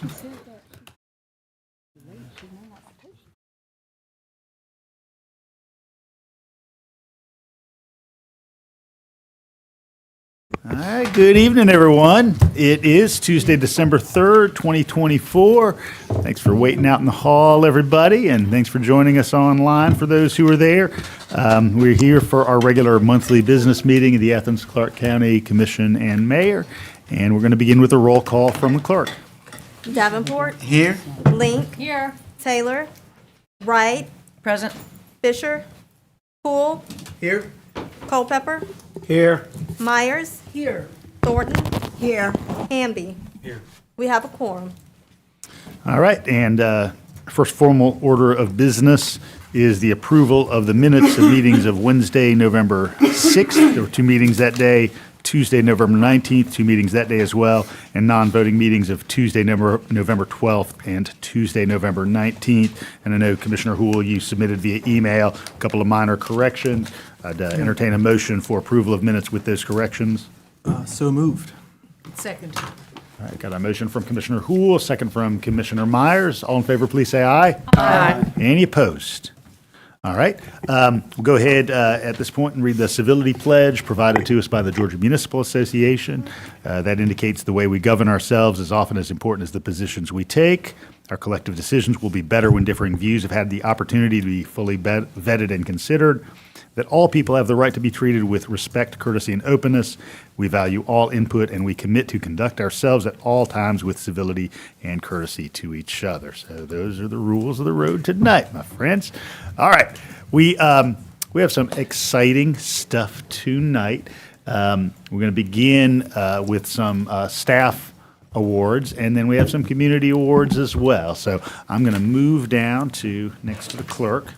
All right, good evening, everyone. It is Tuesday, December 3rd, 2024. Thanks for waiting out in the hall, everybody, and thanks for joining us online for those who are there. We're here for our regular monthly business meeting of the Athens-Clarke County Commission and Mayor, and we're going to begin with a roll call from the clerk. Davenport. Here. Link. Here. Taylor. Wright. Present. Fisher. Poole. Here. Culpepper. Here. Myers. Here. Thornton. Here. Hamby. Here. We have a quorum. All right, and first formal order of business is the approval of the minutes of meetings of Wednesday, November 6th. There were two meetings that day. Tuesday, November 19th, two meetings that day as well, and non-voting meetings of Tuesday, November 12th and Tuesday, November 19th. And I know, Commissioner Houle, you submitted via email a couple of minor corrections. I'd entertain a motion for approval of minutes with those corrections. So moved. Second. All right, got a motion from Commissioner Houle, a second from Commissioner Myers. All in favor, please say aye. Aye. Any opposed? All right. We'll go ahead at this point and read the civility pledge provided to us by the Georgia Municipal Association. That indicates the way we govern ourselves is often as important as the positions we take. Our collective decisions will be better when differing views have had the opportunity to be fully vetted and considered. That all people have the right to be treated with respect, courtesy, and openness. We value all input, and we commit to conduct ourselves at all times with civility and courtesy to each other. So those are the rules of the road tonight, my friends. All right, we have some exciting stuff tonight. We're going to begin with some staff awards, and then we have some community awards as well. So I'm going to move down to next to the clerk.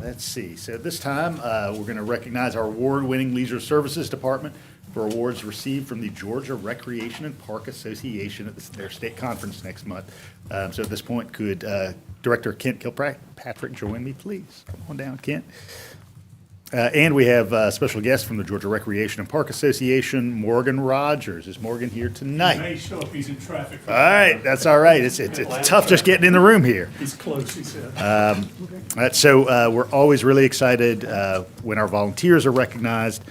Let's see. So this time, we're going to recognize our award-winning Leisure Services Department for awards received from the Georgia Recreation and Park Association at their state conference next month. So at this point, could Director Kent Kilpatrick join me, please? Come on down, Kent. And we have a special guest from the Georgia Recreation and Park Association, Morgan Rogers. Is Morgan here tonight? He may show up. He's in traffic. All right, that's all right. It's tough just getting in the room here. He's close, he said. So we're always really excited when our volunteers are recognized.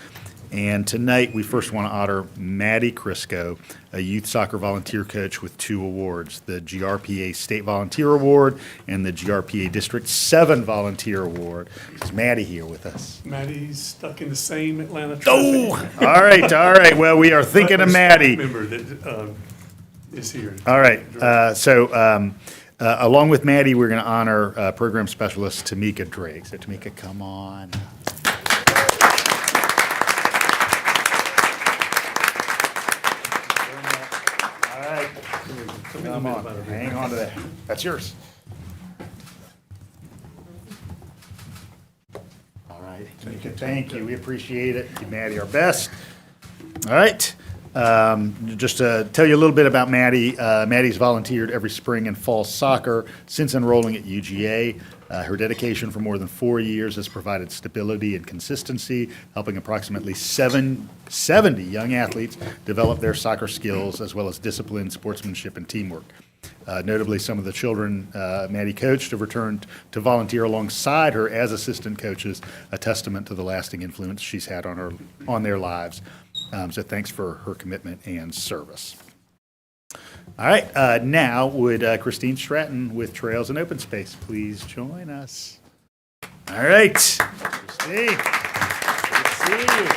And tonight, we first want to honor Maddie Crisco, a youth soccer volunteer coach with two awards, the GRPA State Volunteer Award and the GRPA District 7 Volunteer Award. Is Maddie here with us? Maddie's stuck in the same Atlanta traffic. Oh, all right, all right. Well, we are thinking But of a Maddie. staff member that is here. All right. Along with Maddie, we're going to honor program specialist Tamika Drake. So, Tamika, come on. All right. Come on. Hang on to that. That's yours. All right. Tamika, thank you. We appreciate it. Give Maddie our best. All right. Just to tell you a little bit about Maddie, Maddie's volunteered every spring and fall soccer since enrolling at UGA. Her dedication for more than 4 years has provided stability and consistency, helping approximately 70 young athletes develop their soccer skills as well as discipline, sportsmanship, and teamwork. Notably, some of the children Maddie coached have returned to volunteer alongside her as assistant coaches, a testament to the lasting influence she's had on their lives. So thanks for her commitment and service. All right, now would Christine Stratton with Trails and Open Space please join us? All right, Christine, good to see you.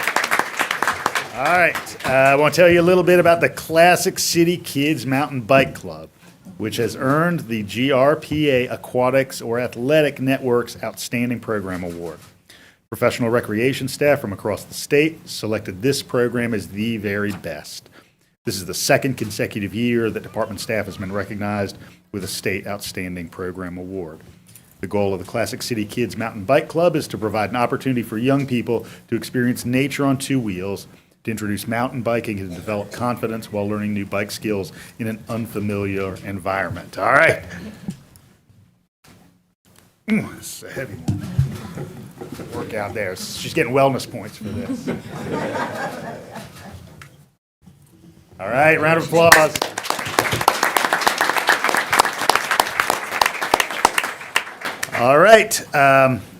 All right, I want to tell you a little bit about the Classic City Kids Mountain Bike Club, which has earned the GRPA Aquatics or Athletic Network's Outstanding Program Award. Professional recreation staff from across the state selected this program as the very best. This is the second consecutive year that department staff has been recognized with a state outstanding program award. The goal of the Classic City Kids Mountain Bike Club is to provide an opportunity for young people to experience nature on two wheels, to introduce mountain biking and develop confidence while learning new bike skills in an unfamiliar environment. All right. This is a heavy one. work out there. She's getting wellness points for this. All right, round of applause. All right.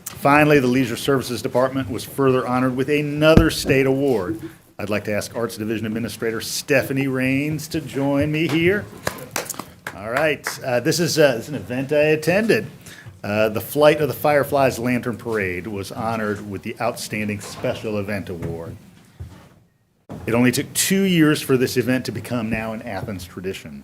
Finally, the Leisure Services Department was further honored with another state award. I'd like to ask Arts Division Administrator Stephanie Rains to join me here. All right. This is an event I attended. The Flight of the Fireflies Lantern Parade was honored with the Outstanding Special Event Award. It only took 2 years for this event to become now an Athens tradition.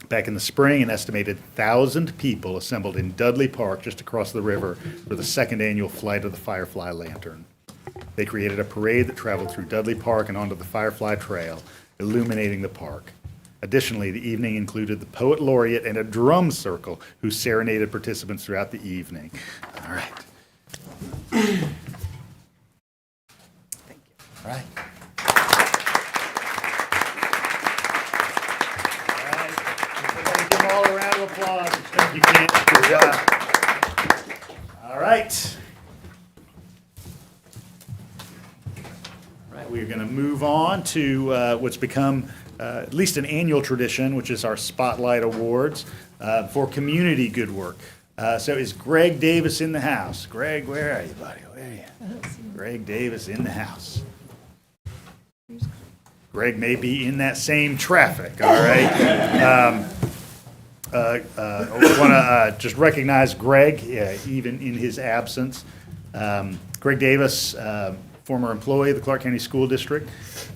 Back in the spring, an estimated 1,000 people assembled in Dudley Park just across the river for the second annual Flight of the Firefly Lantern. They created a parade that traveled through Dudley Park and onto the Firefly Trail, illuminating the park. Additionally, the evening included the poet laureate and a drum circle who serenaded participants throughout the evening. All right. Thank you. All right. All a round of applause. Thank you, Kent. Good job. All right. All right, we're going to move on to what's become at least an annual tradition, which is our Spotlight Awards for community good work. So is Greg Davis in the house? Greg, where are you, buddy? Where are you? Greg Davis in the house. Greg may be in that same traffic, all right? I want to just recognize Greg, even in his absence. Greg Davis, former employee of the Clarke County School District,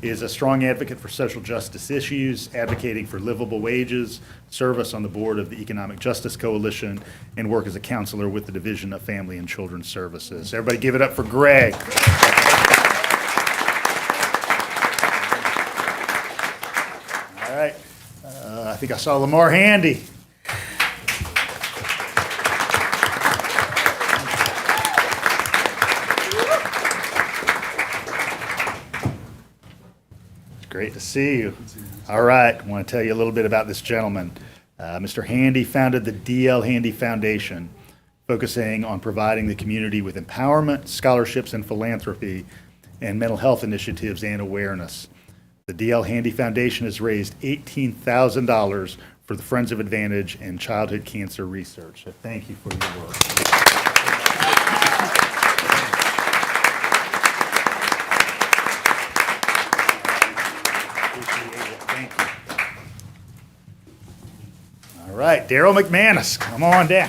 is a strong advocate for social justice issues, advocating for livable wages, service on the board of the Economic Justice Coalition, and work as a counselor with the Division of Family and Children's Services. Everybody give it up for Greg. All right. I think I saw Lamar Handy. Great to see you. All right, I want to tell you a little bit about this gentleman. Mr. Handy founded the D.L. Handy Foundation, focusing on providing the community with empowerment, scholarships, and philanthropy, and mental health initiatives and awareness. The D.L. Handy Foundation has raised $18,000 for the Friends of Advantage and childhood cancer research. So thank you for your work. All right, Daryl McManus, come on down.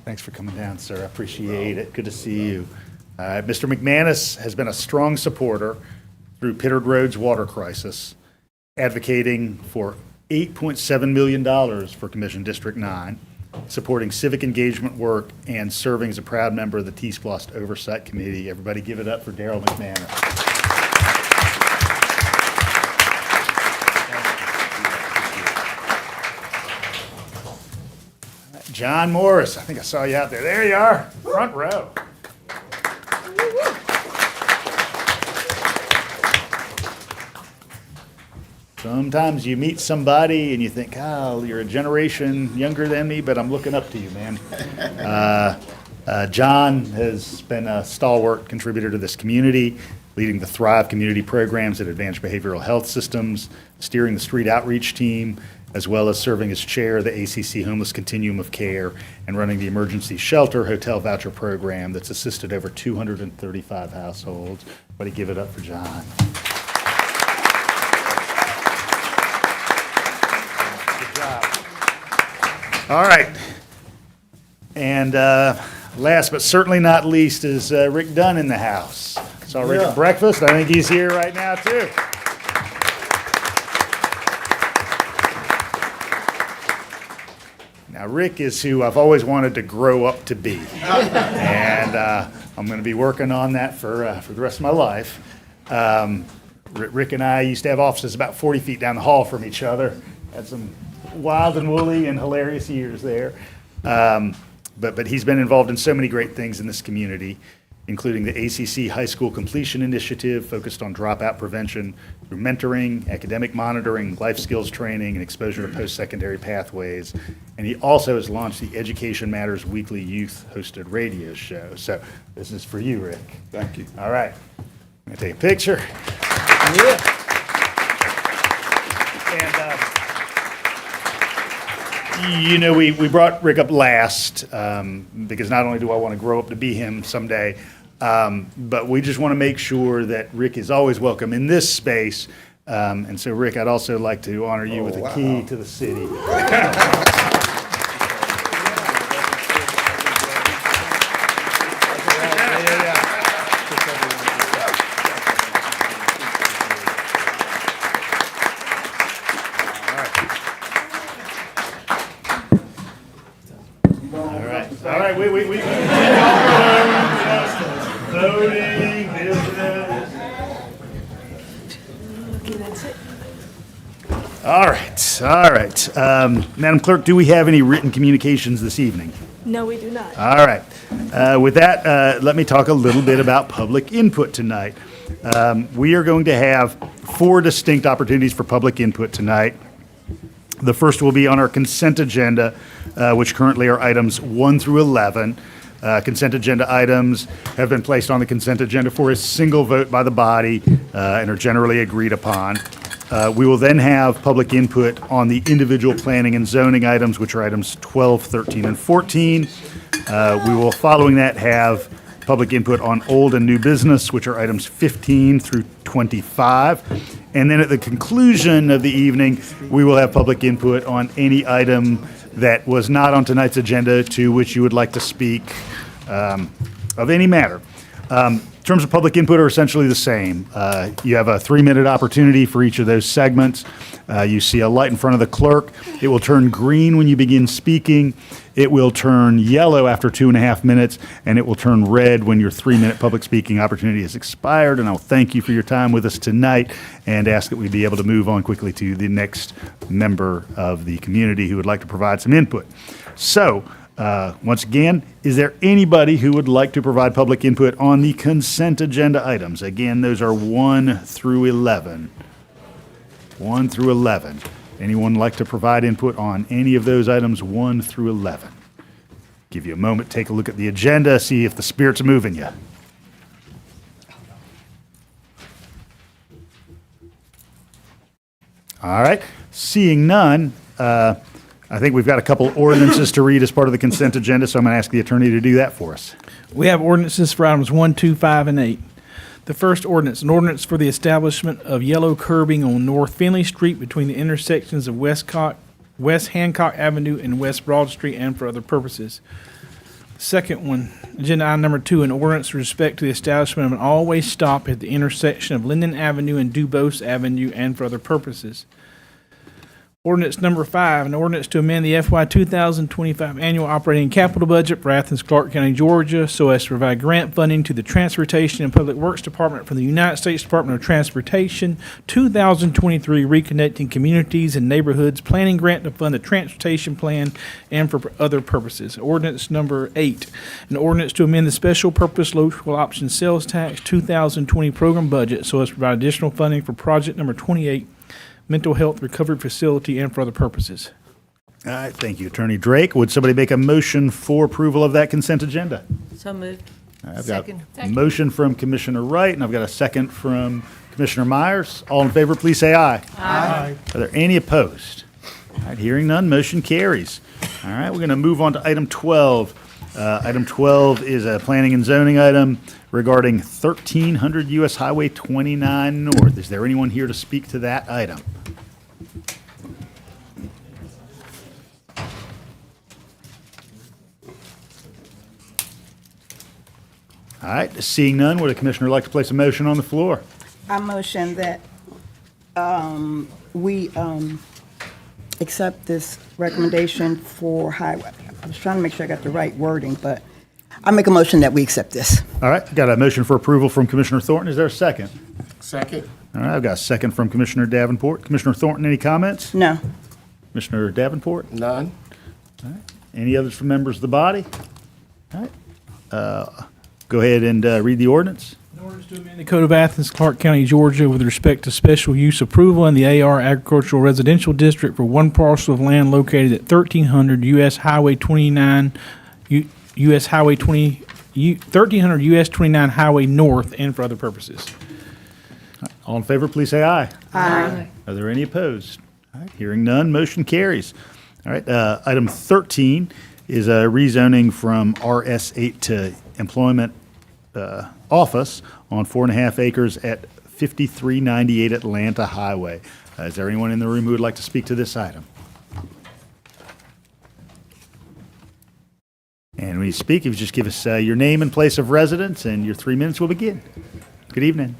Thanks for coming down, sir. I appreciate it. Good to see you. Mr. McManus has been a strong supporter through Pittard Road's water crisis, advocating for $8.7 million for Commission District 9, supporting civic engagement work, and serving as a proud member of the TSPLOST Oversight Committee. Everybody give it up for Daryl McManus. John Morris, I think I saw you out there. There you are, front row. Sometimes you meet somebody and you think, oh, you're a generation younger than me, but I'm looking up to you, man. John has been a stalwart contributor to this community, leading the Thrive community programs at Advanced Behavioral Health Systems, steering the street outreach team, as well as serving as chair of the ACC Homeless Continuum of Care and running the emergency shelter hotel voucher program that's assisted over 235 households. Everybody give it up for John. All right. And last but certainly not least is Rick Dunn in the house. Saw Rick at breakfast. I think he's here right now, too. Now, Rick is who I've always wanted to grow up to be. And I'm going to be working on that for the rest of my life. Rick and I used to have offices about 40 feet down the hall from each other. Had some wild and woolly and hilarious years there. But he's been involved in so many great things in this community. including the ACC High School Completion Initiative focused on dropout prevention through mentoring, academic monitoring, life skills training, and exposure to post-secondary pathways. And he also has launched the Education Matters weekly youth-hosted radio show. So this is for you, Rick. Thank you. All right. I'm going to take a picture. And, we brought Rick up last because not only do I want to grow up to be him someday, but we just want to make sure that Rick is always welcome in this space. And so, Rick, I'd also like to honor you with a key to the city. All right, we voting, business. All right. Madam Clerk, do we have any written communications this evening? No, we do not. All right. With that, let me talk a little bit about public input tonight. We are going to have 4 distinct opportunities for public input tonight. The first will be on our consent agenda, which currently are items 1 through 11. Consent agenda items have been placed on the consent agenda for a single vote by the body and are generally agreed upon. We will then have public input on the individual planning and zoning items, which are items 12, 13, and 14. We will, following that, have public input on old and new business, which are items 15 through 25. And then at the conclusion of the evening, we will have public input on any item that was not on tonight's agenda to which you would like to speak of any matter. Terms of public input are essentially the same. You have a 3-minute opportunity for each of those segments. You see a light in front of the clerk. It will turn green when you begin speaking. It will turn yellow after 2.5 minutes, and it will turn red when your 3-minute public speaking opportunity has expired. And I'll thank you for your time with us tonight and ask that we be able to move on quickly to the next member of the community who would like to provide some input. So, once again, is there anybody who would like to provide public input on the consent agenda items? Again, those are 1 through 11. 1 through 11. Anyone like to provide input on any of those items 1 through 11? Give you a moment, take a look at the agenda, see if the spirit's moving you. All right, seeing none, I think we've got a couple ordinances to read as part of the consent agenda, so I'm going to ask the attorney to do that for us. We have ordinances for items 1, 2, 5, and 8. The first ordinance, an ordinance for the establishment of yellow curbing on North Finley Street between the intersections of West Hancock Avenue and West Broad Street and for other purposes. Second one, agenda item number 2, an ordinance with respect to the establishment of an all-way stop at the intersection of Lyndon Avenue and Dubose Avenue and for other purposes. Ordinance number 5, an ordinance to amend the FY 2025 annual operating capital budget for Athens-Clarke County, Georgia, so as to provide grant funding to the Transportation and Public Works Department from the United States Department of Transportation 2023 Reconnecting Communities and Neighborhoods Planning Grant to fund the transportation plan and for other purposes. Ordinance number 8, an ordinance to amend the Special Purpose Local Option Sales Tax 2020 program budget so as to provide additional funding for project number 28, Mental Health Recovery Facility, and for other purposes. All right, thank you, Attorney Drake. Would somebody make a motion for approval of that consent agenda? So moved. I've got a motion from Commissioner Wright, and I've got a second from Commissioner Myers. All in favor, please say aye. Aye. Are there any opposed? All right, hearing none, motion carries. All right, we're going to move on to item 12. Item 12 is a planning and zoning item regarding 1300 U.S. Highway 29 North. Is there anyone here to speak to that item? All right, seeing none, would a commissioner like to place a motion on the floor? I motion that we accept this recommendation for highway. I was trying to make sure I got the right wording, but I make a motion that we accept this. All right, got a motion for approval from Commissioner Thornton. Is there a second? Second. All right, I've got a second from Commissioner Davenport. Commissioner Thornton, any comments? No. Commissioner Davenport? None. Any others from members of the body? All right. Go ahead and read the ordinance. An ordinance to amend the Code of Athens, Clarke County, Georgia, with respect to special use approval in the AR Agricultural Residential District for one parcel of land located at 1300 U.S. Highway 29, U.S. Highway 20, 1300 U.S. 29 Highway North, and for other purposes. All in favor, please say aye. Aye. Are there any opposed? All right, hearing none, motion carries. All right, item 13 is a rezoning from RS8 to employment office on 4.5 acres at 5398 Atlanta Highway. Is there anyone in the room who would like to speak to this item? And when you speak, if you just give us your name and place of residence, and your 3 minutes will begin. Good evening.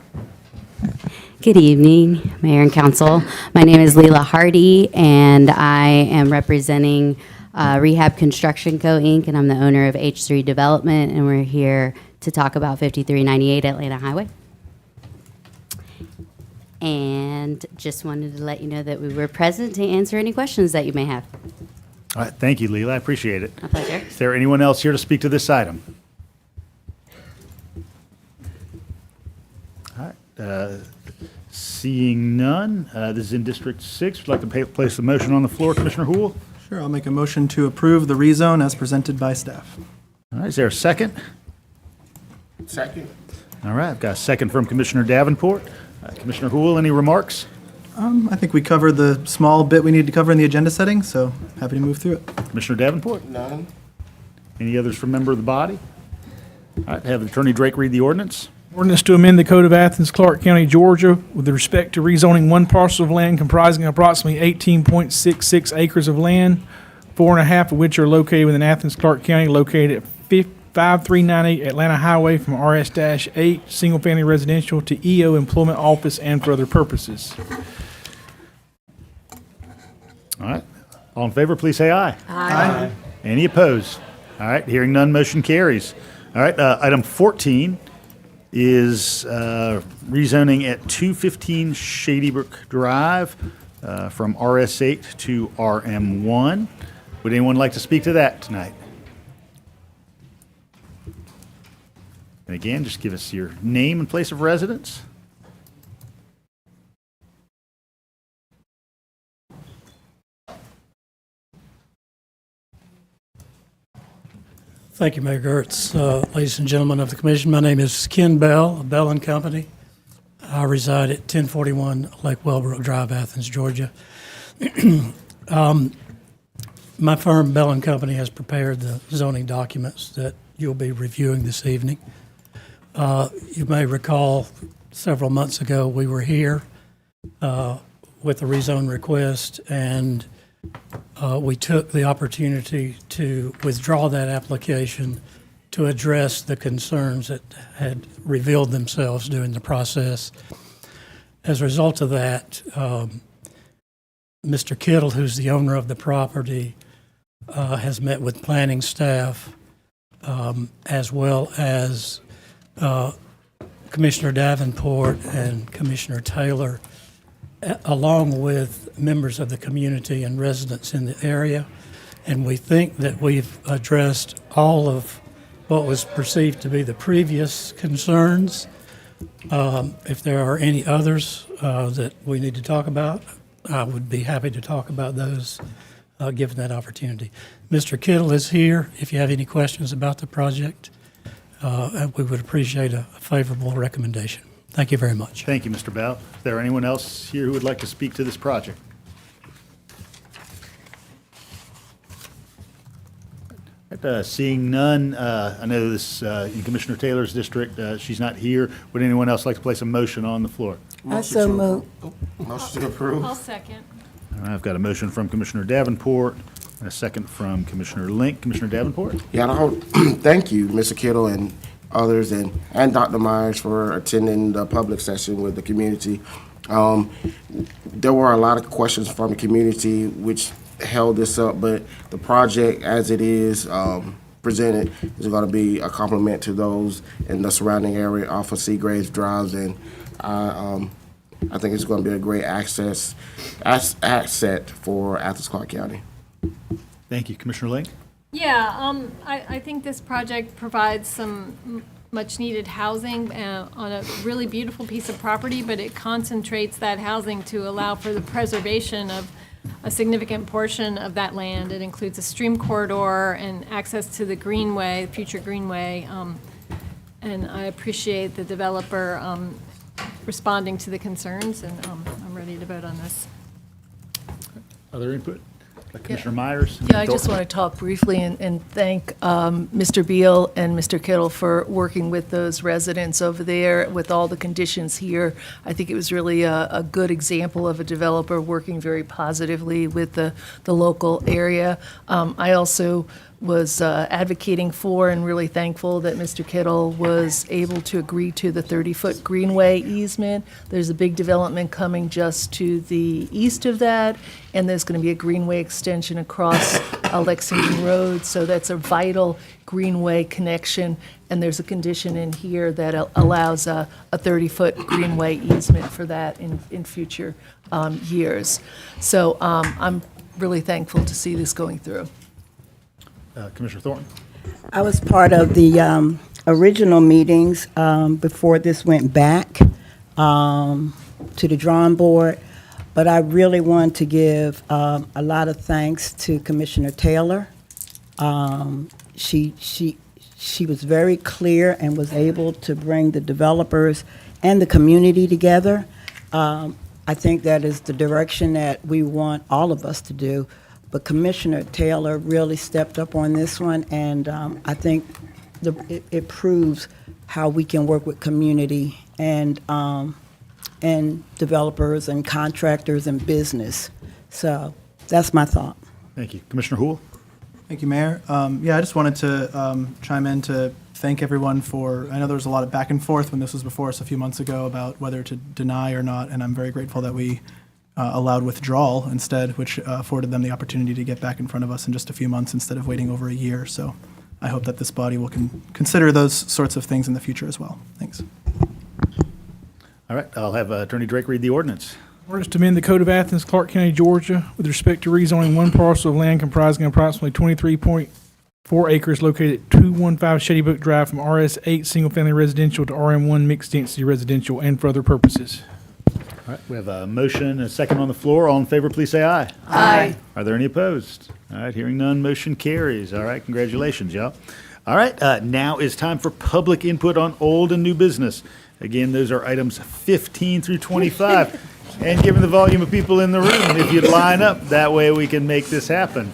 Good evening, Mayor and Council. My name is Leila Hardy, and I am representing Rehab Construction Co. Inc., and I'm the owner of H3 Development, and we're here to talk about 5398 Atlanta Highway. And just wanted to let you know that we were present to answer any questions that you may have. All right, thank you, Leila. I appreciate it. My pleasure. Is there anyone else here to speak to this item? All right. Seeing none, this is in District 6. Would like to place the motion on the floor. Commissioner Houle? Sure, I'll make a motion to approve the rezone as presented by staff. All right, is there a second? Second. All right, I've got a second from Commissioner Davenport. Commissioner Houle, any remarks? I think we covered the small bit we need to cover in the agenda setting, so happy to move through it. Commissioner Davenport? None. Any others from member of the body? All right, have Attorney Drake read the ordinance. Ordinance to amend the Code of Athens, Clarke County, Georgia, with respect to rezoning one parcel of land comprising approximately 18.66 acres of land, 4.5 of which are located within Athens-Clarke County, located at 5398 Atlanta Highway from RS-8, single-family residential, to EO Employment Office, and for other purposes. All right, all in favor, please say aye. Aye. Any opposed? All right, hearing none, motion carries. All right, item 14 is rezoning at 215 Shadvbrook Drive from RS8 to RM1. Would anyone like to speak to that tonight? And again, just give us your name and place of residence. Thank you, Mayor Gertz. Ladies and gentlemen of the commission, my name is Ken Bell of Bell & Company. I reside at 1041 Lake Wellbrook Drive, Athens, Georgia. My firm, Bell & Company, has prepared the zoning documents that you'll be reviewing this evening. You may recall several months ago we were here with a rezone request, and we took the opportunity to withdraw that application to address the concerns that had revealed themselves during the process. As a result of that, Mr. Kittle, who's the owner of the property, has met with planning staff as well as Commissioner Davenport and Commissioner Taylor, along with members of the community and residents in the area. And we think that we've addressed all of what was perceived to be the previous concerns. If there are any others that we need to talk about, I would be happy to talk about those given that opportunity. Mr. Kittle is here if you have any questions about the project. And we would appreciate a favorable recommendation. Thank you very much. Thank you, Mr. Bell. Is there anyone else here who would like to speak to this project? Seeing none, I know this in Commissioner Taylor's district, she's not here. Would anyone else like to place a motion on the floor? I so move. Motion to approve. I'll second. All right, I've got a motion from Commissioner Davenport and a second from Commissioner Link. Commissioner Davenport? Yeah, thank you, Mr. Kittle and others, and Dr. Myers for attending the public session with the community. There were a lot of questions from the community which held this up, but the project as it is presented is going to be a compliment to those in the surrounding area off of Seagraves Drives, and I think it's going to be a great asset for Athens-Clarke County. Thank you. Commissioner Link? Yeah, I think this project provides some much-needed housing on a really beautiful piece of property, but it concentrates that housing to allow for the preservation of a significant portion of that land. It includes a stream corridor and access to the greenway, future greenway, and I appreciate the developer responding to the concerns, and I'm ready to vote on this. Other input? Commissioner Myers? Yeah, I just want to talk briefly and thank Mr. Beal and Mr. Kittle for working with those residents over there with all the conditions here. I think it was really a good example of a developer working very positively with the local area. I also was advocating for and really thankful that Mr. Kittle was able to agree to the 30-foot greenway easement. There's a big development coming just to the east of that, and there's going to be a greenway extension across Lexington Road, so that's a vital greenway connection, and there's a condition in here that allows a 30-foot greenway easement for that in future years. So I'm really thankful to see this going through. Commissioner Thornton? I was part of the original meetings before this went back to the drawing board, but I really want to give a lot of thanks to Commissioner Taylor. She was very clear and was able to bring the developers and the community together. I think that is the direction that we want all of us to do. But Commissioner Taylor really stepped up on this one, and I think it proves how we can work with community and developers and contractors and business. So that's my thought. Thank you. Commissioner Houle? Thank you, Mayor. Yeah, I just wanted to chime in to thank everyone for, I know there was a lot of back and forth when this was before us a few months ago about whether to deny or not, and I'm very grateful that we allowed withdrawal instead, which afforded them the opportunity to get back in front of us in just a few months instead of waiting over a year. So I hope that this body will consider those sorts of things in the future as well. Thanks. All right, I'll have Attorney Drake read the ordinance. Ordinance to amend the Code of Athens, Clarke County, Georgia, with respect to rezoning one parcel of land comprising approximately 23.4 acres located at 215 Shadvbrook Drive from RS8 single-family residential to RM1 mixed-density residential and for other purposes. All right, we have a motion and a second on the floor. All in favor, please say aye. Aye. Are there any opposed? All right, hearing none, motion carries. All right, congratulations, y'all. All right, now is time for public input on old and new business. Again, those are items 15 through 25. And given the volume of people in the room, if you'd line up, that way we can make this happen.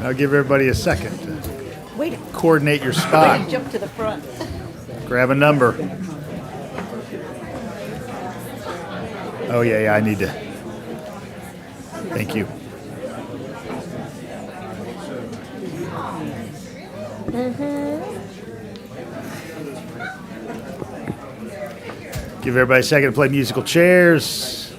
I'll give everybody a second to coordinate your spot. Jump to the front. Grab a number. Oh, yeah, I need to. Thank you. Give everybody a second to play musical chairs.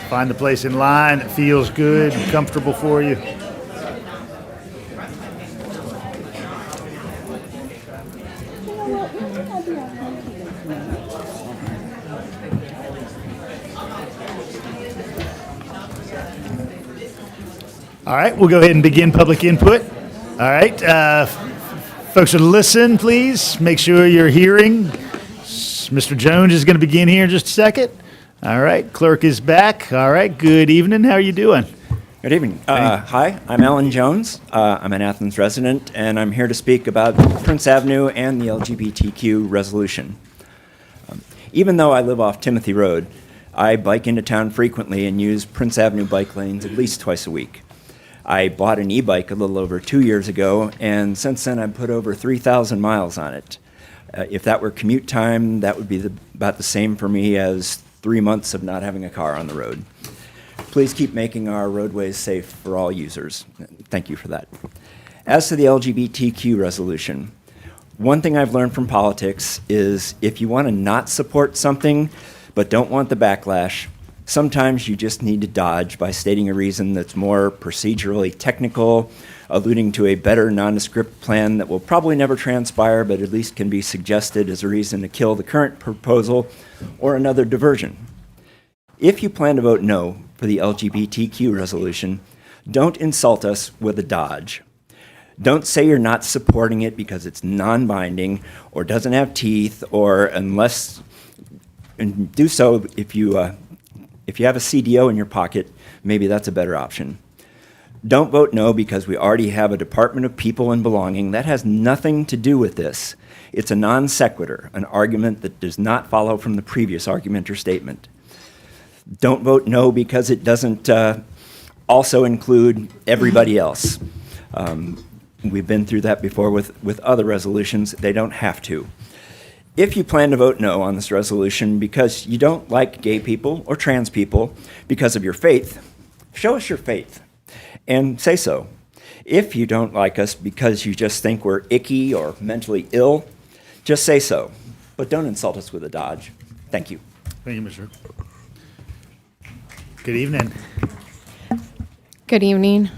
Find the place in line that feels good and comfortable for you. All right, we'll go ahead and begin public input. All right, folks should listen, please. Make sure you're hearing. Mr. Jones is going to begin here in just a second. All right, clerk is back. All right, good evening. How are you doing? Good evening. Hi, I'm Alan Jones. I'm an Athens resident, and I'm here to speak about Prince Avenue and the LGBTQ resolution. Even though I live off Timothy Road, I bike into town frequently and use Prince Avenue bike lanes at least twice a week. I bought an e-bike a little over 2 years ago, and since then I've put over 3,000 miles on it. If that were commute time, that would be about the same for me as 3 months of not having a car on the road. Please keep making our roadways safe for all users. Thank you for that. As to the LGBTQ resolution, one thing I've learned from politics is if you want to not support something but don't want the backlash, sometimes you just need to dodge by stating a reason that's more procedurally technical, alluding to a better nondescript plan that will probably never transpire but at least can be suggested as a reason to kill the current proposal or another diversion. If you plan to vote no for the LGBTQ resolution, don't insult us with a dodge. Don't say you're not supporting it because it's non-binding or doesn't have teeth, or unless, and do so if you have a CDO in your pocket, maybe that's a better option. Don't vote no because we already have a Department of People and Belonging. That has nothing to do with this. It's a non sequitur, an argument that does not follow from the previous argument or statement. Don't vote no because it doesn't also include everybody else. We've been through that before with other resolutions. They don't have to. If you plan to vote no on this resolution because you don't like gay people or trans people because of your faith, show us your faith and say so. If you don't like us because you just think we're icky or mentally ill, just say so. But don't insult us with a dodge. Thank you. Thank you, Mr. Good evening. Good evening.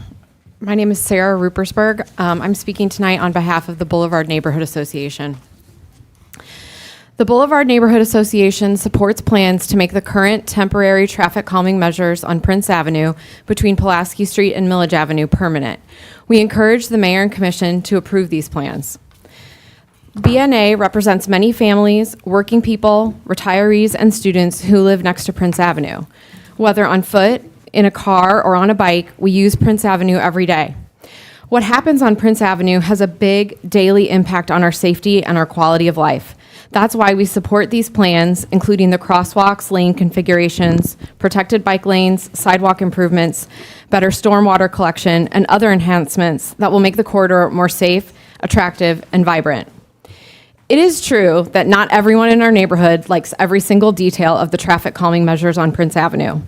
My name is Sarah Rupersberg. I'm speaking tonight on behalf of the Boulevard Neighborhood Association. The Boulevard Neighborhood Association supports plans to make the current temporary traffic calming measures on Prince Avenue between Pulaski Street and Millage Avenue permanent. We encourage the mayor and commission to approve these plans. BNA represents many families, working people, retirees, and students who live next to Prince Avenue. Whether on foot, in a car, or on a bike, we use Prince Avenue every day. What happens on Prince Avenue has a big daily impact on our safety and our quality of life. That's why we support these plans, including the crosswalks, lane configurations, protected bike lanes, sidewalk improvements, better stormwater collection, and other enhancements that will make the corridor more safe, attractive, and vibrant. It is true that not everyone in our neighborhood likes every single detail of the traffic calming measures on Prince Avenue.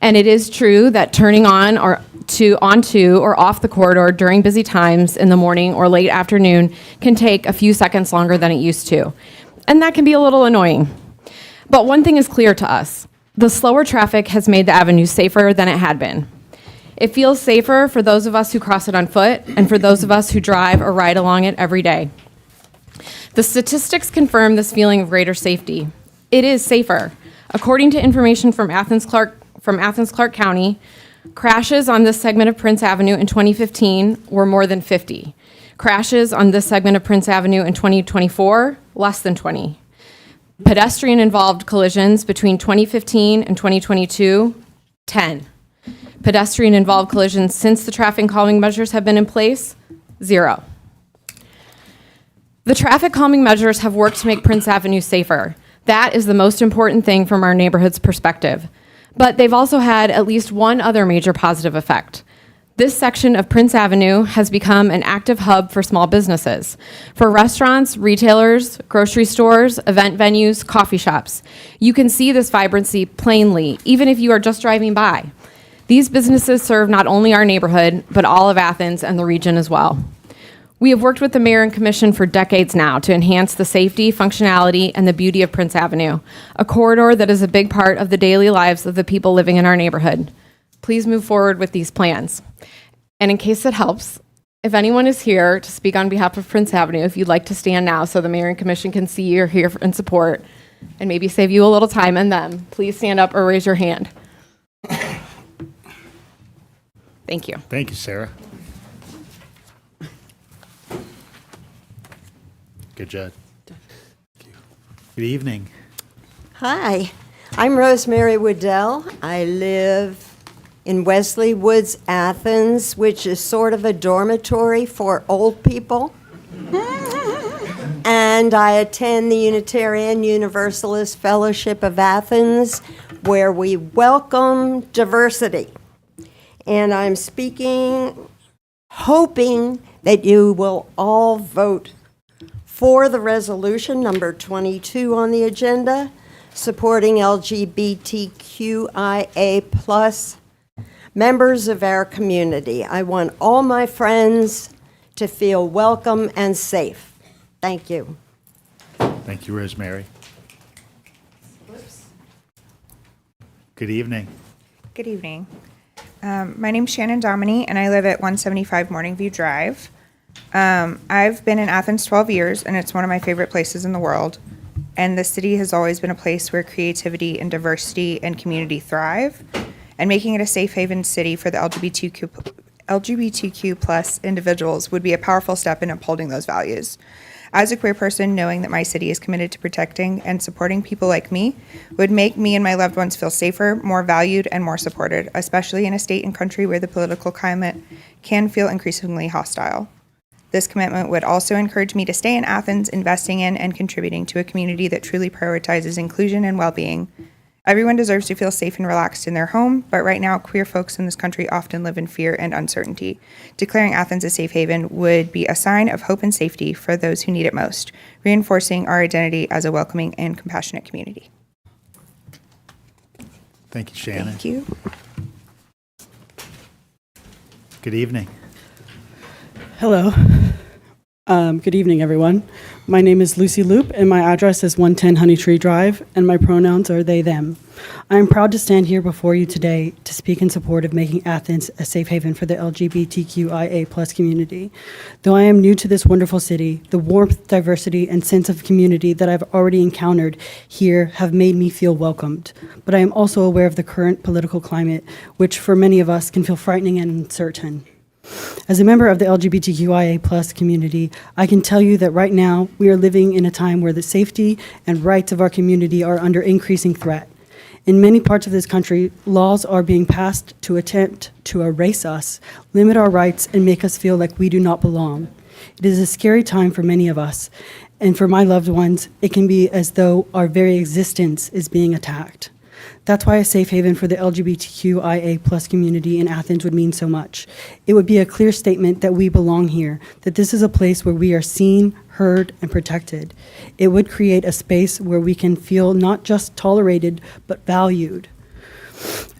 And it is true that turning on or onto or off the corridor during busy times in the morning or late afternoon can take a few seconds longer than it used to. And that can be a little annoying. But one thing is clear to us. The slower traffic has made the avenue safer than it had been. It feels safer for those of us who cross it on foot and for those of us who drive or ride along it every day. The statistics confirm this feeling of greater safety. It is safer. According to information from Athens-Clarke County, crashes on this segment of Prince Avenue in 2015 were more than 50. Crashes on this segment of Prince Avenue in 2024, less than 20. Pedestrian-involved collisions between 2015 and 2022, 10. Pedestrian-involved collisions since the traffic calming measures have been in place, 0. The traffic calming measures have worked to make Prince Avenue safer. That is the most important thing from our neighborhood's perspective. But they've also had at least one other major positive effect. This section of Prince Avenue has become an active hub for small businesses, for restaurants, retailers, grocery stores, event venues, coffee shops. You can see this vibrancy plainly, even if you are just driving by. These businesses serve not only our neighborhood, but all of Athens and the region as well. We have worked with the mayor and commission for decades now to enhance the safety, functionality, and the beauty of Prince Avenue, a corridor that is a big part of the daily lives of the people living in our neighborhood. Please move forward with these plans. And in case it helps, if anyone is here to speak on behalf of Prince Avenue, if you'd like to stand now so the mayor and commission can see you're here in support and maybe save you a little time and them, please stand up or raise your hand. Thank you. Thank you, Sarah. Good job. Good evening. Hi, I'm Rosemary Woodell. I live in Wesley Woods, Athens, which is sort of a dormitory for old people. And I attend the Unitarian Universalist Fellowship of Athens, where we welcome diversity. And I'm speaking, hoping that you will all vote for the resolution number 22 on the agenda, supporting LGBTQIA plus members of our community. I want all my friends to feel welcome and safe. Thank you. Thank you, Rosemary. Good evening. Good evening. My name's Shannon Dominy, and I live at 175 Morning View Drive. I've been in Athens 12 years, and it's one of my favorite places in the world. and the city has always been a place where creativity and diversity and community thrive. And making it a safe haven city for the LGBTQ plus individuals would be a powerful step in upholding those values. As a queer person, knowing that my city is committed to protecting and supporting people like me would make me and my loved ones feel safer, more valued, and more supported, especially in a state and country where the political climate can feel increasingly hostile. This commitment would also encourage me to stay in Athens, investing in and contributing to a community that truly prioritizes inclusion and well-being. Everyone deserves to feel safe and relaxed in their home, but right now, queer folks in this country often live in fear and uncertainty. Declaring Athens a safe haven would be a sign of hope and safety for those who need it most, reinforcing our identity as a welcoming and compassionate community. Thank you, Shannon. Thank you. Good evening. Hello. Good evening, everyone. My name is Lucy Loop, and my address is 110 Honeytree Drive, and my pronouns are they, them. I am proud to stand here before you today to speak in support of making Athens a safe haven for the LGBTQIA plus community. Though I am new to this wonderful city, the warmth, diversity, and sense of community that I've already encountered here have made me feel welcomed. But I am also aware of the current political climate, which for many of us can feel frightening and uncertain. As a member of the LGBTQIA plus community, I can tell you that right now we are living in a time where the safety and rights of our community are under increasing threat. In many parts of this country, laws are being passed to attempt to erase us, limit our rights, and make us feel like we do not belong. It is a scary time for many of us, and for my loved ones, it can be as though our very existence is being attacked. That's why a safe haven for the LGBTQIA plus community in Athens would mean so much. It would be a clear statement that we belong here, that this is a place where we are seen, heard, and protected. It would create a space where we can feel not just tolerated, but valued,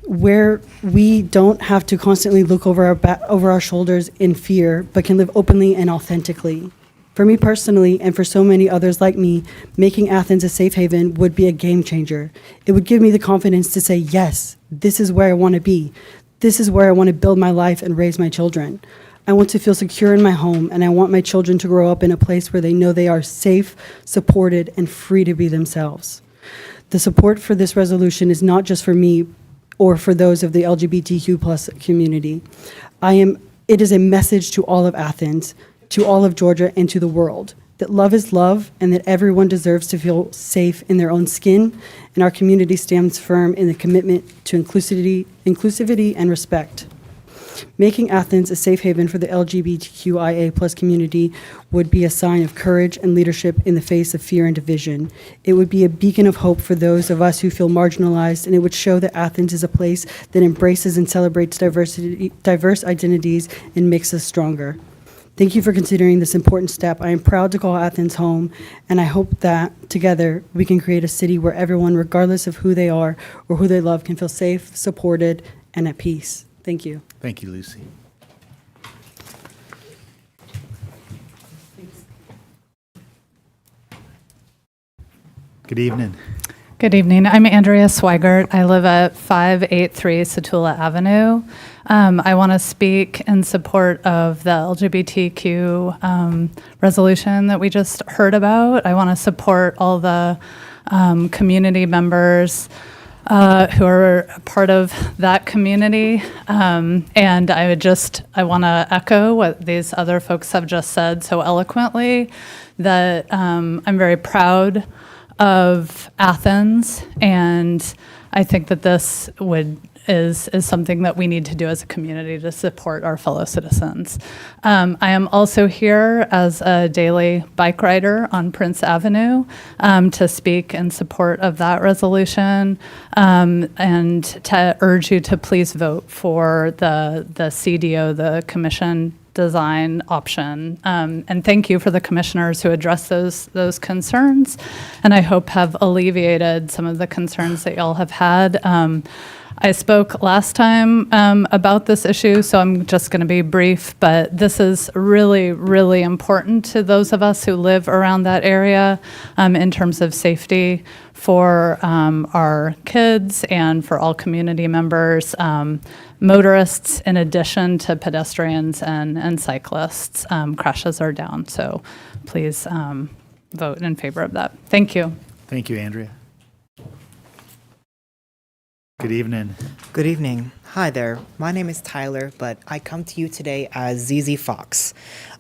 where we don't have to constantly look over our shoulders in fear, but can live openly and authentically. For me personally, and for so many others like me, making Athens a safe haven would be a game changer. It would give me the confidence to say, yes, this is where I want to be. This is where I want to build my life and raise my children. I want to feel secure in my home, and I want my children to grow up in a place where they know they are safe, supported, and free to be themselves. The support for this resolution is not just for me or for those of the LGBTQ plus community. It is a message to all of Athens, to all of Georgia, and to the world, that love is love and that everyone deserves to feel safe in their own skin, and our community stands firm in the commitment to inclusivity and respect. Making Athens a safe haven for the LGBTQIA plus community would be a sign of courage and leadership in the face of fear and division. It would be a beacon of hope for those of us who feel marginalized, and it would show that Athens is a place that embraces and celebrates diverse identities and makes us stronger. Thank you for considering this important step. I am proud to call Athens home, and I hope that together we can create a city where everyone, regardless of who they are or who they love, can feel safe, supported, and at peace. Thank you. Thank you, Lucy. Good evening. Good evening. I'm Andrea Swigert. I live at 583 Satula Avenue. I want to speak in support of the LGBTQ resolution that we just heard about. I want to support all the community members who are part of that community. And I want to echo what these other folks have just said so eloquently, that I'm very proud of Athens, and I think that this is something that we need to do as a community to support our fellow citizens. I am also here as a daily bike rider on Prince Avenue to speak in support of that resolution, and to urge you to please vote for the CDO, the Commission design option. And thank you for the commissioners who addressed those concerns, and I hope have alleviated some of the concerns that y'all have had. I spoke last time about this issue, so I'm just going to be brief, but this is really, really important to those of us who live around that area in terms of safety for our kids and for all community members, motorists, in addition to pedestrians and cyclists. Crashes are down, so please vote in favor of that. Thank you. Thank you, Andrea. Good evening. Good evening. Hi there. My name is Tyler, but I come to you today as ZZ Fox.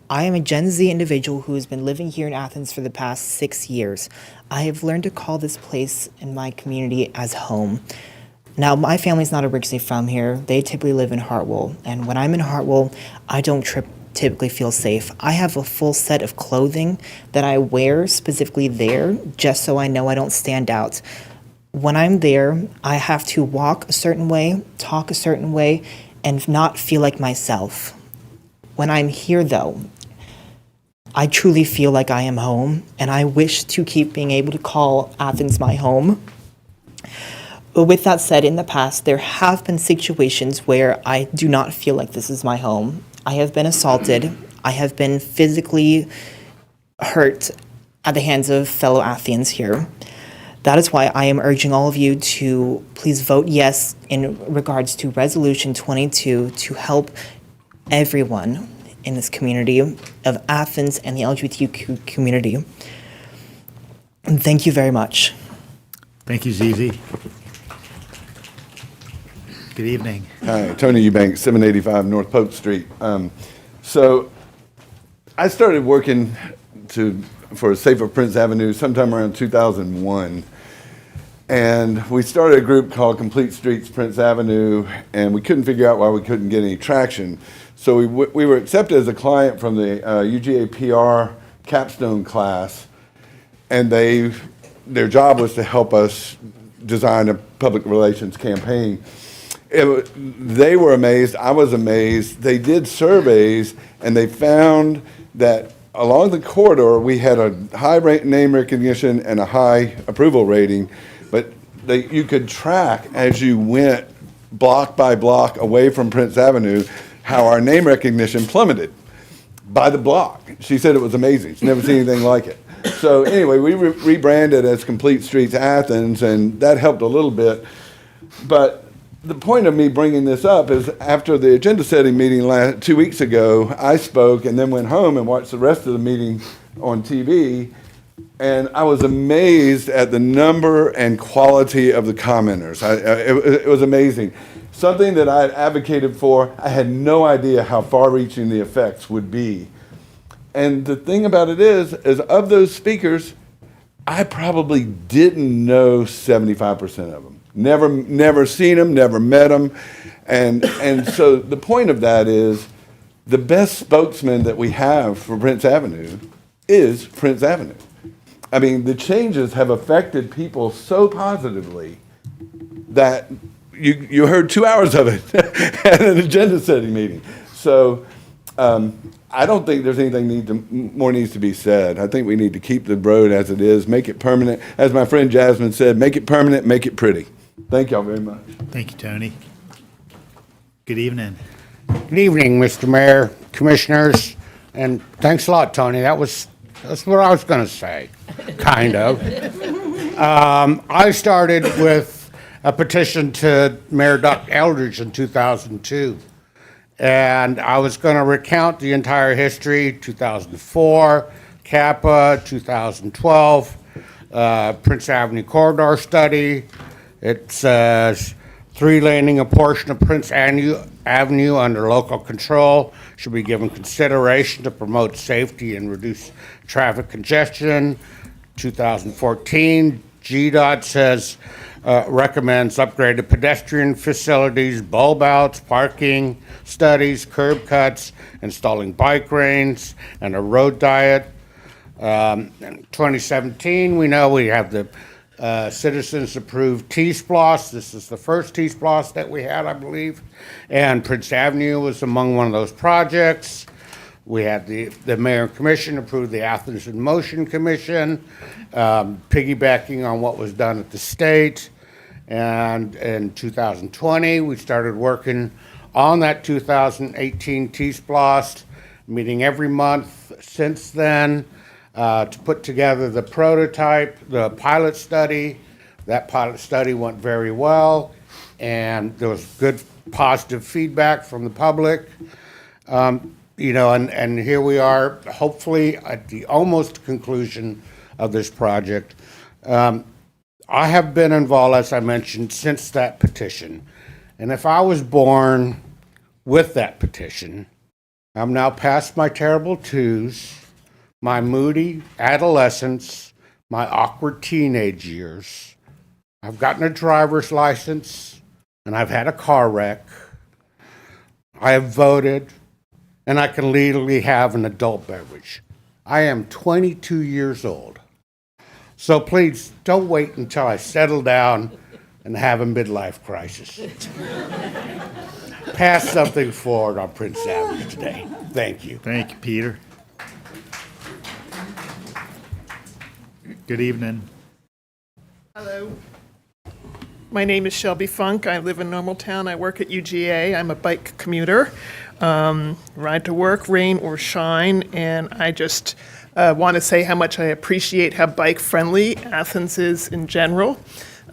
I am a Gen Z individual who has been living here in Athens for the past 6 years. I have learned to call this place in my community as home. Now, my family's not originally from here. They typically live in Hartwell. And when I'm in Hartwell, I don't typically feel safe. I have a full set of clothing that I wear specifically there just so I know I don't stand out. When I'm there, I have to walk a certain way, talk a certain way, and not feel like myself. When I'm here, though, I truly feel like I am home, and I wish to keep being able to call Athens my home. But with that said, in the past, there have been situations where I do not feel like this is my home. I have been assaulted. I have been physically hurt at the hands of fellow Athenians here. That is why I am urging all of you to please vote yes in regards to Resolution 22 to help everyone in this community of Athens and the LGBTQ community. And thank you very much. Thank you, ZZ. Good evening. Hi, Tony Eubanks, 785 North Polk Street. So I started working for Safer Prince Avenue sometime around 2001. And we started a group called Complete Streets Prince Avenue, and we couldn't figure out why we couldn't get any traction. So we were accepted as a client from the UGA PR capstone class, and their job was to help us design a public relations campaign. They were amazed. I was amazed. They did surveys, and they found that along the corridor, we had a high name recognition and a high approval rating, but you could track as you went block by block away from Prince Avenue how our name recognition plummeted by the block. She said it was amazing. She's never seen anything like it. So anyway, we rebranded as Complete Streets Athens, and that helped a little bit. But the point of me bringing this up is after the agenda setting meeting 2 weeks ago, I spoke and then went home and watched the rest of the meeting on TV, and I was amazed at the number and quality of the commenters. It was amazing. Something that I had advocated for, I had no idea how far-reaching the effects would be. And the thing about it is of those speakers, I probably didn't know 75% of them. Never seen them, never met them. And so the point of that is the best spokesman that we have for Prince Avenue is Prince Avenue. I mean, the changes have affected people so positively that you heard 2 hours of it at an agenda setting meeting. So I don't think there's anything more needs to be said. I think we need to keep the road as it is, make it permanent. As my friend Jasmine said, make it permanent, make it pretty. Thank y'all very much. Thank you, Tony. Good evening. Good evening, Mr. Mayor, Commissioners, and thanks a lot, Tony. That's what I was going to say, kind of. I started with a petition to Mayor Doc Eldridge in 2002, and I was going to recount the entire history, 2004, Kappa, 2012, Prince Avenue Corridor Study. It says 3 laning a portion of Prince Avenue under local control should be given consideration to promote safety and reduce traffic congestion. 2014, GDOT says recommends upgraded pedestrian facilities, bulb outs, parking studies, curb cuts, installing bike lanes, and a road diet. In 2017, we know we have the citizens approved TSPLOST. This is the first TSPLOST that we had, I believe, and Prince Avenue was among one of those projects. We had the Mayor and Commission approve the Athens in Motion Commission, piggybacking on what was done at the state. And in 2020, we started working on that 2018 TSPLOST, meeting every month since then to put together the prototype, the pilot study. That pilot study went very well, and there was good positive feedback from the public. And here we are, hopefully at the almost conclusion of this project. I have been involved, as I mentioned, since that petition. And if I was born with that petition, I'm now past my terrible twos, my moody adolescence, my awkward teenage years. I've gotten a driver's license, and I've had a car wreck. I have voted, and I can legally have an adult beverage. I am 22 years old. So please, don't wait until I settle down and have a midlife crisis. Pass something forward on Prince Avenue today. Thank you. Thank you, Peter. Good evening. Hello. My name is Shelby Funk. I live in Normaltown. I work at UGA. I'm a bike commuter. Ride to work, rain or shine. And I just want to say how much I appreciate how bike-friendly Athens is in general,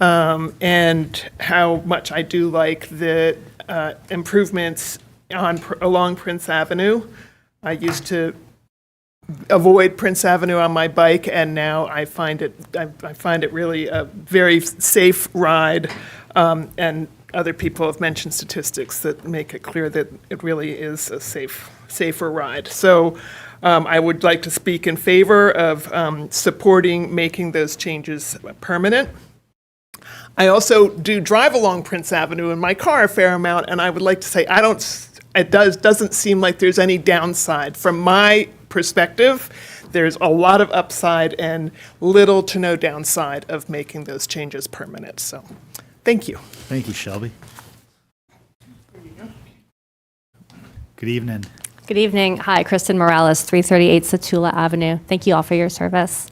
and how much I do like the improvements along Prince Avenue. I used to avoid Prince Avenue on my bike, and now I find it really a very safe ride. And other people have mentioned statistics that make it clear that it really is a safer ride. So I would like to speak in favor of supporting making those changes permanent. I also do drive along Prince Avenue in my car a fair amount, and I would like to say it doesn't seem like there's any downside. From my perspective, there's a lot of upside and little to no downside of making those changes permanent. So, thank you. Thank you, Shelby. Good evening. Good evening. Hi, Kristen Morales, 338 Satula Avenue. Thank you all for your service.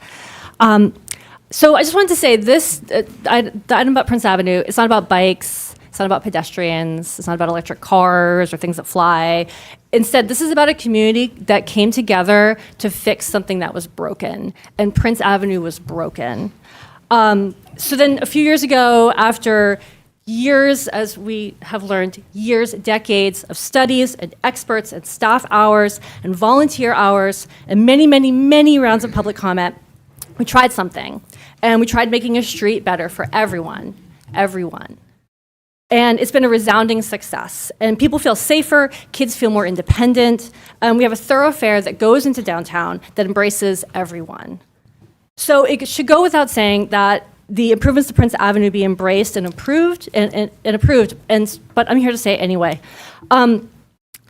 So I just wanted to say this, the item about Prince Avenue, it's not about bikes, it's not about pedestrians, it's not about electric cars or things that fly. Instead, this is about a community that came together to fix something that was broken, and Prince Avenue was broken. So then a few years ago, after years, as we have learned, decades of studies and experts and staff hours and volunteer hours and many, many, many rounds of public comment, we tried something. And we tried making a street better for everyone. And it's been a resounding success. And people feel safer, kids feel more independent, and we have a thoroughfare that goes into downtown that embraces everyone. So it should go without saying that the improvements to Prince Avenue be embraced and approved, but I'm here to say it anyway. I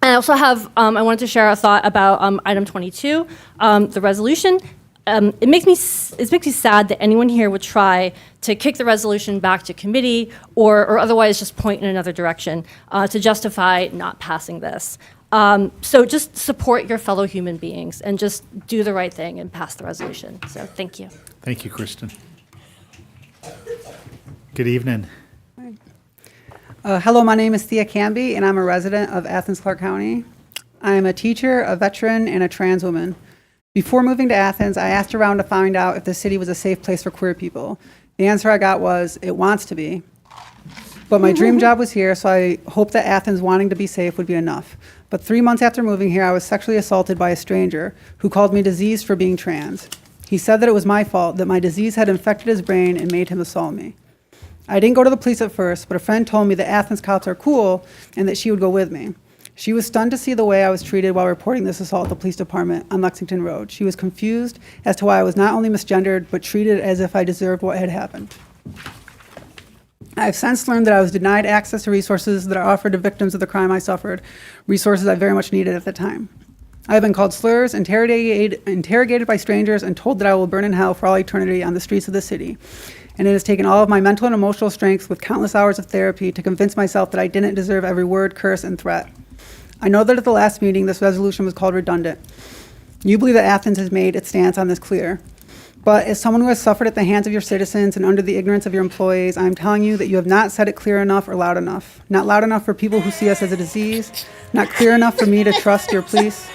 also have, I wanted to share a thought about item 22, the resolution. It makes me sad that anyone here would try to kick the resolution back to committee or otherwise just point in another direction to justify not passing this. So just support your fellow human beings and just do the right thing and pass the resolution. So thank you. Thank you, Kristen. Good evening. Hello, my name is Thea Canby, and I'm a resident of Athens-Clarke County. I am a teacher, a veteran, and a trans woman. Before moving to Athens, I asked around to find out if the city was a safe place for queer people. The answer I got was, it wants to be. But my dream job was here, so I hoped that Athens wanting to be safe would be enough. But 3 months after moving here, I was sexually assaulted by a stranger who called me diseased for being trans. He said that it was my fault, that my disease had infected his brain and made him assault me. I didn't go to the police at first, but a friend told me that Athens cops are cool and that she would go with me. She was stunned to see the way I was treated while reporting this assault at the police department on Lexington Road. She was confused as to why I was not only misgendered, but treated as if I deserved what had happened. I have since learned that I was denied access to resources that are offered to victims of the crime I suffered, resources I very much needed at the time. I have been called slurs, interrogated by strangers, and told that I will burn in hell for all eternity on the streets of the city. And it has taken all of my mental and emotional strength with countless hours of therapy to convince myself that I didn't deserve every word, curse, and threat. I know that at the last meeting, this resolution was called redundant. You believe that Athens has made its stance on this clear. But as someone who has suffered at the hands of your citizens and under the ignorance of your employees, I am telling you that you have not said it clear enough or loud enough. Not loud enough for people who see us as a disease. Not clear enough for me to trust your police.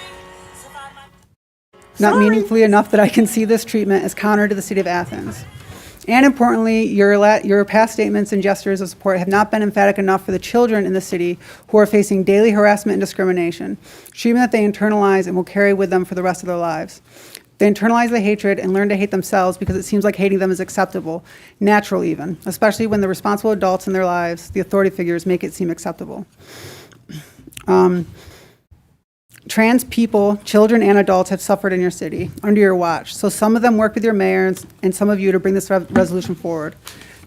Not meaningfully enough that I can see this treatment as counter to the city of Athens. And importantly, your past statements and gestures of support have not been emphatic enough for the children in the city who are facing daily harassment and discrimination, treatment that they internalize and will carry with them for the rest of their lives. They internalize the hatred and learn to hate themselves because it seems like hating them is acceptable, natural even, especially when the responsible adults in their lives, the authority figures, make it seem acceptable. Trans people, children and adults, have suffered in your city under your watch. So some of them worked with your mayors and some of you to bring this resolution forward.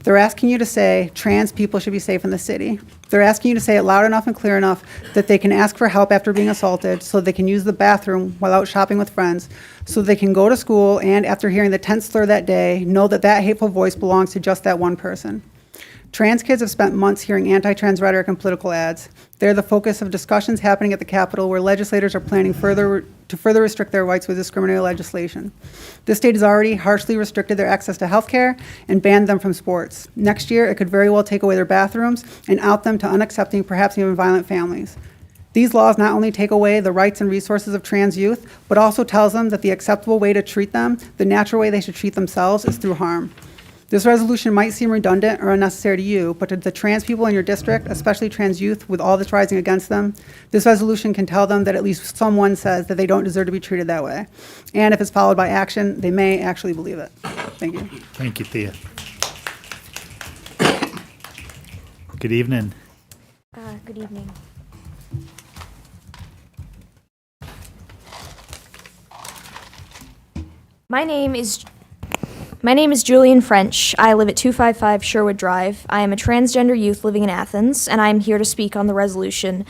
They're asking you to say trans people should be safe in the city. They're asking you to say it loud enough and clear enough that they can ask for help after being assaulted, so they can use the bathroom while out shopping with friends, so they can go to school and, after hearing the tense slur that day, know that that hateful voice belongs to just that one person. Trans kids have spent months hearing anti-trans rhetoric and political ads. They're the focus of discussions happening at the Capitol, where legislators are planning to further restrict their rights with discriminatory legislation. This state has already harshly restricted their access to health care and banned them from sports. Next year, it could very well take away their bathrooms and out them to unaccepting, perhaps even violent families. These laws not only take away the rights and resources of trans youth, but also tells them that the acceptable way to treat them, the natural way they should treat themselves, is through harm. This resolution might seem redundant or unnecessary to you, but to the trans people in your district, especially trans youth, with all that's rising against them, this resolution can tell them that at least someone says that they don't deserve to be treated that way. And if it's followed by action, they may actually believe it. Thank you. Thank you, Thea. Good evening. Good evening. My name is Julian French. I live at 255 Sherwood Drive. I am a transgender youth living in Athens, and I am here to speak on the resolution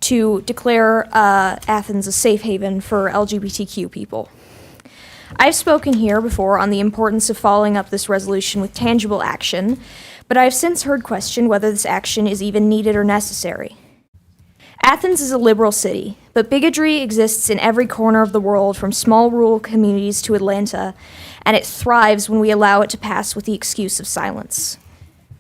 to declare Athens a safe haven for LGBTQ people. I've spoken here before on the importance of following up this resolution with tangible action, but I have since heard questioned whether this action is even needed or necessary. Athens is a liberal city, but bigotry exists in every corner of the world, from small rural communities to Atlanta, and it thrives when we allow it to pass with the excuse of silence.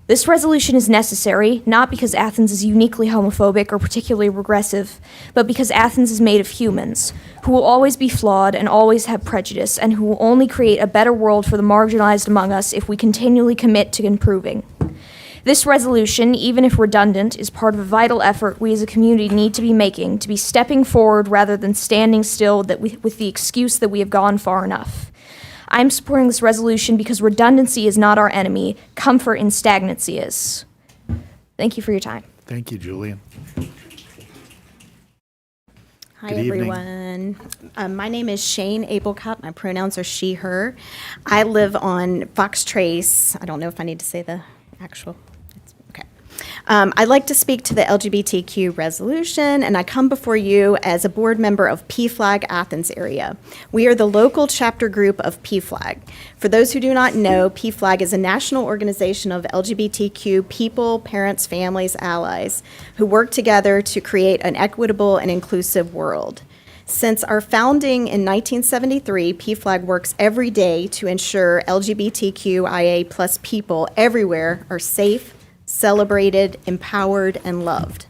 This resolution is necessary, not because Athens is uniquely homophobic or particularly regressive, but because Athens is made of humans, who will always be flawed and always have prejudice, and who will only create a better world for the marginalized among us if we continually commit to improving. This resolution, even if redundant, is part of a vital effort we as a community need to be making, to be stepping forward rather than standing still with the excuse that we have gone far enough. I'm supporting this resolution because redundancy is not our enemy. Comfort in stagnancy is. Thank you for your time. Thank you, Julian. Hi, Good evening. everyone. My name is Shane Abelcott. My pronouns are she, her. I live on Fox Trace. I don't know if I need to say the actual. Okay. I'd like to speak to the LGBTQ resolution, and I come before you as a board member of PFLAG Athens area. We are the local chapter group of PFLAG. For those who do not know, PFLAG is a national organization of LGBTQ people, parents, families, allies, who work together to create an equitable and inclusive world. Since our founding in 1973, PFLAG works every day to ensure LGBTQIA plus people everywhere are safe, celebrated, empowered, and loved.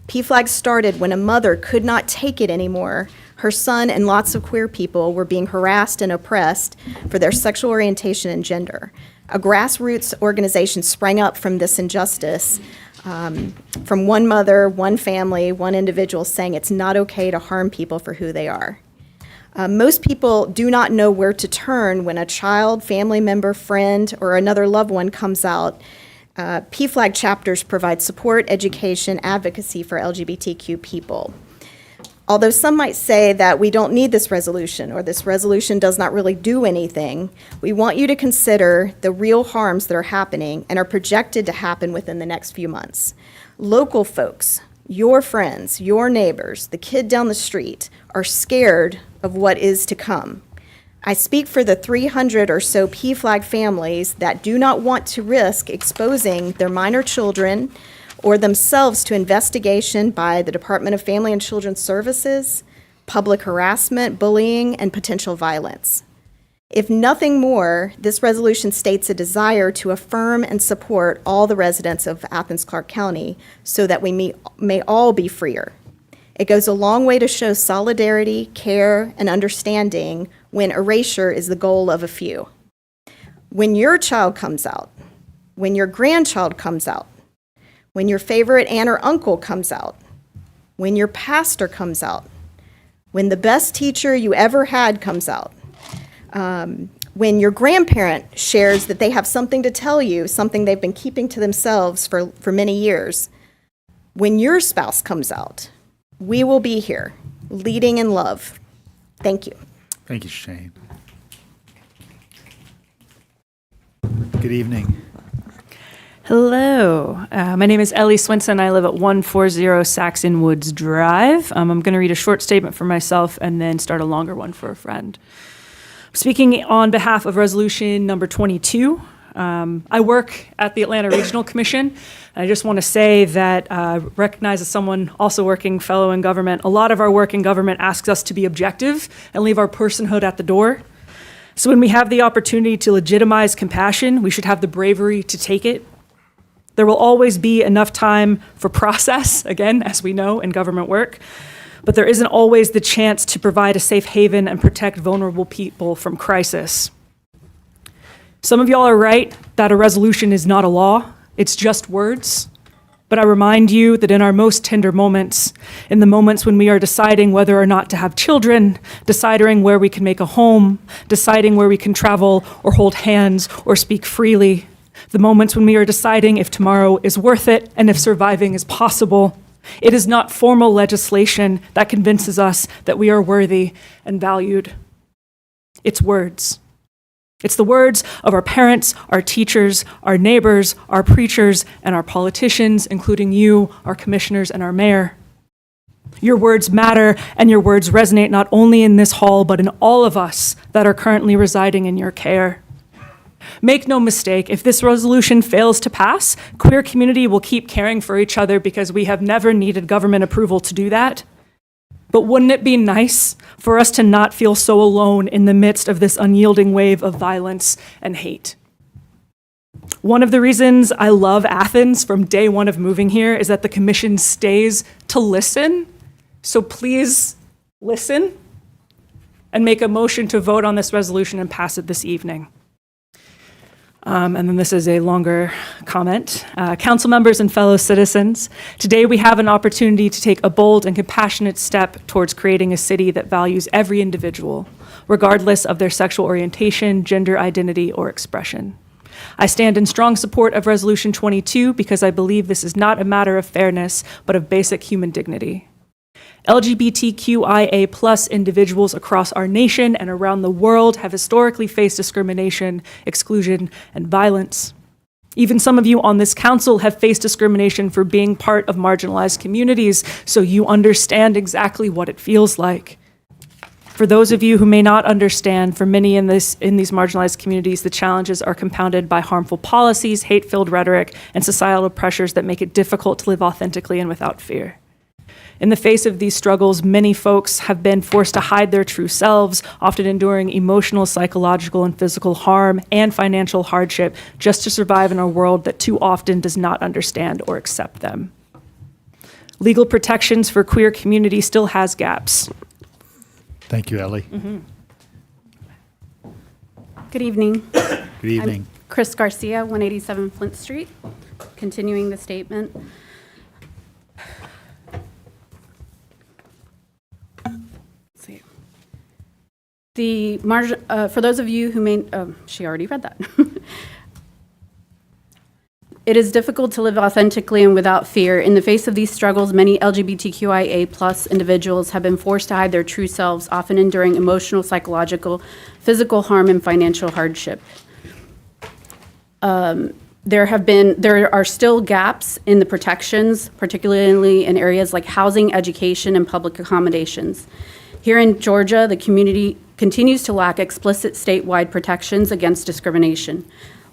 PFLAG started when a mother could not take it anymore. Her son and lots of queer people were being harassed and oppressed for their sexual orientation and gender. A grassroots organization sprang up from this injustice, from one mother, one family, one individual saying it's not okay to harm people for who they are. Most people do not know where to turn when a child, family member, friend, or another loved one comes out. PFLAG chapters provide support, education, advocacy for LGBTQ people. Although some might say that we don't need this resolution, or this resolution does not really do anything, we want you to consider the real harms that are happening and are projected to happen within the next few months. Local folks, your friends, your neighbors, the kid down the street, are scared of what is to come. I speak for the 300 or so PFLAG families that do not want to risk exposing their minor children or themselves to investigation by the Department of Family and Children's Services, public harassment, bullying, and potential violence. If nothing more, this resolution states a desire to affirm and support all the residents of Athens-Clarke County so that we may all be freer. It goes a long way to show solidarity, care, and understanding when erasure is the goal of a few. When your child comes out, when your grandchild comes out, when your favorite aunt or uncle comes out, when your pastor comes out, when the best teacher you ever had comes out, when your grandparent shares that they have something to tell you, something they've been keeping to themselves for many years, when your spouse comes out, we will be here, leading in love. Thank you. Thank you, Shane. Good evening. Hello, my name is Ellie Swinson. I live at 140 Saxon Woods Drive. I'm going to read a short statement for myself and then start a longer one for a friend. Speaking on behalf of resolution number 22, I work at the Atlanta Regional Commission. I just want to say that recognize as someone also working fellow in government, a lot of our work in government asks us to be objective and leave our personhood at the door. So when we have the opportunity to legitimize compassion, we should have the bravery to take it. There will always be enough time for process, again, as we know in government work, but there isn't always the chance to provide a safe haven and protect vulnerable people from crisis. Some of y'all are right that a resolution is not a law, it's just words. But I remind you that in our most tender moments, in the moments when we are deciding whether or not to have children, deciding where we can make a home, deciding where we can travel or hold hands or speak freely, the moments when we are deciding if tomorrow is worth it and if surviving is possible, it is not formal legislation that convinces us that we are worthy and valued. It's words. It's the words of our parents, our teachers, our neighbors, our preachers, and our politicians, including you, our commissioners, and our mayor. Your words matter, and your words resonate not only in this hall, but in all of us that are currently residing in your care. Make no mistake, if this resolution fails to pass, queer community will keep caring for each other because we have never needed government approval to do that. But wouldn't it be nice for us to not feel so alone in the midst of this unyielding wave of violence and hate? One of the reasons I love Athens from day one of moving here is that the commission stays to listen. So please listen and make a motion to vote on this resolution and pass it this evening. And then this is a longer comment. Council members and fellow citizens, today we have an opportunity to take a bold and compassionate step towards creating a city that values every individual, regardless of their sexual orientation, gender identity, or expression. I stand in strong support of Resolution 22 because I believe this is not a matter of fairness, but of basic human dignity. LGBTQIA plus individuals across our nation and around the world have historically faced discrimination, exclusion, and violence. Even some of you on this council have faced discrimination for being part of marginalized communities, so you understand exactly what it feels like. For those of you who may not understand, for many in these marginalized communities, the challenges are compounded by harmful policies, hate-filled rhetoric, and societal pressures that make it difficult to live authentically and without fear. In the face of these struggles, many folks have been forced to hide their true selves, often enduring emotional, psychological, and physical harm and financial hardship just to survive in a world that too often does not understand or accept them. Legal protections for queer community still has gaps. Thank you, Ellie. Good evening. Good evening. I'm Chris Garcia, 187 Flint Street. Continuing the statement. For those of you who may, she already read that. It is difficult to live authentically and without fear. In the face of these struggles, many LGBTQIA plus individuals have been forced to hide their true selves, often enduring emotional, psychological, physical harm, and financial hardship. There are still gaps in the protections, particularly in areas like housing, education, and public accommodations. Here in Georgia, the community continues to lack explicit statewide protections against discrimination.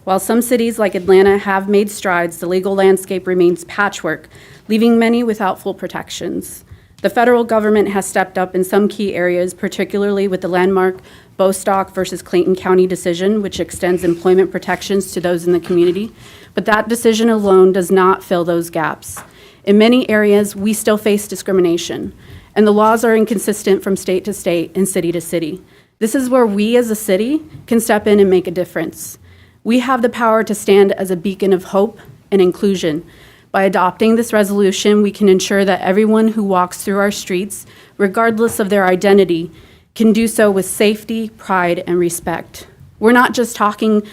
While some cities like Atlanta have made strides, the legal landscape remains patchwork, leaving many without full protections. The federal government has stepped up in some key areas, particularly with the landmark Bostock versus Clayton County decision, which extends employment protections to those in the community. But that decision alone does not fill those gaps. In many areas, we still face discrimination, and the laws are inconsistent from state to state and city to city. This is where we as a city can step in and make a difference. We have the power to stand as a beacon of hope and inclusion. By adopting this resolution, we can ensure that everyone who walks through our streets, regardless of their identity, can do so with safety, pride, and respect. We're not just talking,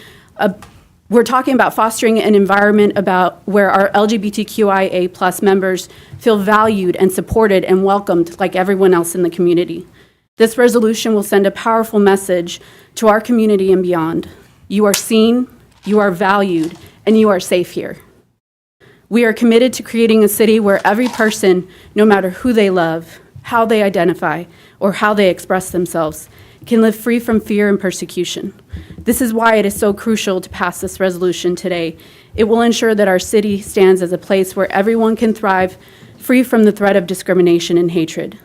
we're talking about fostering an environment about where our LGBTQIA plus members feel valued and supported and welcomed like everyone else in the community. This resolution will send a powerful message to our community and beyond. You are seen, you are valued, and you are safe here. We are committed to creating a city where every person, no matter who they love, how they identify, or how they express themselves, can live free from fear and persecution. This is why it is so crucial to pass this resolution today. It will ensure that our city stands as a place where everyone can thrive, free from the threat of discrimination and hatred.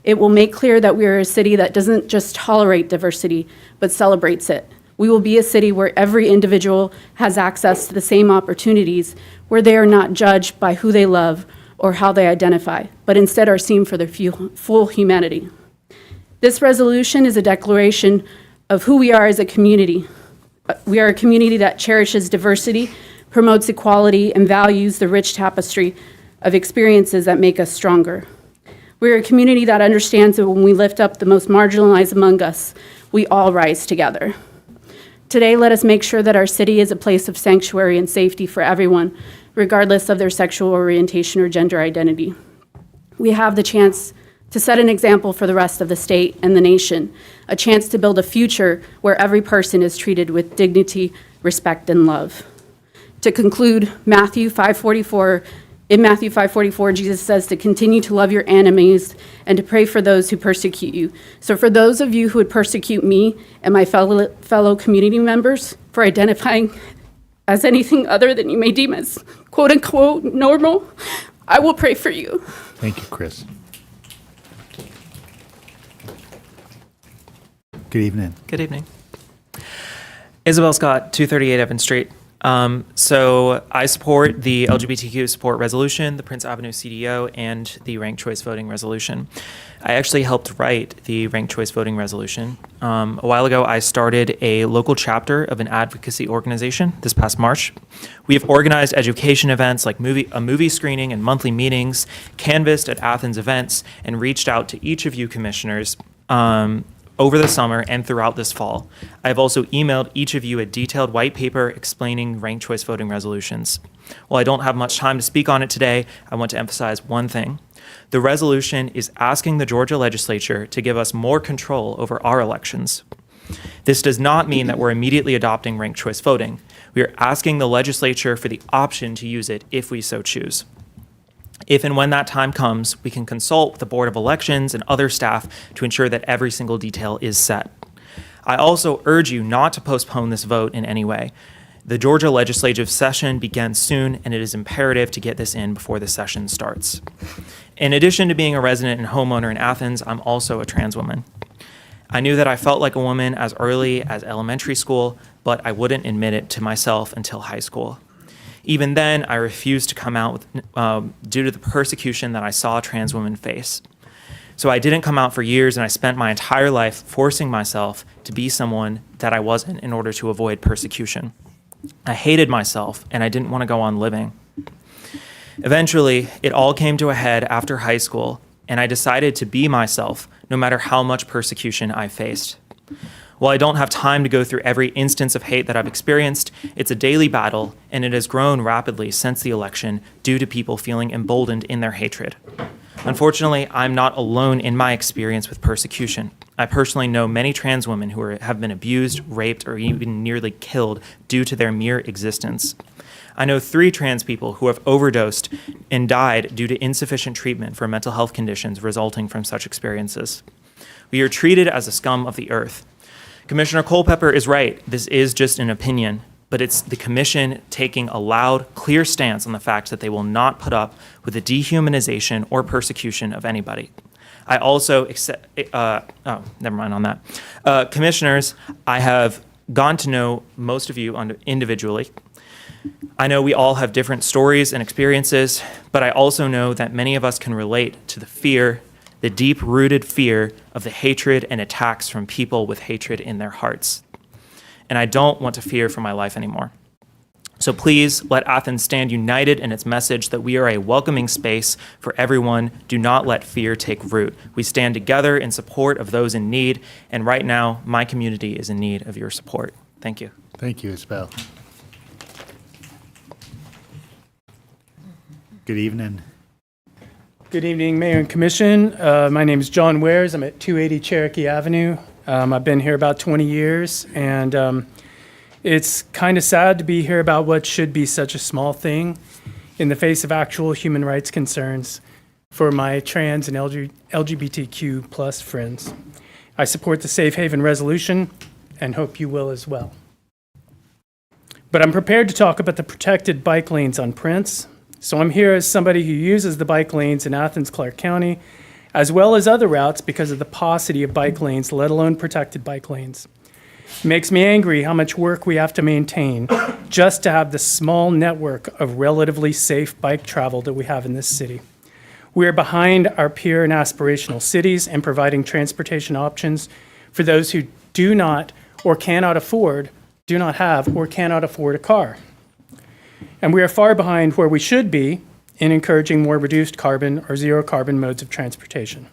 It will make clear that we are a city that doesn't just tolerate diversity, but celebrates it. We will be a city where every individual has access to the same opportunities, where they are not judged by who they love or how they identify, but instead are seen for their full humanity. This resolution is a declaration of who we are as a community. We are a community that cherishes diversity, promotes equality, and values the rich tapestry of experiences that make us stronger. We are a community that understands that when we lift up the most marginalized among us, we all rise together. Today, let us make sure that our city is a place of sanctuary and safety for everyone, regardless of their sexual orientation or gender identity. We have the chance to set an example for the rest of the state and the nation, a chance to build a future where every person is treated with dignity, respect, and love. To conclude, in Matthew 5:44, Jesus says to continue to love your enemies and to pray for those who persecute you. So for those of you who would persecute me and my fellow community members for identifying as anything other than you may deem as quote-unquote normal, I will pray for you. Thank you, Chris. Good evening. Good evening. Isabel Scott, 238 Evans Street. So I support the LGBTQ support resolution, the Prince Avenue CDO, and the ranked choice voting resolution. I actually helped write the ranked choice voting resolution. A while ago, I started a local chapter of an advocacy organization this past March. We have organized education events like a movie screening and monthly meetings, canvassed at Athens events, and reached out to each of you commissioners over the summer and throughout this fall. I've also emailed each of you a detailed white paper explaining ranked choice voting resolutions. While I don't have much time to speak on it today, I want to emphasize one thing. The resolution is asking the Georgia legislature to give us more control over our elections. This does not mean that we're immediately adopting ranked choice voting. We are asking the legislature for the option to use it if we so choose. If and when that time comes, we can consult the Board of Elections and other staff to ensure that every single detail is set. I also urge you not to postpone this vote in any way. The Georgia legislative session begins soon, and it is imperative to get this in before the session starts. In addition to being a resident and homeowner in Athens, I'm also a trans woman. I knew that I felt like a woman as early as elementary school, but I wouldn't admit it to myself until high school. Even then, I refused to come out due to the persecution that I saw trans women face. So I didn't come out for years, and I spent my entire life forcing myself to be someone that I wasn't in order to avoid persecution. I hated myself, and I didn't want to go on living. Eventually, it all came to a head after high school, and I decided to be myself, no matter how much persecution I faced. While I don't have time to go through every instance of hate that I've experienced, it's a daily battle, and it has grown rapidly since the election due to people feeling emboldened in their hatred. Unfortunately, I'm not alone in my experience with persecution. I personally know many trans women who have been abused, raped, or even nearly killed due to their mere existence. I know 3 trans people who have overdosed and died due to insufficient treatment for mental health conditions resulting from such experiences. We are treated as the scum of the earth. Commissioner Culpepper is right. This is just an opinion, but it's the commission taking a loud, clear stance on the fact that they will not put up with the dehumanization or persecution of anybody. I also accept, never mind on that. Commissioners, I have gotten to know most of you individually. I know we all have different stories and experiences, but I also know that many of us can relate to the fear, the deep-rooted fear of the hatred and attacks from people with hatred in their hearts. And I don't want to fear for my life anymore. So please let Athens stand united in its message that we are a welcoming space for everyone. Do not let fear take root. We stand together in support of those in need, and right now, my community is in need of your support. Thank you. Thank you, Isabel. Good evening. Good evening, Mayor and Commission. My name is John Wares. I'm at 280 Cherokee Avenue. I've been here about 20 years, and it's kind of sad to be here about what should be such a small thing in the face of actual human rights concerns for my trans and LGBTQ plus friends. I support the Safe Haven resolution and hope you will as well. But I'm prepared to talk about the protected bike lanes on Prince. So I'm here as somebody who uses the bike lanes in Athens-Clarke County, as well as other routes because of the paucity of bike lanes, let alone protected bike lanes. It makes me angry how much work we have to maintain just to have the small network of relatively safe bike travel that we have in this city. We are behind our peer and aspirational cities in providing transportation options for those who do not or cannot afford, do not have or cannot afford a car. And we are far behind where we should be in encouraging more reduced carbon or zero carbon modes of transportation.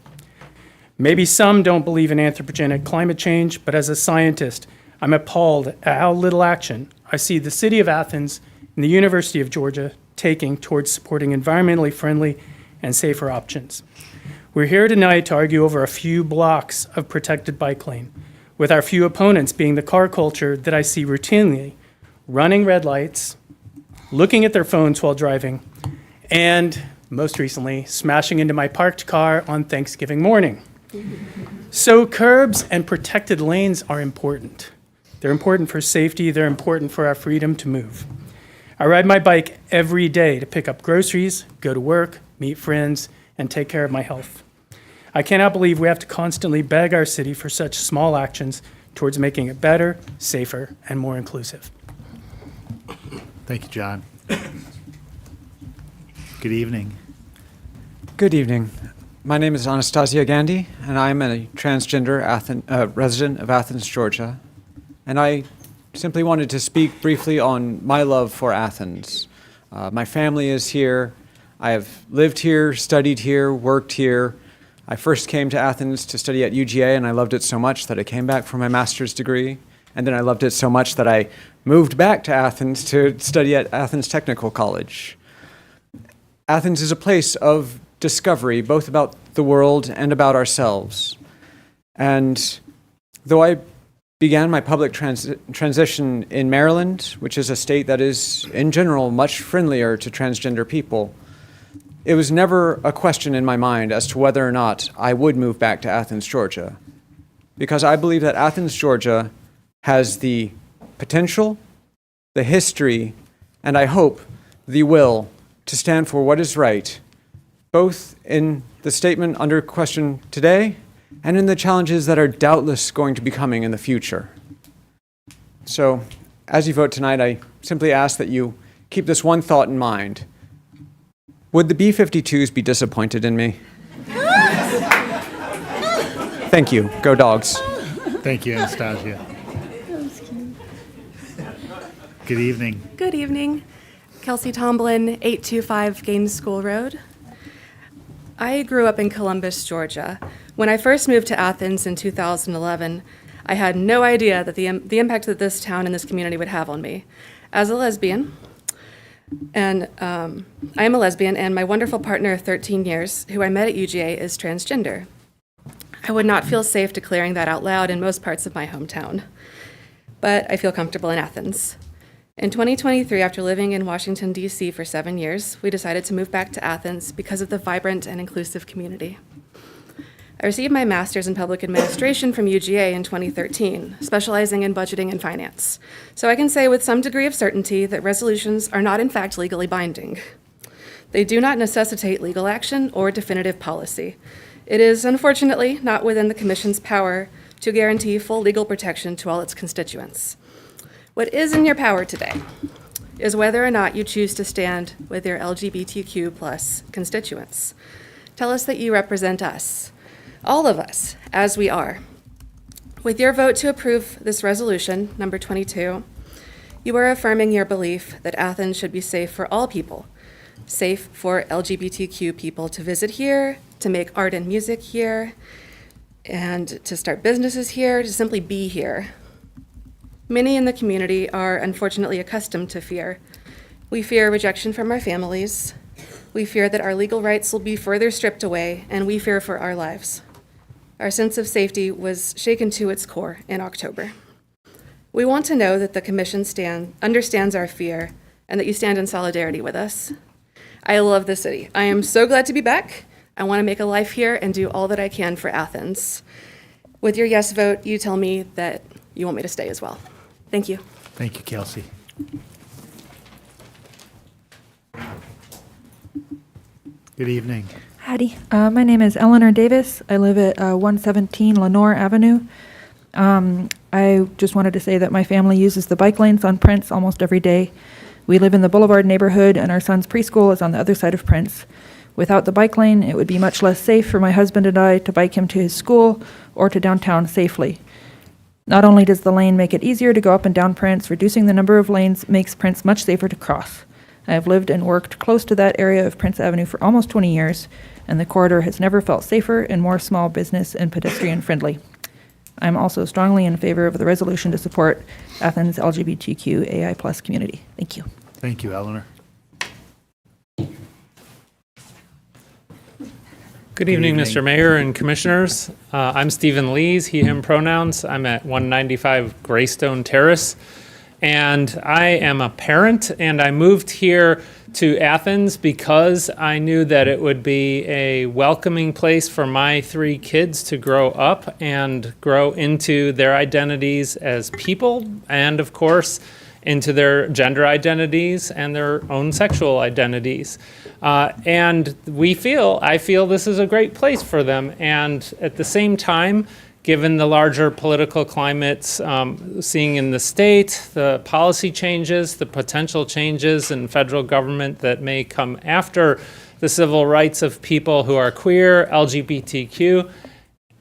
Maybe some don't believe in anthropogenic climate change, but as a scientist, I'm appalled at how little action I see the City of Athens and the University of Georgia taking towards supporting environmentally friendly and safer options. We're here tonight to argue over a few blocks of protected bike lane, with our few opponents being the car culture that I see routinely running red lights, looking at their phones while driving, and most recently, smashing into my parked car on Thanksgiving morning. So curbs and protected lanes are important. They're important for safety, they're important for our freedom to move. I ride my bike every day to pick up groceries, go to work, meet friends, and take care of my health. I cannot believe we have to constantly beg our city for such small actions towards making it better, safer, and more inclusive. Thank you, John. Good evening. Good evening. My name is Anastasia Gandhi, and I'm a transgender resident of Athens, Georgia. And I simply wanted to speak briefly on my love for Athens. My family is here. I have lived here, studied here, worked here. I first came to Athens to study at UGA, and I loved it so much that I came back for my master's degree. And then I loved it so much that I moved back to Athens to study at Athens Technical College. Athens is a place of discovery, both about the world and about ourselves. And though I began my public transition in Maryland, which is a state that is, in general, much friendlier to transgender people, it was never a question in my mind as to whether or not I would move back to Athens, Georgia. Because I believe that Athens, Georgia has the potential, the history, and I hope the will to stand for what is right, both in the statement under question today and in the challenges that are doubtless going to be coming in the future. So, as you vote tonight, I simply ask that you keep this one thought in mind. Would the B-52s be disappointed in me? Thank you. Go Dogs. Thank you, Anastasia. Good evening. Good evening. Kelsey Tomlin, 825 Gaines School Road. I grew up in Columbus, Georgia. When I first moved to Athens in 2011, I had no idea that the impact that this town and this community would have on me. As a lesbian, and I am a lesbian, and my wonderful partner of 13 years, who I met at UGA, is transgender. I would not feel safe declaring that out loud in most parts of my hometown, but I feel comfortable in Athens. In 2023, after living in Washington, D.C. for 7 years, we decided to move back to Athens because of the vibrant and inclusive community. I received my master's in public administration from UGA in 2013, specializing in budgeting and finance. So I can say with some degree of certainty that resolutions are not in fact legally binding. They do not necessitate legal action or definitive policy. It is unfortunately not within the Commission's power to guarantee full legal protection to all its constituents. What is in your power today is whether or not you choose to stand with your LGBTQ plus constituents. Tell us that you represent us, all of us, as we are. With your vote to approve this resolution, number 22, You are affirming your belief that Athens should be safe for all people, safe for LGBTQ people to visit here, to make art and music here, and to start businesses here, to simply be here. Many in the community are unfortunately accustomed to fear. We fear rejection from our families. We fear that our legal rights will be further stripped away, and we fear for our lives. Our sense of safety was shaken to its core in October. We want to know that the Commission understands our fear and that you stand in solidarity with us. I love the city. I am so glad to be back. I want to make a life here and do all that I can for Athens. With your yes vote, you tell me that you want me to stay as well. Thank you. Thank you, Kelsey. Good evening. Howdy. My name is Eleanor Davis. I live at 117 Lenore Avenue. I just wanted to say that my family uses the bike lanes on Prince almost every day. We live in the Boulevard neighborhood, and our son's preschool is on the other side of Prince. Without the bike lane, it would be much less safe for my husband and I to bike him to his school or to downtown safely. Not only does the lane make it easier to go up and down Prince, reducing the number of lanes makes Prince much safer to cross. I have lived and worked close to that area of Prince Avenue for almost 20 years, and the corridor has never felt safer and more small business and pedestrian friendly. I'm also strongly in favor of the resolution to support Athens LGBTQAI+ community. Thank you. Thank you, Eleanor. Good evening, evening. Mr. Mayor and Commissioners. I'm Stephen Lees, he, him pronouns. I'm at 195 Greystone Terrace. And I am a parent, and I moved here to Athens because I knew that it would be a welcoming place for my 3 kids to grow up and grow into their identities as people, and of course, into their gender identities and their own sexual identities. And I feel this is a great place for them. And at the same time, given the larger political climates seeing in the state, the policy changes, the potential changes in federal government that may come after the civil rights of people who are queer, LGBTQ,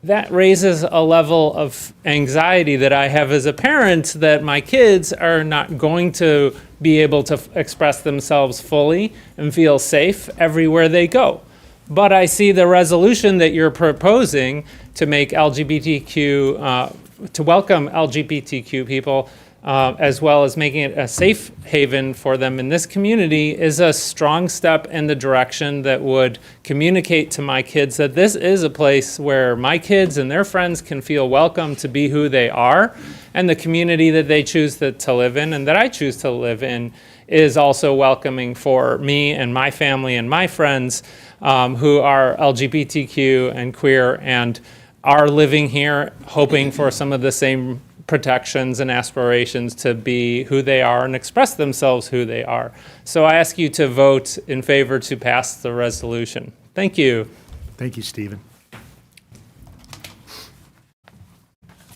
that raises a level of anxiety that I have as a parent that my kids are not going to be able to express themselves fully and feel safe everywhere they go. But I see the resolution that you're proposing to make LGBTQ, to welcome LGBTQ people, as well as making it a safe haven for them in this community, is a strong step in the direction that would communicate to my kids that this is a place where my kids and their friends can feel welcome to be who they are, and the community that they choose to live in and that I choose to live in is also welcoming for me and my family and my friends who are LGBTQ and queer and are living here hoping for some of the same protections and aspirations to be who they are and express themselves who they are. So I ask you to vote in favor to pass the resolution. Thank you. Thank you, Stephen.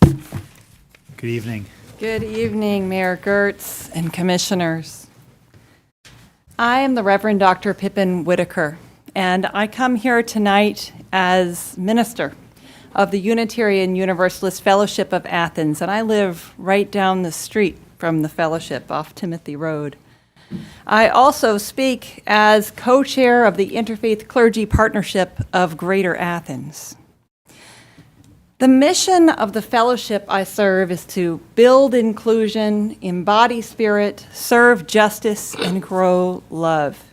Good evening. Good evening, Mayor Gertz and commissioners. I am the Reverend Dr. Pippin Whitaker, and I come here tonight as minister of the Unitarian Universalist Fellowship of Athens, and I live right down the street from the fellowship off Timothy Road. I also speak as co-chair of the Interfaith Clergy Partnership of Greater Athens. The mission of the fellowship I serve is to build inclusion, embody spirit, serve justice, and grow love.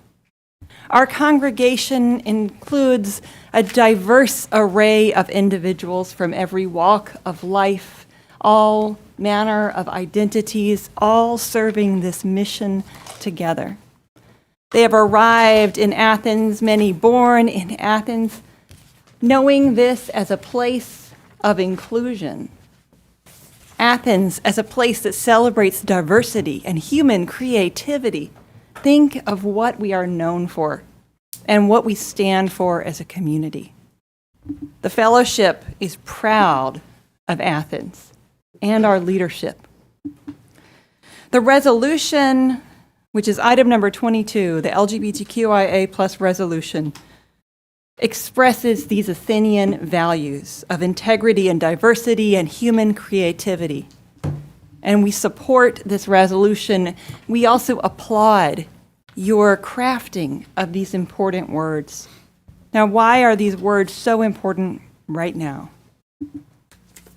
Our congregation includes a diverse array of individuals from every walk of life, all manner of identities, all serving this mission together. They have arrived in Athens, many born in Athens, knowing this as a place of inclusion. Athens as a place that celebrates diversity and human creativity. Think of what we are known for and what we stand for as a community. The fellowship is proud of Athens and our leadership. The resolution, which is item number 22, the LGBTQIA+ resolution, expresses these Athenian values of integrity and diversity and human creativity. and we support this resolution. We also applaud your crafting of these important words. Now, why are these words so important right now?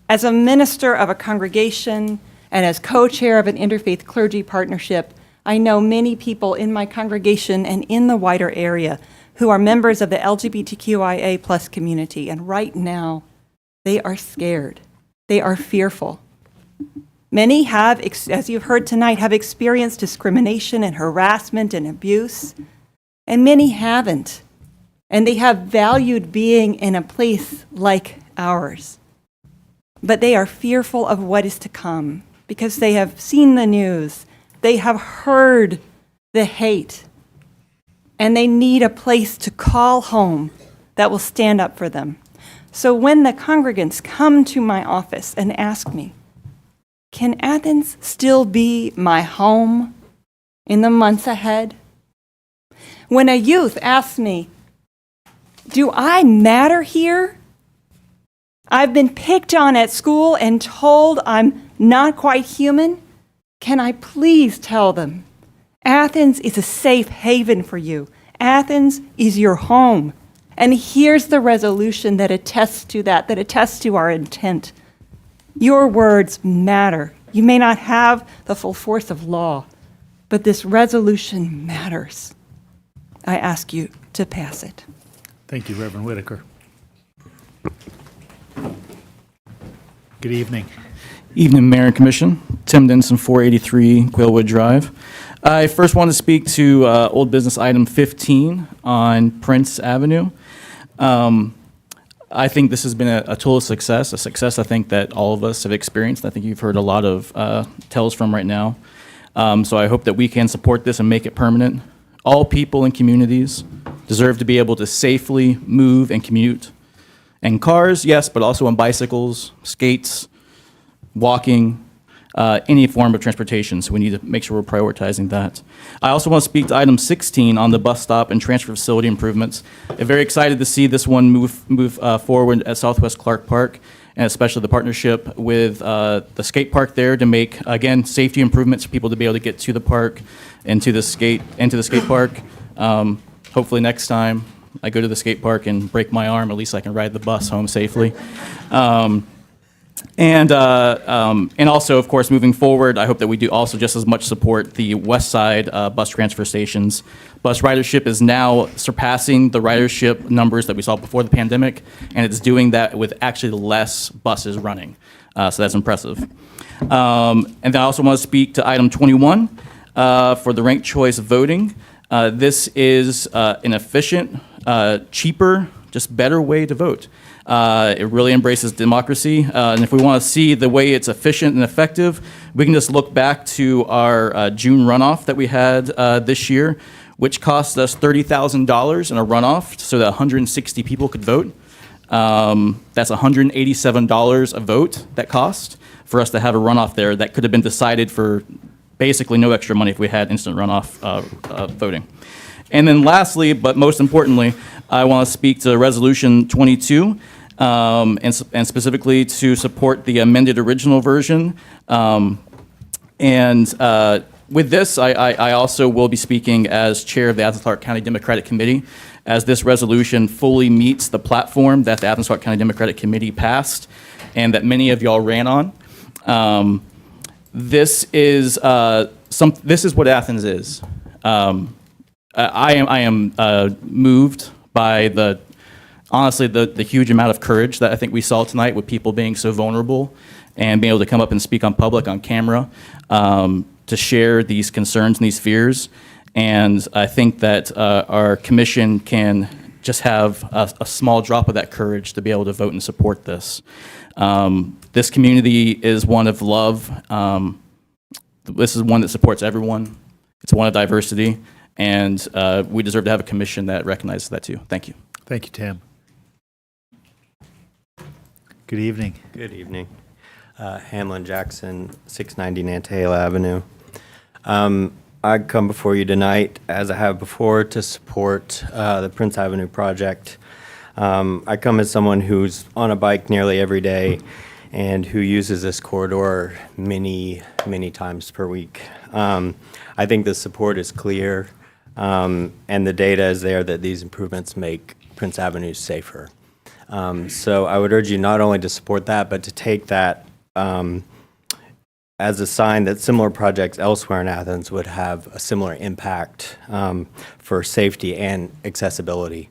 As a minister of a congregation and as co-chair of an interfaith clergy partnership, I know many people in my congregation and in the wider area who are members of the LGBTQIA plus community, and right now, they are scared. They are fearful. Many have, as you've heard tonight, have experienced discrimination and harassment and abuse, and many haven't. And they have valued being in a place like ours. But they are fearful of what is to come because they have seen the news, they have heard the hate, and they need a place to call home that will stand up for them. So when the congregants come to my office and ask me, can Athens still be my home in the months ahead? When a youth asks me, do I matter here? I've been picked on at school and told I'm not quite human. Can I please tell them, Athens is a safe haven for you. Athens is your home. And here's the resolution that attests to that attests to our intent. Your words matter. You may not have the full force of law, but this resolution matters. I ask you to pass it. Thank you, Reverend Whitaker. Good evening. Evening, Mayor and Commission. Tim Denson, 483 Quailwood Drive. I first want to speak to old business item 15 on Prince Avenue. I think this has been a total success, a success I think that all of us have experienced. I think you've heard a lot of tells from right now. So I hope that we can support this and make it permanent. All people and communities deserve to be able to safely move and commute. And cars, yes, but also on bicycles, skates, walking, any form of transportation. So we need to make sure we're prioritizing that. I also want to speak to item 16 on the bus stop and transfer facility improvements. I'm very excited to see this one move forward at Southwest Clarke Park, and especially the partnership with the skate park there to make, again, safety improvements for people to be able to get to the park and to the skate park. Hopefully next time I go to the skate park and break my arm, at least I can ride the bus home safely. And also, of course, moving forward, I hope that we do also just as much support the West Side bus transfer stations. Bus ridership is now surpassing the ridership numbers that we saw before the pandemic, and it's doing that with actually less buses running. So that's impressive. And then I also want to speak to item 21 for the ranked choice voting. This is an efficient, cheaper, just better way to vote. It really embraces democracy, and if we want to see the way it's efficient and effective, we can just look back to our June runoff that we had this year, which cost us $30,000 in a runoff so that 160 people could vote. That's $187 a vote that cost for us to have a runoff there that could have been decided for basically no extra money if we had instant runoff voting. And then lastly, but most importantly, I want to speak to Resolution 22, and specifically to support the amended original version. With this, I also will be speaking as chair of the Athens-Clarke County Democratic Committee, as this resolution fully meets the platform that the Athens-Clarke County Democratic Committee passed and that many of y'all ran on. This is what Athens is. I am moved by honestly the huge amount of courage that I think we saw tonight with people being so vulnerable and being able to come up and speak on public on camera to share these concerns and these fears. And I think that our commission can just have a small drop of that courage to be able to vote and support this. This community is one of love. This is one that supports everyone. It's one of diversity. And we deserve to have a commission that recognizes that too. Thank you. Thank you, Tim. Good evening. Good evening. Hamlin Jackson, 690 Nantahala Avenue. I come before you tonight, as I have before, to support the Prince Avenue project. I come as someone who's on a bike nearly every day, and who uses this corridor many, many times per week. I think the support is clear, and the data is there that these improvements make Prince Avenue safer. So I would urge you not only to support that, but to take that as a sign that similar projects elsewhere in Athens would have a similar impact for safety and accessibility.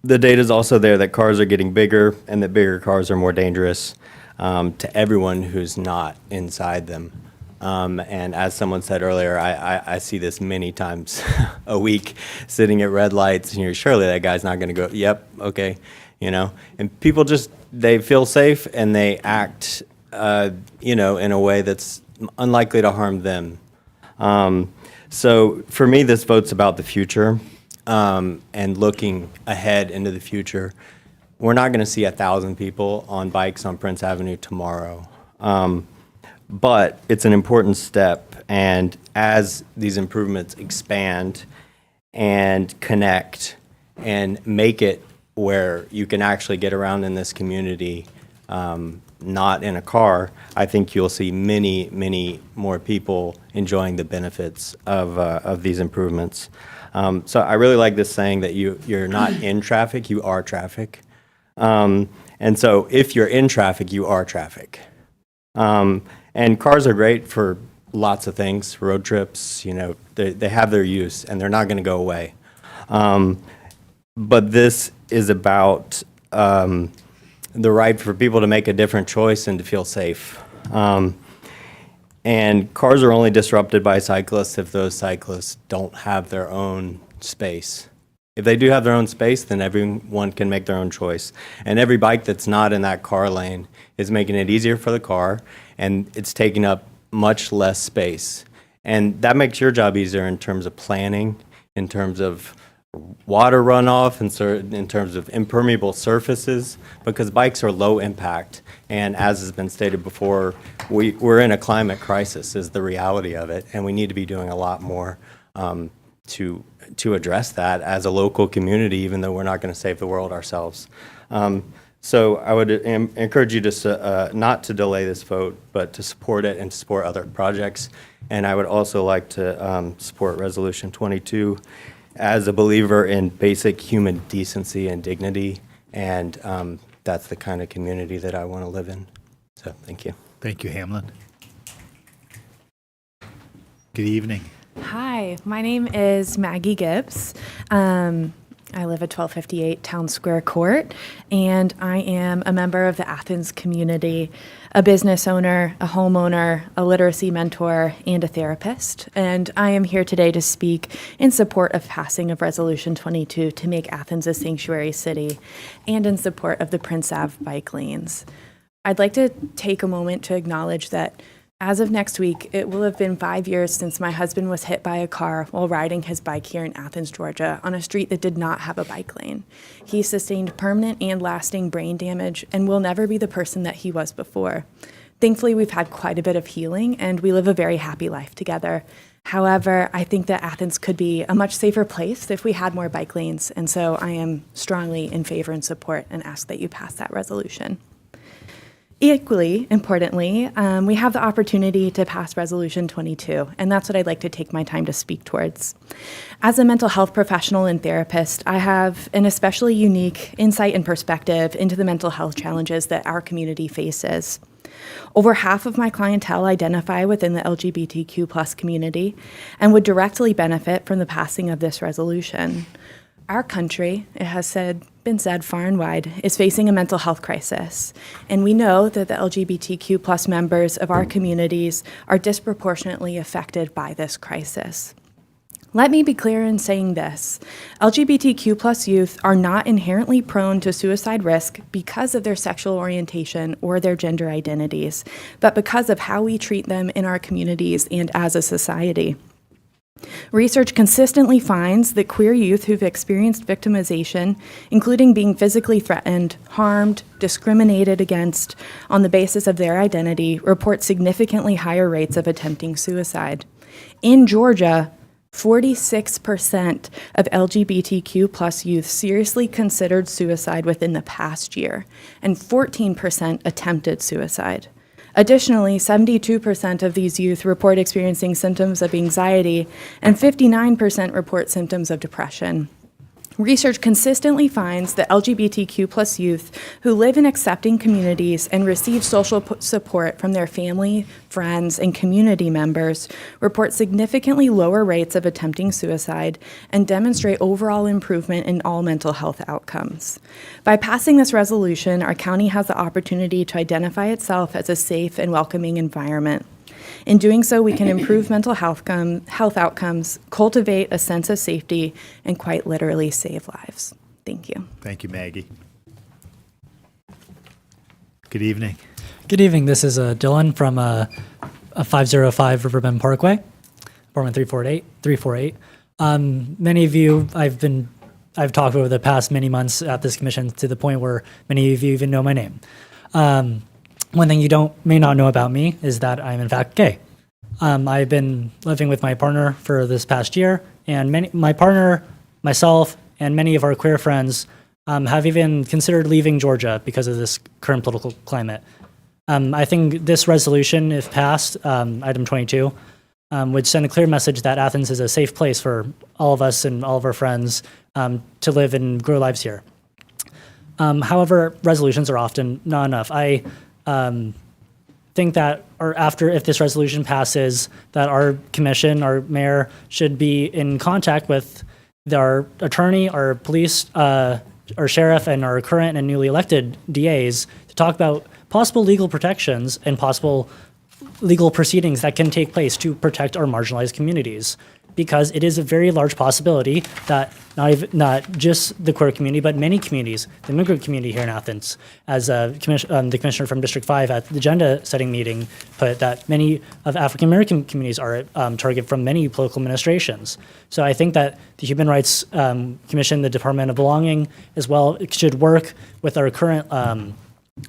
The data is also there that cars are getting bigger and that bigger cars are more dangerous to everyone who's not inside them. And as someone said earlier, I see this many times a week sitting at red lights, and you're surely that guy's not going to go, yep, okay, you know. And people just, they feel safe and they act, you know, in a way that's unlikely to harm them. So for me, this vote's about the future and looking ahead into the future. We're not going to see 1,000 people on bikes on Prince Avenue tomorrow. But it's an important step, and as these improvements expand and connect and make it where you can actually get around in this community, not in a car, I think you'll see many, many more people enjoying the benefits of these improvements. So I really like this saying that you're not in traffic, you are traffic. And so if you're in traffic, you are traffic. And cars are great for lots of things, road trips, you know, they have their use and they're not going to go away. But this is about the right for people to make a different choice and to feel safe. And cars are only disrupted by cyclists if those cyclists don't have their own space. If they do have their own space, then everyone can make their own choice. And every bike that's not in that car lane is making it easier for the car, and it's taking up much less space. And that makes your job easier in terms of planning, in terms of water runoff, in terms of impermeable surfaces, because bikes are low impact. And as has been stated before, we're in a climate crisis is the reality of it, and we need to be doing a lot more to address that as a local community, even though we're not going to save the world ourselves. So I would encourage you to not to delay this vote, but to support it and to support other projects. And I would also like to support Resolution 22 as a believer in basic human decency and dignity. And that's the kind of community that I want to live in. So thank you. Thank you, Hamlin. Good evening. Hi, my name is Maggie Gibbs. I live at 1258 Town Square Court, and I am a member of the Athens community, a business owner, a homeowner, a literacy mentor, and a therapist. And I am here today to speak in support of passing of Resolution 22 to make Athens a sanctuary city and in support of the Prince Ave bike lanes. I'd like to take a moment to acknowledge that as of next week, it will have been 5 years since my husband was hit by a car while riding his bike here in Athens, Georgia, on a street that did not have a bike lane. He sustained permanent and lasting brain damage and will never be the person that he was before. Thankfully, we've had quite a bit of healing, and we live a very happy life together. However, I think that Athens could be a much safer place if we had more bike lanes, and so I am strongly in favor and support and ask that you pass that resolution. Equally importantly, we have the opportunity to pass Resolution 22, and that's what I'd like to take my time to speak towards. As a mental health professional and therapist, I have an especially unique insight and perspective into the mental health challenges that our community faces. Over half of my clientele identify within the LGBTQ+ community and would directly benefit from the passing of this resolution. Our country, it has been said far and wide, is facing a mental health crisis. And we know that the LGBTQ+ members of our communities are disproportionately affected by this crisis. Let me be clear in saying this. LGBTQ+ youth are not inherently prone to suicide risk because of their sexual orientation or their gender identities, but because of how we treat them in our communities and as a society. Research consistently finds that queer youth who've experienced victimization, including being physically threatened, harmed, discriminated against on the basis of their identity, report significantly higher rates of attempting suicide. In Georgia, 46% of LGBTQ plus youth seriously considered suicide within the past year, and 14% attempted suicide. Additionally, 72% of these youth report experiencing symptoms of anxiety, and 59% report symptoms of depression. Research consistently finds that LGBTQ plus youth who live in accepting communities and receive social support from their family, friends, and community members report significantly lower rates of attempting suicide and demonstrate overall improvement in all mental health outcomes. By passing this resolution, our county has the opportunity to identify itself as a safe and welcoming environment. In doing so, we can improve mental health outcomes, cultivate a sense of safety, and quite literally save lives. Thank you. Thank you, Maggie. Good evening. Good evening. This is Dylan from 505 Riverbend Parkway, apartment 348. Many of you, I've talked over the past many months at this commission to the point where many of you even know my name. One thing you may not know about me is that I'm in fact gay. I've been living with my partner for this past year, and my partner, myself, and many of our queer friends have even considered leaving Georgia because of this current political climate. I think this resolution, if passed, item 22, would send a clear message that Athens is a safe place for all of us and all of our friends to live and grow lives here. However, resolutions are often not enough. I think that, if this resolution passes, that our commission, our mayor, should be in contact with our attorney, our police, our sheriff, and our current and newly elected DAs to talk about possible legal protections and possible legal proceedings that can take place to protect our marginalized communities. Because it is a very large possibility that not just the queer community, but many communities, the immigrant community here in Athens, as the commissioner from District 5 at the agenda-setting meeting put, that many of African-American communities are targeted from many political administrations. So I think that the Human Rights Commission, the Department of Belonging, as well, should work with our current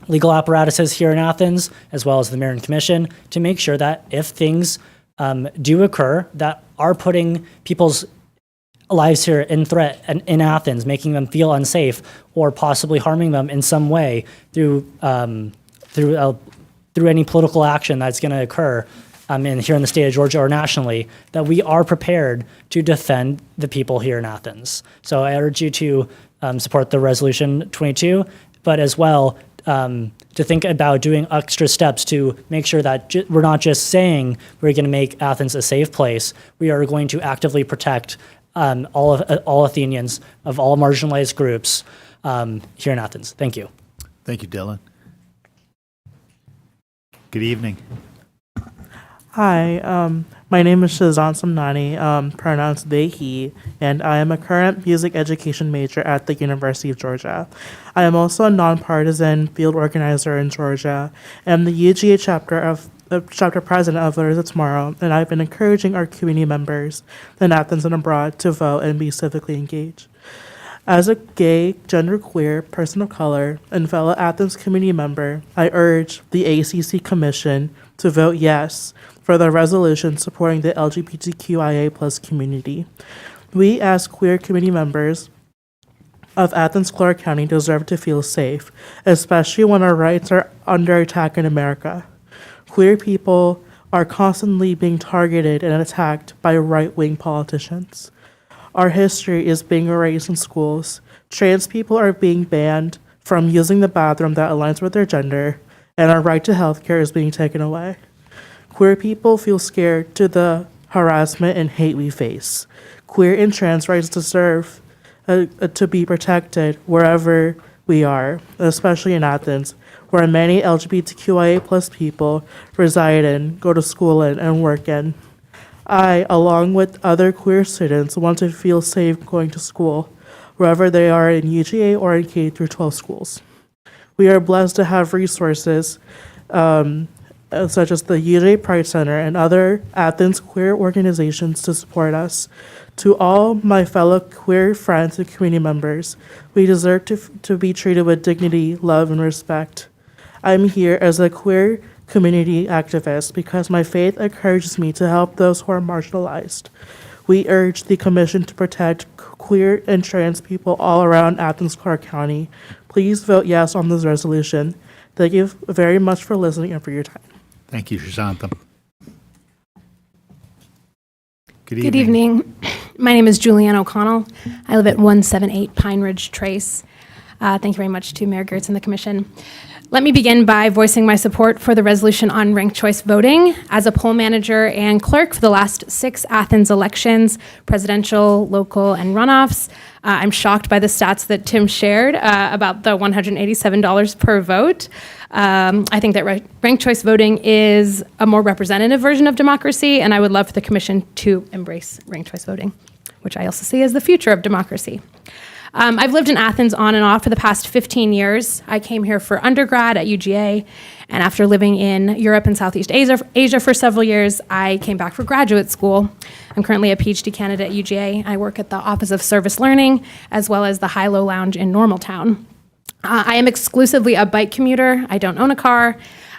legal apparatuses here in Athens, as well as the mayor and commission, to make sure that if things do occur that are putting people's lives here in threat in Athens, making them feel unsafe or possibly harming them in some way through any political action that's going to occur here in the state of Georgia or nationally, that we are prepared to defend the people here in Athens. So I urge you to support the resolution 22, but as well to think about doing extra steps to make sure that we're not just saying we're going to make Athens a safe place. We are going to actively protect all Athenians of all marginalized groups here in Athens. Thank you. Thank you, Dylan. Good evening. Hi, my name is Shazan Samnani, pronouns they, he, and I am a current music education major at the University of Georgia. I am also a nonpartisan field organizer in Georgia and the UGA chapter president of Voters of Tomorrow, and I've been encouraging our community members in Athens and abroad to vote and be civically engaged. As a gay, genderqueer, person of color, and fellow Athens community member, I urge the ACC Commission to vote yes for the resolution supporting the LGBTQIA plus community. We, as queer community members of Athens-Clarke County, deserve to feel safe, especially when our rights are under attack in America. Queer people are constantly being targeted and attacked by right-wing politicians. Our history is being erased in schools. Trans people are being banned from using the bathroom that aligns with their gender, and our right to health care is being taken away. Queer people feel scared to the harassment and hate we face. Queer and trans rights deserve to be protected wherever we are, especially in Athens, where many LGBTQIA plus people reside in, go to school in, and work in. I, along with other queer students, want to feel safe going to school, wherever they are in UGA or in K-12 schools. We are blessed to have resources such as the UGA Pride Center and other Athens queer organizations to support us. To all my fellow queer friends and community members, we deserve to be treated with dignity, love, and respect. I'm here as a queer community activist because my faith encourages me to help those who are marginalized. We urge the Commission to protect queer and trans people all around Athens-Clarke County. Please vote yes on this resolution. Thank you very much for listening and for your time. Thank you, Shazantham. Good evening. My name is Julianne O'Connell. I live at 178 Pine Ridge Trace. Thank you very much to Mayor Gertz and the Commission. Let me begin by voicing my support for the resolution on ranked choice voting. As a poll manager and clerk for the last 6 Athens elections, presidential, local, and runoffs, I'm shocked by the stats that Tim shared about the $187 per vote. I think that ranked choice voting is a more representative version of democracy, and I would love for the Commission to embrace ranked choice voting, which I also see as the future of democracy. I've lived in Athens on and off for the past 15 years. I came here for undergrad at UGA, and after living in Europe and Southeast Asia for several years, I came back for graduate school. I'm currently a PhD candidate at UGA. I work at the Office of Service Learning, as well as the High-Low Lounge in Normaltown. I am exclusively a bike commuter. I don't own a car.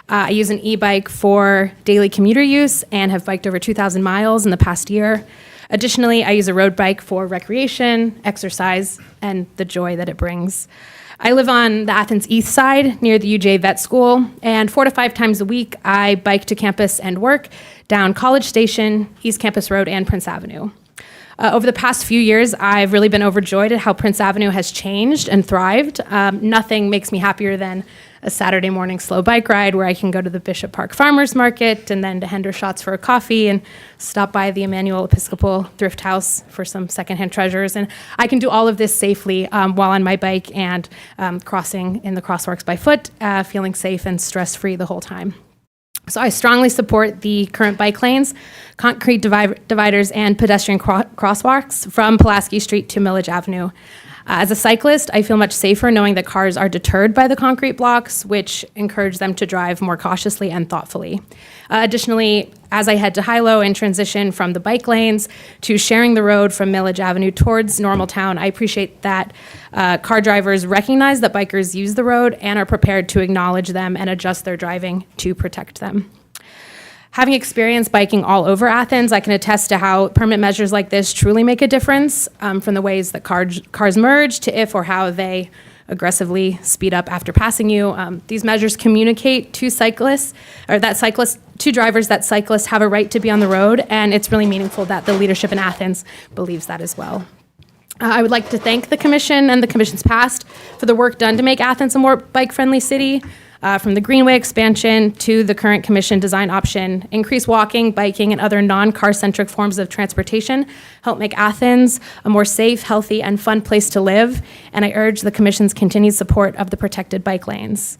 I use an e-bike for daily commuter use and have biked over 2,000 miles in the past year. Additionally, I use a road bike for recreation, exercise, and the joy that it brings. I live on the Athens East Side near the UJ Vet School, and 4 to 5 times a week, I bike to campus and work down College Station, East Campus Road, and Prince Avenue. Over the past few years, I've really been overjoyed at how Prince Avenue has changed and thrived. Nothing makes me happier than a Saturday morning slow bike ride where I can go to the Bishop Park Farmers Market and then to Hendershots for a coffee and stop by the Emmanuel Episcopal Thrift House for some secondhand treasures. And I can do all of this safely while on my bike and crossing in the crosswalks by foot, feeling safe and stress-free the whole time. So I strongly support the current bike lanes, concrete dividers, and pedestrian crosswalks from Pulaski Street to Millage Avenue. As a cyclist, I feel much safer knowing that cars are deterred by the concrete blocks, which encourage them to drive more cautiously and thoughtfully. Additionally, as I head to High-Low and transition from the bike lanes to sharing the road from Millage Avenue towards Normaltown, I appreciate that car drivers recognize that bikers use the road and are prepared to acknowledge them and adjust their driving to protect them. Having experienced biking all over Athens, I can attest to how permit measures like this truly make a difference, from the ways that cars merge to if or how they aggressively speed up after passing you. These measures communicate to drivers that cyclists have a right to be on the road, and it's really meaningful that the leadership in Athens believes that as well. I would like to thank the Commission and the Commission's past for the work done to make Athens a more bike-friendly city. From the Greenway expansion to the current Commission design option, increased walking, biking, and other non-car-centric forms of transportation help make Athens a more safe, healthy, and fun place to live, and I urge the Commission's continued support of the protected bike lanes.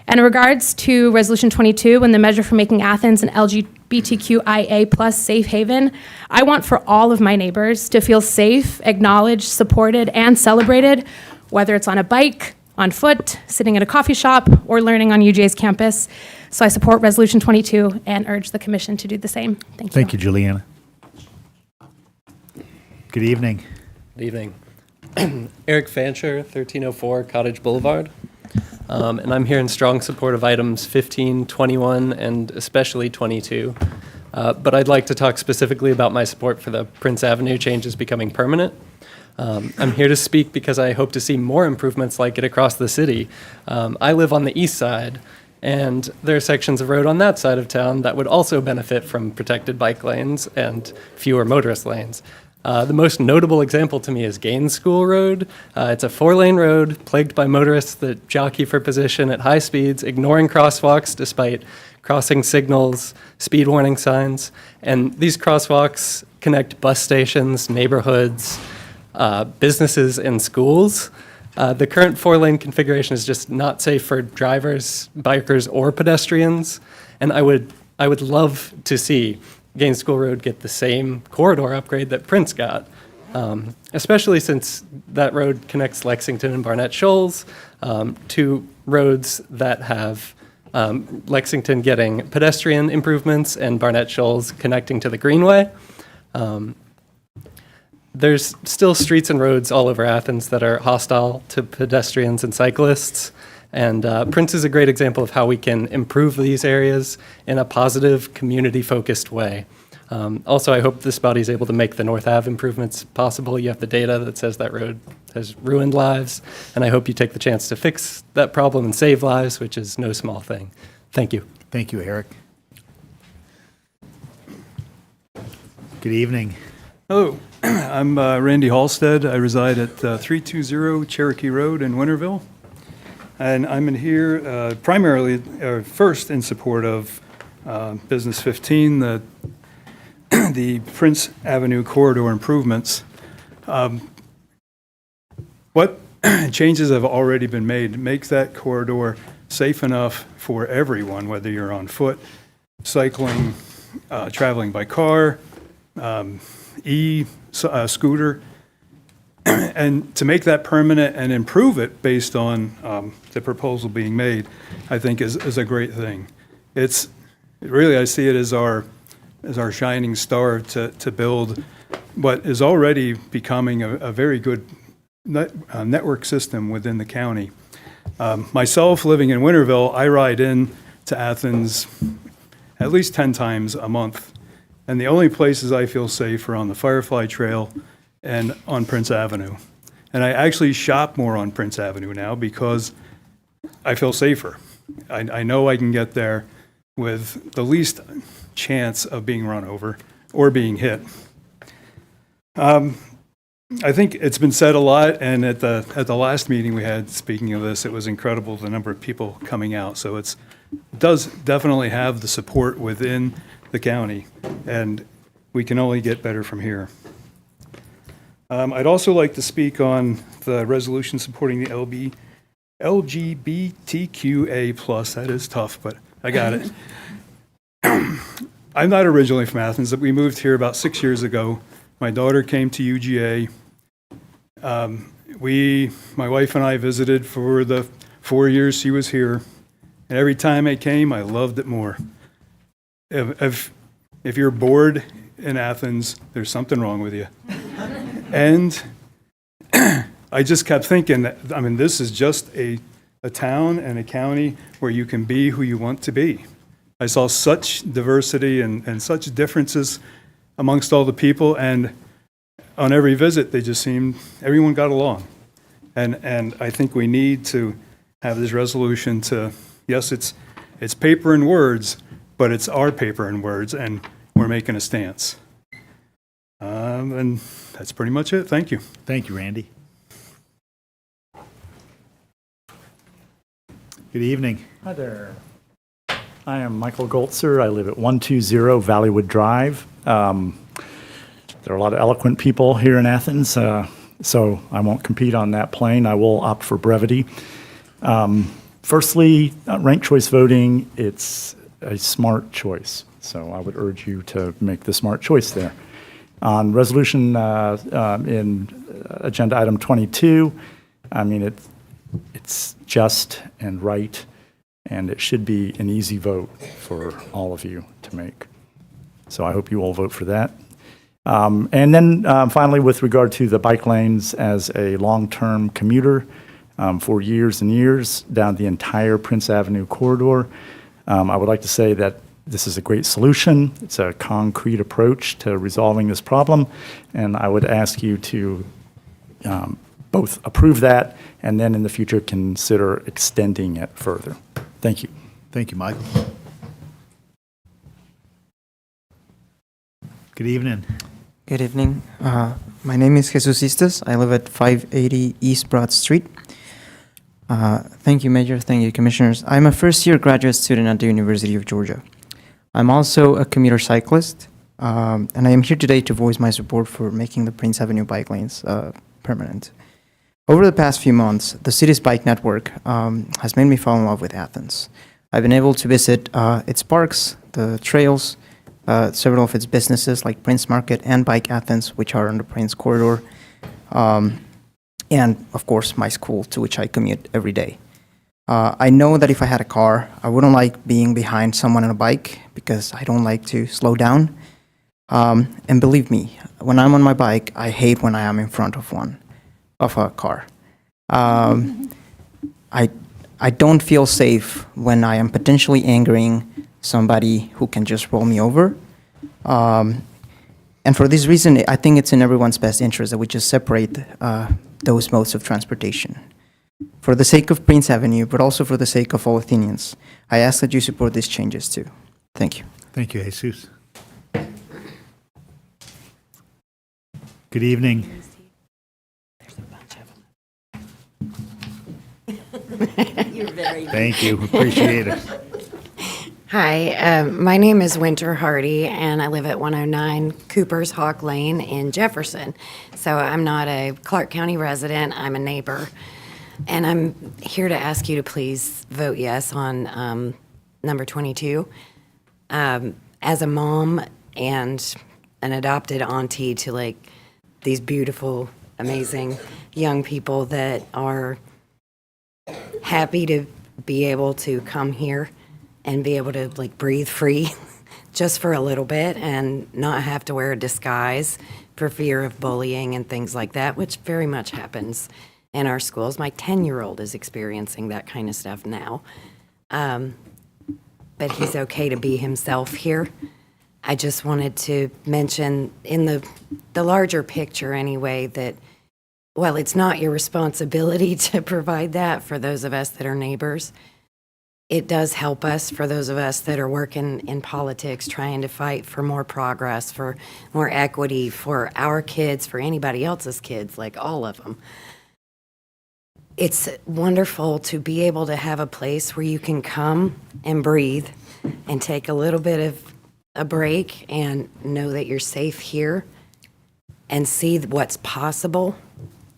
And in regards to Resolution 22 and the measure for making Athens an LGBTQIA plus safe haven, I want for all of my neighbors to feel safe, acknowledged, supported, and celebrated, whether it's on a bike, on foot, sitting at a coffee shop, or learning on UJ's campus. So I support Resolution 22 and urge the Commission to do the same. Thank you. Thank you, Juliana. Good evening. Good evening. Eric Fancher, 1304 Cottage Boulevard. And I'm here in strong support of items 15, 21, and especially 22. But I'd like to talk specifically about my support for the Prince Avenue changes becoming permanent. I'm here to speak because I hope to see more improvements like it across the city. I live on the east side, and there are sections of road on that side of town that would also benefit from protected bike lanes and fewer motorist lanes. The most notable example to me is Gaines School Road. It's a 4-lane road plagued by motorists that jockey for position at high speeds, ignoring crosswalks despite crossing signals, speed warning signs. And these crosswalks connect bus stations, neighborhoods, businesses, and schools. The current 4-lane configuration is just not safe for drivers, bikers, or pedestrians. And I would love to see Gaines School Road get the same corridor upgrade that Prince got, especially since that road connects Lexington and Barnett Shoals, two roads that have Lexington getting pedestrian improvements and Barnett Shoals connecting to the Greenway. There's still streets and roads all over Athens that are hostile to pedestrians and cyclists. And Prince is a great example of how we can improve these areas in a positive, community-focused way. Also, I hope this body is able to make the North Ave improvements possible. You have the data that says that road has ruined lives, and I hope you take the chance to fix that problem and save lives, which is no small thing. Thank you. Thank you, Eric. Good evening. Hello, I'm Randy Halstead. I reside at 320 Cherokee Road in Winterville. And I'm in here primarily, first in support of Business 15, the Prince Avenue corridor improvements. What changes have already been made to make that corridor safe enough for everyone, whether you're on foot, cycling, traveling by car, scooter, and to make that permanent and improve it based on the proposal being made, I think is a great thing. It's really, I see it as our shining star to build what is already becoming a very good network system within the county. Myself, living in Winterville, I ride in to Athens at least 10 times a month. And the only places I feel safe are on the Firefly Trail and on Prince Avenue. And I actually shop more on Prince Avenue now because I feel safer. I know I can get there with the least chance of being run over or being hit. I think it's been said a lot, and at the last meeting we had, speaking of this, it was incredible the number of people coming out. So it does definitely have the support within the county, and we can only get better from here. I'd also like to speak on the resolution supporting the LGBTQIA+. That is tough, but I got it. I'm not originally from Athens. We moved here about 6 years ago. My daughter came to UGA. My wife and I visited for the 4 years she was here, and every time I came, I loved it more. If you're bored in Athens, there's something wrong with you. And I just kept thinking that, I mean, this is just a town and a county where you can be who you want to be. I saw such diversity and such differences amongst all the people, and on every visit, they just seemed, everyone got along. And I think we need to have this resolution to, yes, it's paper and words, but it's our paper and words, and we're making a stance. And that's pretty much it. Thank you. Thank you, Randy. Good evening. Hi there. I am Michael Goltzer. I live at 120 Valleywood Drive. There are a lot of eloquent people here in Athens, so I won't compete on that plane. I will opt for brevity. Firstly, ranked choice voting, it's a smart choice. So I would urge you to make the smart choice there. On resolution in agenda item 22, I mean, it's just and right, and it should be an easy vote for all of you to make. So I hope you all vote for that. And then finally, with regard to the bike lanes, as a long-term commuter for years and years down the entire Prince Avenue corridor, I would like to say that this is a great solution. It's a concrete approach to resolving this problem, and I would ask you to both approve that and then in the future consider extending it further. Thank you. Thank you, Michael. Good evening. Good evening. My name is Jesus Istas. I live at 580 East Broad Street. Thank you, Mayor. Thank you, Commissioners. I'm a first-year graduate student at the University of Georgia. I'm also a commuter cyclist, and I am here today to voice my support for making the Prince Avenue bike lanes permanent. Over the past few months, the city's bike network has made me fall in love with Athens. I've been able to visit its parks, the trails, several of its businesses like Prince Market and Bike Athens, which are on the Prince Corridor, and of course my school, to which I commute every day. I know that if I had a car, I wouldn't like being behind someone on a bike because I don't like to slow down. And believe me, when I'm on my bike, I hate when I am in front of a car. I don't feel safe when I am potentially angering somebody who can just roll me over. And for this reason, I think it's in everyone's best interest that we just separate those modes of transportation. For the sake of Prince Avenue, but also for the sake of all Athenians, I ask that you support these changes too. Thank you. Thank you, Jesus. Good evening. You're very Thank you. Appreciate it. Hi, my name is Winter Hardy, and I live at 109 Cooper's Hawk Lane in Jefferson. So I'm not a Clarke County resident, I'm a neighbor. And I'm here to ask you to please vote yes on number 22. As a mom and an adopted auntie to like these beautiful, amazing young people that are happy to be able to come here and be able to like breathe free just for a little bit and not have to wear a disguise for fear of bullying and things like that, which very much happens in our schools. My 10-year-old is experiencing that kind of stuff now. But he's okay to be himself here. I just wanted to mention in the larger picture anyway that, well, it's not your responsibility to provide that for those of us that are neighbors. It does help us for those of us that are working in politics, trying to fight for more progress, for more equity, for our kids, for anybody else's kids, like all of them. It's wonderful to be able to have a place where you can come and breathe and take a little bit of a break and know that you're safe here and see what's possible.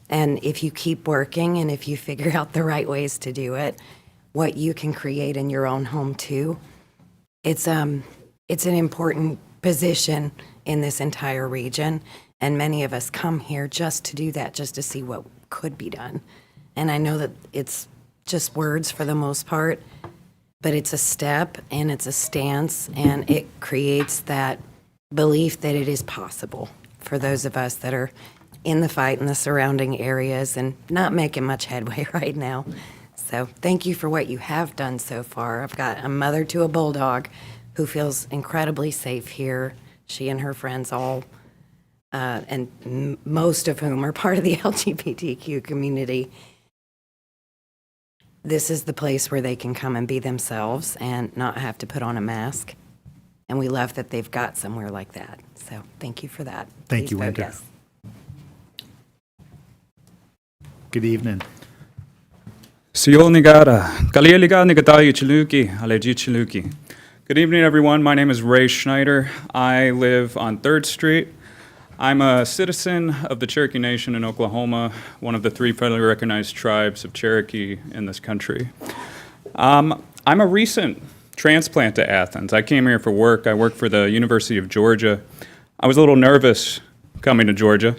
And if you keep working and if you figure out the right ways to do it, what you can create in your own home too. It's an important position in this entire region, and many of us come here just to do that, just to see what could be done. And I know that it's just words for the most part, but it's a step and it's a stance, and it creates that belief that it is possible for those of us that are in the fight in the surrounding areas and not making much headway right now. So thank you for what you have done so far. I've got a mother to a bulldog who feels incredibly safe here. She and her friends all, and most of whom are part of the LGBTQ community. This is the place where they can come and be themselves and not have to put on a mask. And we love that they've got somewhere like that. So thank you for that. Thank Please you, vote Winter. yes. Good evening. Good evening, everyone. My name is Ray Schneider. I live on 3rd Street. I'm a citizen of the Cherokee Nation in Oklahoma, one of the 3 federally recognized tribes of Cherokee in this country. I'm a recent transplant to Athens. I came here for work. I work for the University of Georgia. I was a little nervous coming to Georgia.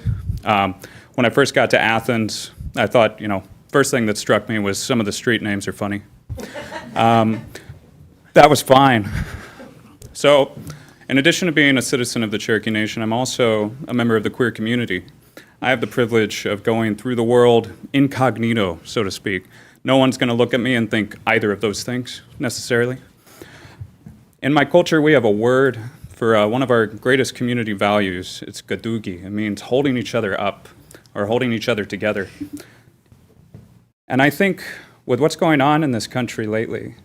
When I first got to Athens, I thought, first thing that struck me was some of the street names are funny. That was fine. So, in addition to being a citizen of the Cherokee Nation, I'm also a member of the queer community. I have the privilege of going through the world incognito, so to speak. No one's going to look at me and think either of those things, necessarily. In my culture, we have a word for one of our greatest community values. It's gadugi. It means holding each other up or holding each other together. And I think with what's going on in this country lately,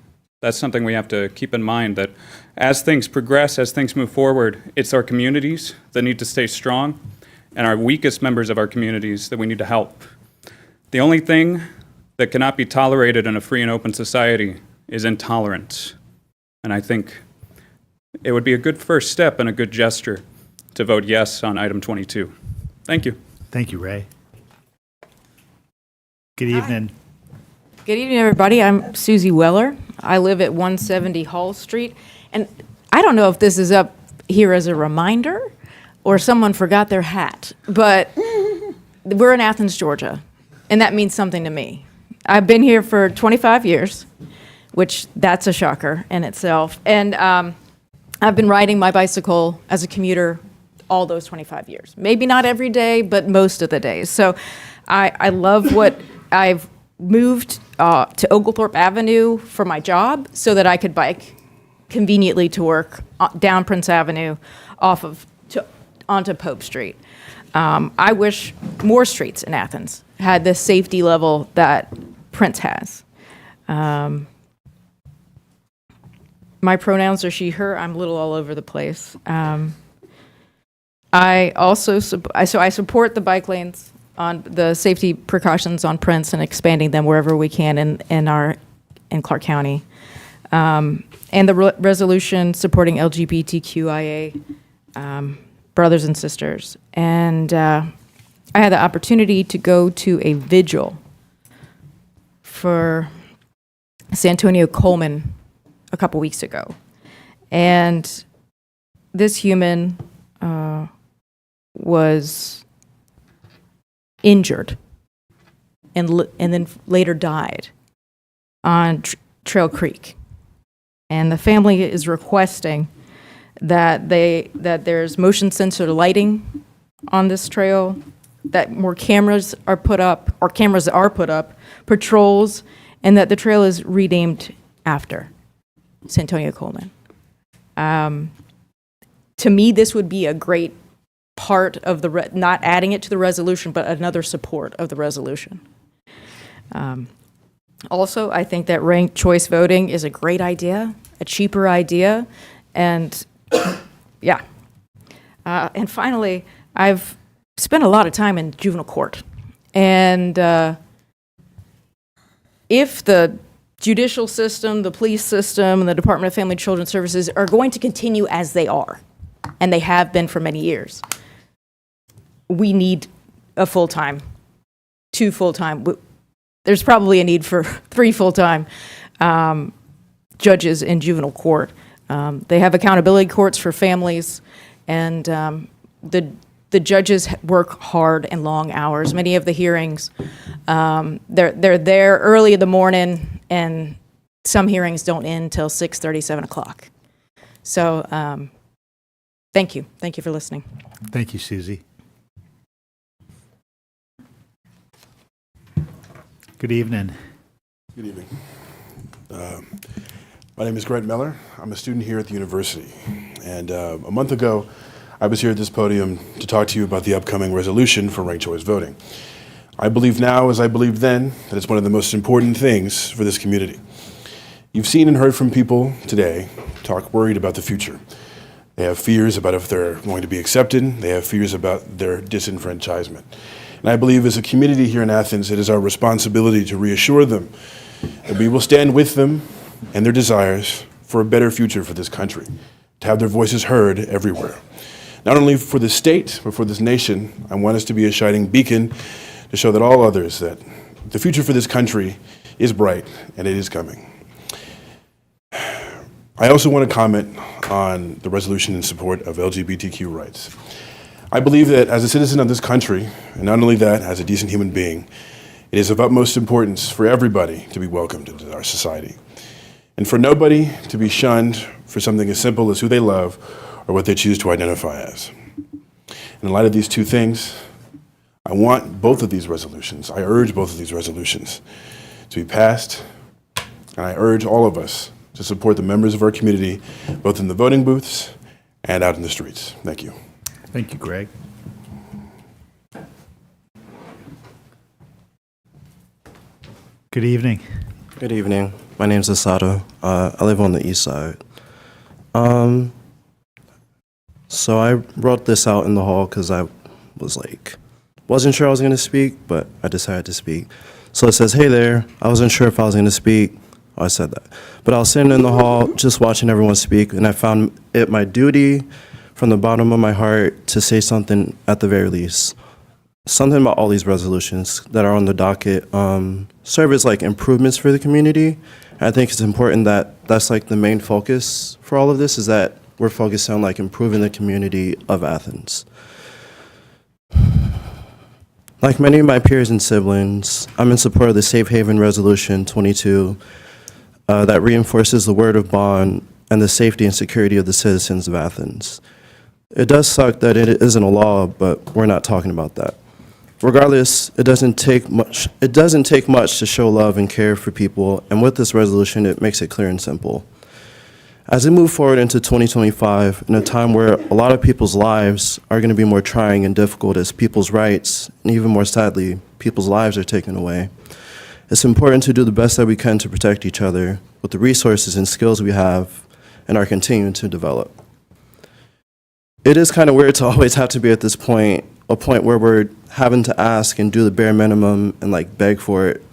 that's something we have to keep in mind, that as things progress, as things move forward, it's our communities that need to stay strong and our weakest members of our communities that we need to help. The only thing that cannot be tolerated in a free and open society is intolerance. And I think it would be a good first step and a good gesture to vote yes on item 22. Thank you. Thank you, Ray. Good evening. Good evening, everybody. I'm Susie Weller. I live at 170 Hall Street. And I don't know if this is up here as a reminder or someone forgot their hat, but we're in Athens, Georgia, and that means something to me. I've been here for 25 years, which that's a shocker in itself. And I've been riding my bicycle as a commuter all those 25 years. Maybe not every day, but most of the days. So I love what I've moved to Oglethorpe Avenue for my job so that I could bike conveniently to work down Prince Avenue onto Pope Street. I wish more streets in Athens had the safety level that Prince has. My pronouns are she, her. I'm a little all over the place. I also I support the bike lanes on the safety precautions on Prince and expanding them wherever we can in Clarke County, and the resolution supporting LGBTQIA brothers and sisters. And I had the opportunity to go to a vigil for Santonio Coleman a couple weeks ago, and this human was injured and then later died on Trail Creek, and the family is requesting that there's motion sensor lighting on this trail, that more cameras are put up, patrols, and that the trail is renamed after Santonio Coleman. To me, this would be a great part of not adding it to the resolution, but another support of the resolution. Also, I think that ranked choice voting is a great idea, a cheaper idea, and yeah. And finally, I've spent a lot of time in juvenile court, and if the judicial system, the police system, and the Department of Family and Children Services are going to continue as they are, and they have been for many years, we need a full-time, 2 full-time. There's probably a need for 3 full-time judges in juvenile court. They have accountability courts for families, and the judges work hard and long hours. Many of the hearings, they're there early in the morning, and some hearings don't end till 6:30, 7 o'clock. So thank you. Thank you for listening. Thank you, Susie. Good evening. Good evening. My name is Grant Miller. I'm a student here at the university. And a month ago, I was here at this podium to talk to you about the upcoming resolution for ranked choice voting. I believe now, as I believed then, that it's one of the most important things for this community. You've seen and heard from people today talk worried about the future. They have fears about if they're going to be accepted. They have fears about their disenfranchisement. And I believe as a community here in Athens, it is our responsibility to reassure them that we will stand with them and their desires for a better future for this country, to have their voices heard everywhere. Not only for the state, but for this nation, I want us to be a shining beacon to show that all others that the future for this country is bright and it is coming. I also want to comment on the resolution in support of LGBTQ rights. I believe that as a citizen of this country, and not only that, as a decent human being, it is of utmost importance for everybody to be welcomed into our society, and for nobody to be shunned for something as simple as who they love or what they choose to identify as. In light of these 2 things, I want both of these resolutions, I urge both of these resolutions to be passed, and I urge all of us to support the members of our community, both in the voting booths and out in the streets. Thank you. Thank you, Greg. Good evening. Good evening. My name's Asado. I live on the east side. So I wrote this out in the hall because I wasn't sure I was going to speak, but I decided to speak. So it says, "Hey there, I wasn't sure if I was going to speak." Oh, I said that. But I was sitting in the hall just watching everyone speak, and I found it my duty from the bottom of my heart to say something at the very least. Something about all these resolutions that are on the docket serve as improvements for the community. I think it's important that that's the main focus for all of this, is that we're focused on improving the community of Athens. Like many of my peers and siblings, I'm in support of the Safe Haven Resolution 22 that reinforces the word of bond and the safety and security of the citizens of Athens. It does suck that it isn't a law, but we're not talking about that. Regardless, it doesn't take much to show love and care for people, and with this resolution, it makes it clear and simple. As we move forward into 2025, in a time where a lot of people's lives are going to be more trying and difficult as people's rights, and even more sadly, people's lives are taken away, it's important to do the best that we can to protect each other with the resources and skills we have and are continuing to develop. It is kind of weird to always have to be at this point, a point where we're having to ask and do the bare minimum and like beg for it,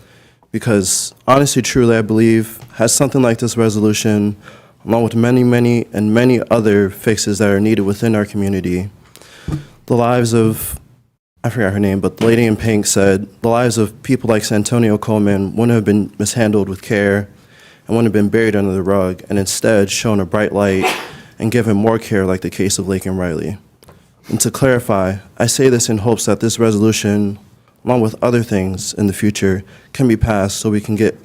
because honestly, truly, I believe, has something like this resolution, along with many other fixes that are needed within our community, the lives of, I forgot her name, but the lady in pink said, the lives of people like Santonio Coleman wouldn't have been mishandled with care and wouldn't have been buried under the rug, and instead shown a bright light and given more care, like the case of Lake and Riley. And to clarify, I say this in hopes that this resolution, along with other things in the future, can be passed so we can get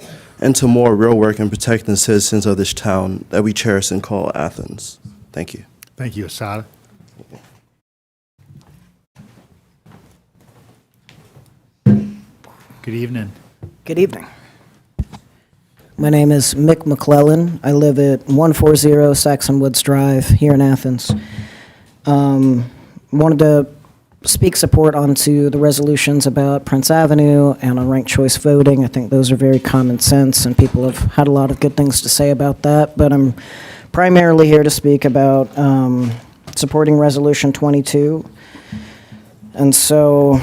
into more real work in protecting the citizens of this town that we cherish and call Athens. Thank you. Thank you, Asada. Good evening. Good evening. My name is Mick McClellan. I live at 140 Saxon Woods Drive here in Athens. Wanted to speak support onto the resolutions about Prince Avenue and on ranked choice voting. I think those are very common sense, and people have had a lot of good things to say about that. But I'm primarily here to speak about supporting Resolution 22. And so,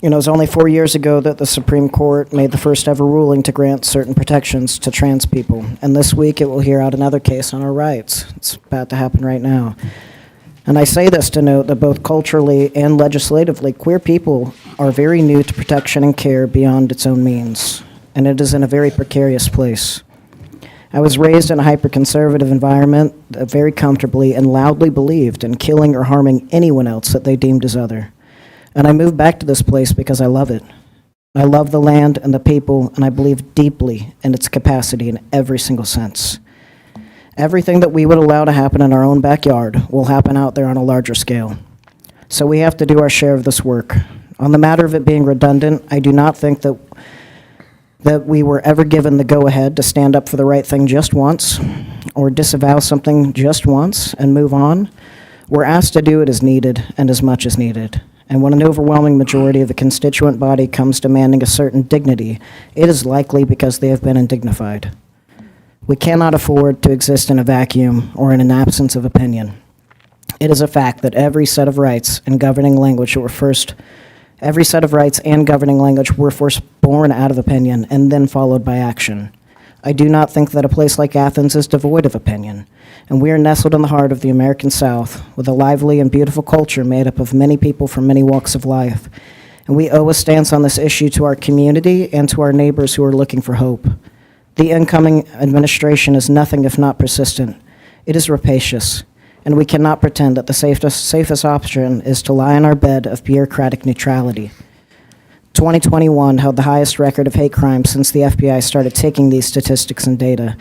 you know, it was only 4 years ago that the Supreme Court made the first ever ruling to grant certain protections to trans people. And this week it will hear out another case on our rights. It's about to happen right now. And I say this to note that both culturally and legislatively, queer people are very new to protection and care beyond its own means, and it is in a very precarious place. I was raised in a hyper-conservative environment that very comfortably and loudly believed in killing or harming anyone else that they deemed as other. And I moved back to this place because I love it. I love the land and the people, and I believe deeply in its capacity in every single sense. Everything that we would allow to happen in our own backyard will happen out there on a larger scale. So we have to do our share of this work. On the matter of it being redundant, I do not think that we were ever given the go-ahead to stand up for the right thing just once, or disavow something just once and move on. We're asked to do it as needed and as much as needed. And when an overwhelming majority of the constituent body comes demanding a certain dignity, it is likely because they have been indignified. We cannot afford to exist in a vacuum or in an absence of opinion. It is a fact that every set of rights and governing language were first born out of opinion and then followed by action. I do not think that a place like Athens is devoid of opinion, and we are nestled in the heart of the American South with a lively and beautiful culture made up of many people from many walks of life. And we owe a stance on this issue to our community and to our neighbors who are looking for hope. The incoming administration is nothing if not persistent. It is rapacious, and we cannot pretend that the safest option is to lie in our bed of bureaucratic neutrality. 2021 held the highest record of hate crimes since the FBI started taking these statistics and data.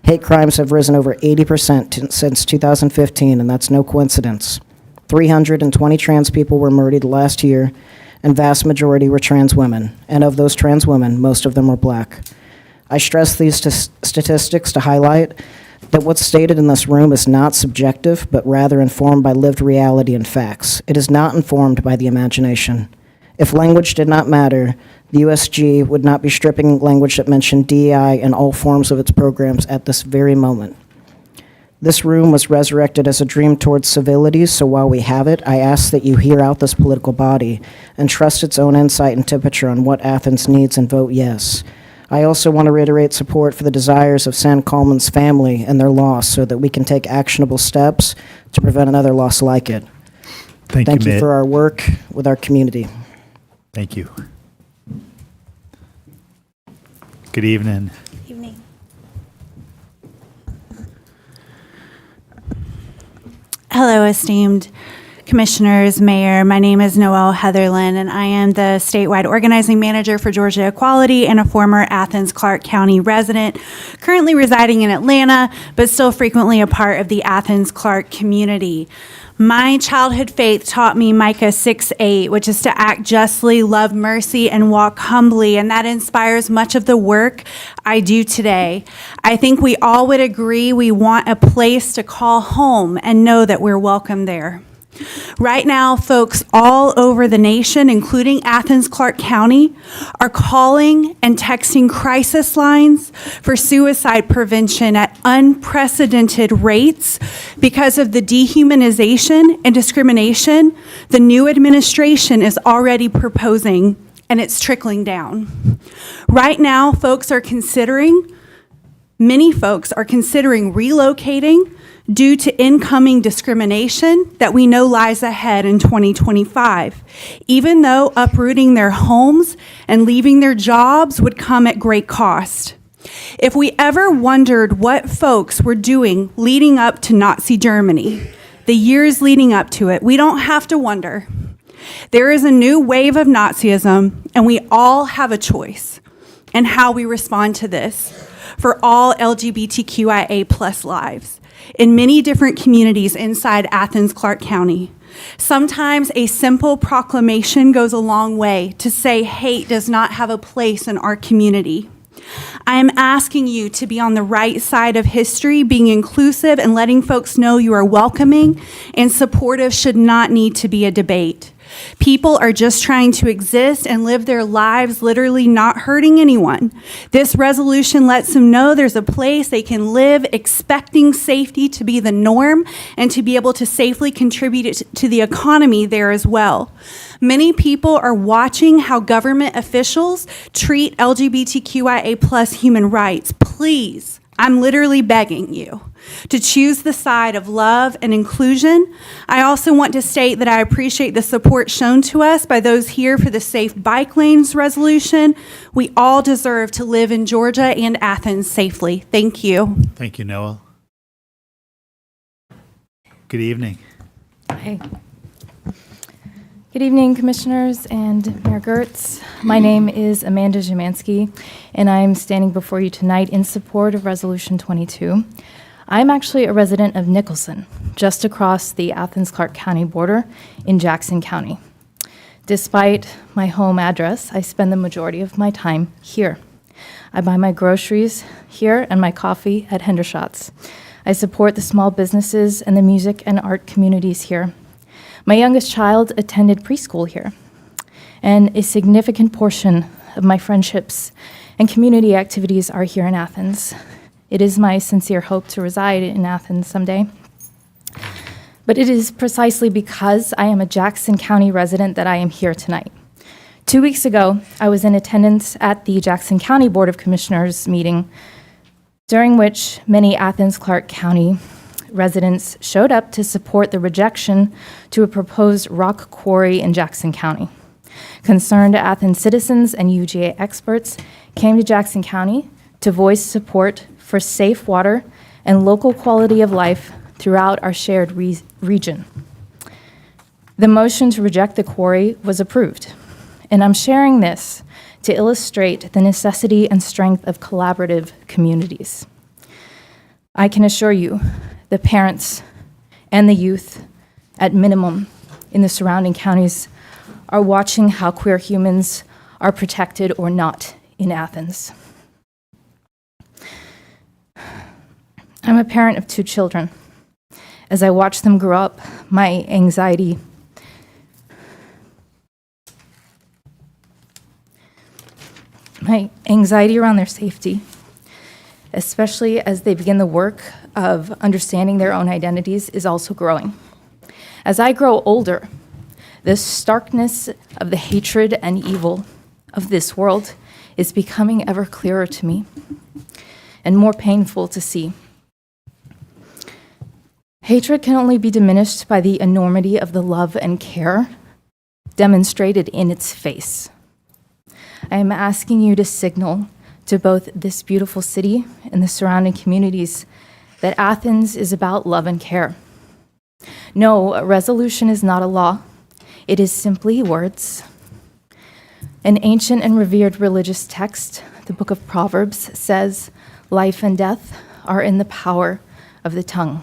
Hate crimes have risen over 80% since 2015, and that's no coincidence. 320 trans people were murdered last year, and vast majority were trans women. And of those trans women, most of them were black. I stress these statistics to highlight that what's stated in this room is not subjective, but rather informed by lived reality and facts. It is not informed by the imagination. If language did not matter, the USG would not be stripping language that mentioned DEI in all forms of its programs at this very moment. This room was resurrected as a dream towards civility, so while we have it, I ask that you hear out this political body and trust its own insight and temperature on what Athens needs and vote yes. I also want to reiterate support for the desires of San Coleman's family and their loss so that we can take actionable steps to prevent another loss like it. Thank you Mitt. for our work with our community. Thank you. Good evening. Evening. Hello, esteemed commissioners, mayor. My name is Noelle Heatherland, and I am the statewide organizing manager for Georgia Equality and a former Athens-Clarke County resident, currently residing in Atlanta, but still frequently a part of the Athens-Clarke community. My childhood faith taught me Micah 6:8, which is to act justly, love mercy, and walk humbly, and that inspires much of the work I do today. I think we all would agree we want a place to call home and know that we're welcome there. Right now, folks all over the nation, including Athens-Clarke County, are calling and texting crisis lines for suicide prevention at unprecedented rates because of the dehumanization and discrimination the new administration is already proposing, and it's trickling down. Right now, many folks are considering relocating due to incoming discrimination that we know lies ahead in 2025, even though uprooting their homes and leaving their jobs would come at great cost. If we ever wondered what folks were doing leading up to Nazi Germany, the years leading up to it, we don't have to wonder. There is a new wave of Nazism, and we all have a choice in how we respond to this for all LGBTQIA plus lives in many different communities inside Athens-Clarke County. Sometimes a simple proclamation goes a long way to say hate does not have a place in our community. I am asking you to be on the right side of history, being inclusive and letting folks know you are welcoming and supportive should not need to be a debate. People are just trying to exist and live their lives, literally not hurting anyone. This resolution lets them know there's a place they can live, expecting safety to be the norm and to be able to safely contribute to the economy there as well. Many people are watching how government officials treat LGBTQIA plus human rights. Please, I'm literally begging you to choose the side of love and inclusion. I also want to state that I appreciate the support shown to us by those here for the Safe Bike Lanes resolution. We all deserve to live in Georgia and Athens safely. Thank you. Thank you, Noah. Good evening. Hi. Good evening, Commissioners and Mayor Gertz. My name is Amanda Zimanski, and I'm standing before you tonight in support of Resolution 22. I'm actually a resident of Nicholson, just across the Athens-Clarke County border in Jackson County. Despite my home address, I spend the majority of my time here. I buy my groceries here and my coffee at Hendershot's. I support the small businesses and the music and art communities here. My youngest child attended preschool here, and a significant portion of my friendships and community activities are here in Athens. It is my sincere hope to reside in Athens someday. But it is precisely because I am a Jackson County resident that I am here tonight. 2 weeks ago, I was in attendance at the Jackson County Board of Commissioners meeting, during which many Athens-Clarke County residents showed up to support the rejection to a proposed rock quarry in Jackson County. Concerned Athens citizens and UGA experts came to Jackson County to voice support for safe water and local quality of life throughout our shared region. The motion to reject the quarry was approved, and I'm sharing this to illustrate the necessity and strength of collaborative communities. I can assure you, the parents and the youth, at minimum, in the surrounding counties are watching how queer humans are protected or not in Athens. I'm a parent of 2 children. As I watch them grow up, my anxiety around their safety, especially as they begin the work of understanding their own identities, is also growing. As I grow older, the starkness of the hatred and evil of this world is becoming ever clearer to me and more painful to see. Hatred can only be diminished by the enormity of the love and care demonstrated in its face. I am asking you to signal to both this beautiful city and the surrounding communities that Athens is about love and care. No, a resolution is not a law. It is simply words. An ancient and revered religious text, the book of Proverbs, says, "Life and death are in the power of the tongue."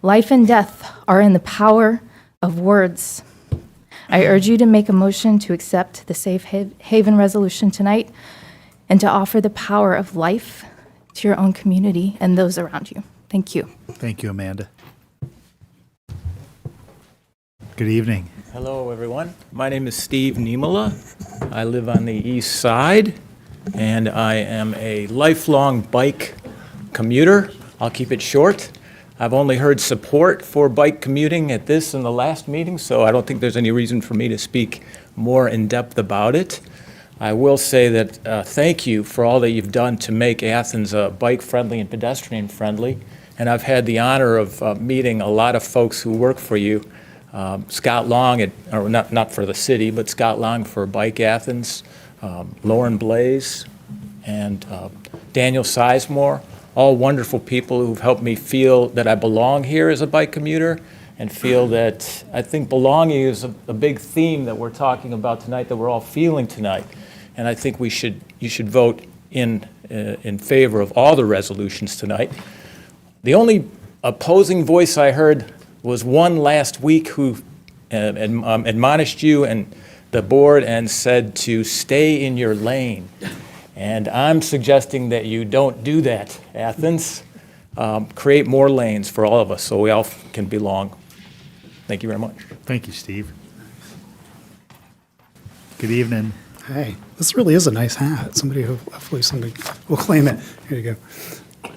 Life and death are in the power of words. I urge you to make a motion to accept the Safe Haven resolution tonight and to offer the power of life to your own community and those around you. Thank you. Thank you, Amanda. Good evening. Hello, everyone. My name is Steve Niemela. I live on the east side, and I am a lifelong bike commuter. I'll keep it short. I've only heard support for bike commuting at this and the last meeting, so I don't think there's any reason for me to speak more in depth about it. I will say that thank you for all that you've done to make Athens bike-friendly and pedestrian-friendly, and I've had the honor of meeting a lot of folks who work for you. Scott Long, or not for the city, but Scott Long for Bike Athens, Lauren Blaze, and Daniel Sizemore, all wonderful people who've helped me feel that I belong here as a bike commuter and feel that I think belonging is a big theme that we're talking about tonight, that we're all feeling tonight. And I think you should vote in favor of all the resolutions tonight. The only opposing voice I heard was one last week who admonished you and the board and said to stay in your lane. And I'm suggesting that you don't do that, Athens. Create more lanes for all of us so we all can belong. Thank you very much. Thank you, Steve. Good evening. Hey, this really is a nice hat. Hopefully somebody will claim it. Here you go.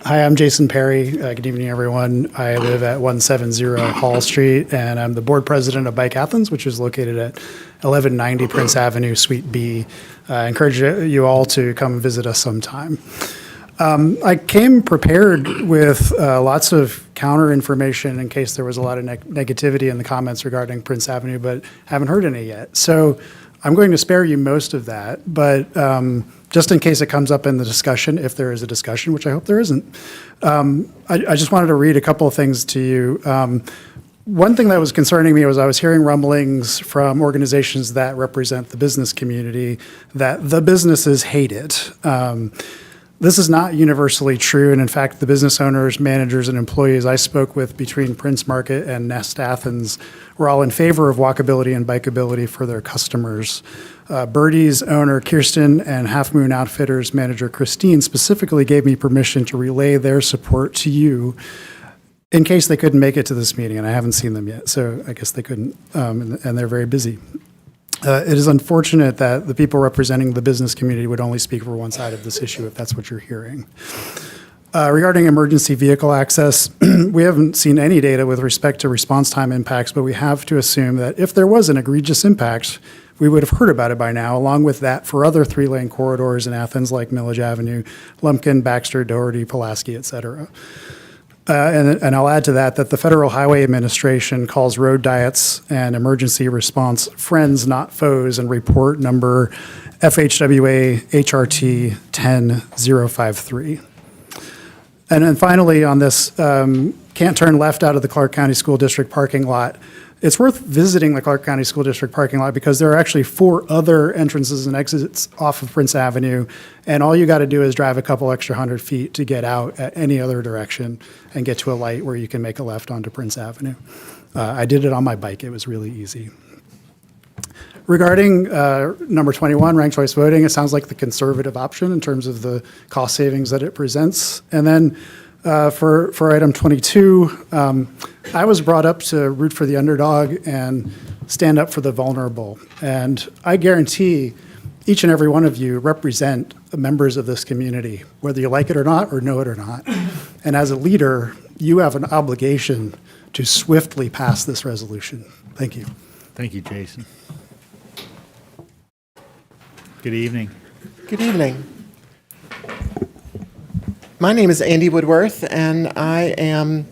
Hi, I'm Jason Perry. Good evening, everyone. I live at 170 Hall Street, and I'm the board president of Bike Athens, which is located at 1190 Prince Avenue, Suite B. I encourage you all to come visit us sometime. I came prepared with lots of counter information in case there was a lot of negativity in the comments regarding Prince Avenue, but haven't heard any yet. So I'm going to spare you most of that, but just in case it comes up in the discussion, if there is a discussion, which I hope there isn't, I just wanted to read a couple of things to you. One thing that was concerning me was I was hearing rumblings from organizations that represent the business community that the businesses hate it. This is not universally true, and in fact, the business owners, managers, and employees I spoke with between Prince Market and Nest Athens were all in favor of walkability and bikeability for their customers. Birdie's owner, Kirsten, and Half Moon Outfitters manager, Christine, specifically gave me permission to relay their support to you in case they couldn't make it to this meeting, and I haven't seen them yet, so I guess they couldn't, and they're very busy. It is unfortunate that the people representing the business community would only speak for one side of this issue, if that's what you're hearing. Regarding emergency vehicle access, we haven't seen any data with respect to response time impacts, but we have to assume that if there was an egregious impact, we would have heard about it by now, along with that for other three-lane corridors in Athens like Millage Avenue, Lumpkin, Baxter, Doherty, Pulaski, et cetera. And I'll add to that the Federal Highway Administration calls road diets and emergency response friends, not foes, and report number FHWA HRT 10053. And then finally on this, can't turn left out of the Clarke County School District parking lot. It's worth visiting the Clarke County School District parking lot because there are actually 4 other entrances and exits off of Prince Avenue, and all you got to do is drive a couple extra 100 feet to get out at any other direction and get to a light where you can make a left onto Prince Avenue. I did it on my bike. It was really easy. Regarding number 21, ranked choice voting, it sounds like the conservative option in terms of the cost savings that it presents. And then for item 22, I was brought up to root for the underdog and stand up for the vulnerable. And I guarantee each and every one of you represent members of this community, whether you like it or not, or know it or not. And as a leader, you have an obligation to swiftly pass this resolution. Thank you. Thank you, Jason. Good evening. Good evening. My name is Andy Woodworth, and I am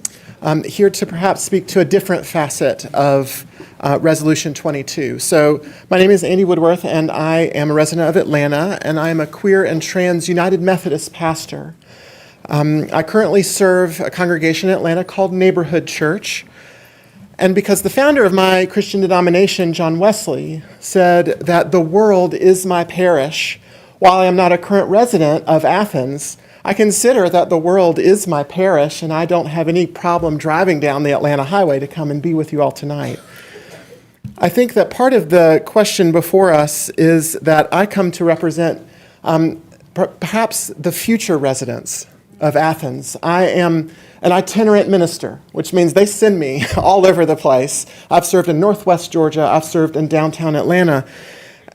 here to perhaps speak to a different facet of Resolution 22. So my name is Andy Woodworth, and I am a resident of Atlanta, and I am a queer and trans United Methodist pastor. I currently serve a congregation in Atlanta called Neighborhood Church, and because the founder of my Christian denomination, John Wesley, said that the world is my parish, while I am not a current resident of Athens, I consider that the world is my parish, and I don't have any problem driving down the Atlanta highway to come and be with you all tonight. I think that part of the question before us is that I come to represent perhaps the future residents of Athens. I am an itinerant minister, which means they send me all over the place. I've served in Northwest Georgia. I've served in downtown Atlanta.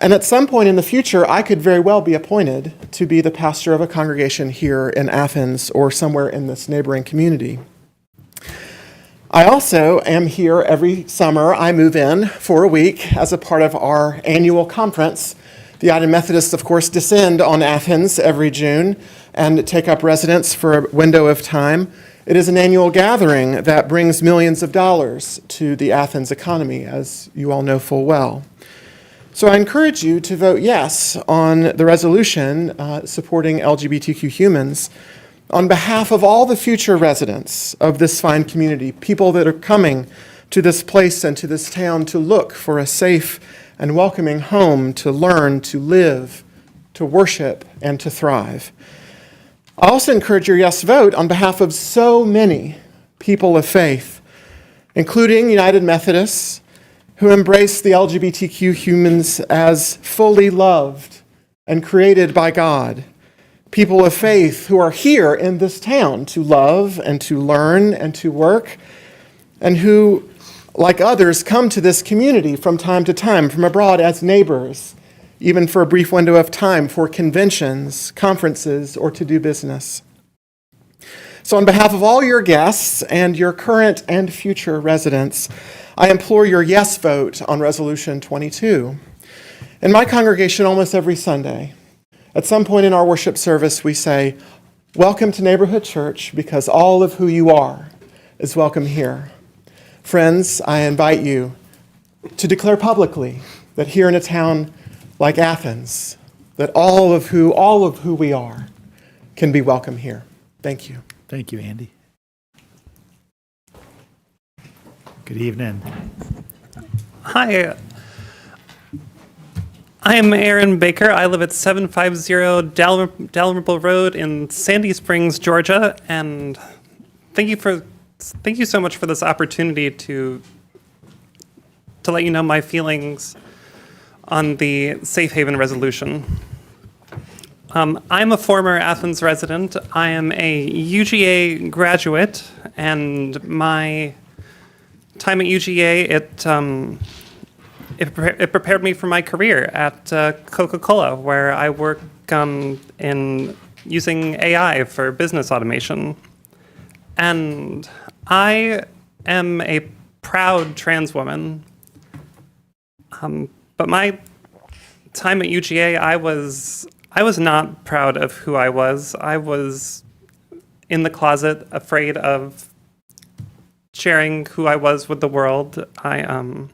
And at some point in the future, I could very well be appointed to be the pastor of a congregation here in Athens or somewhere in this neighboring community. I also am here every summer. I move in for a week as a part of our annual conference. The United Methodists, of course, descend on Athens every June and take up residence for a window of time. It is an annual gathering that brings millions of dollars to the Athens economy, as you all know full well. So I encourage you to vote yes on the resolution supporting LGBTQ humans on behalf of all the future residents of this fine community, people that are coming to this place and to this town to look for a safe and welcoming home, to learn, to live, to worship, and to thrive. I also encourage your yes vote on behalf of so many people of faith, including United Methodists, who embrace the LGBTQ humans as fully loved and created by God. People of faith who are here in this town to love and to learn and to work, and who, like others, come to this community from time to time from abroad as neighbors, even for a brief window of time for conventions, conferences, or to do business. So on behalf of all your guests and your current and future residents, I implore your yes vote on Resolution 22. In my congregation, almost every Sunday, at some point in our worship service, we say, "Welcome to Neighborhood Church, because all of who you are is welcome here." Friends, I invite you to declare publicly that here in a town like Athens, that all of who we are can be welcome here. Thank you. Thank you, Andy. Good evening. Hi, I am Aaron Baker. I live at 750 Dalrymple Road in Sandy Springs, Georgia, and thank you so much for this opportunity to let you know my feelings on the Safe Haven resolution. I'm a former Athens resident. I am a UGA graduate, and my time at UGA, it prepared me for my career at Coca-Cola, where I work in using AI for business automation. And I am a proud trans woman. But my time at UGA, I was not proud of who I was. I was in the closet, afraid of sharing who I was with the world. I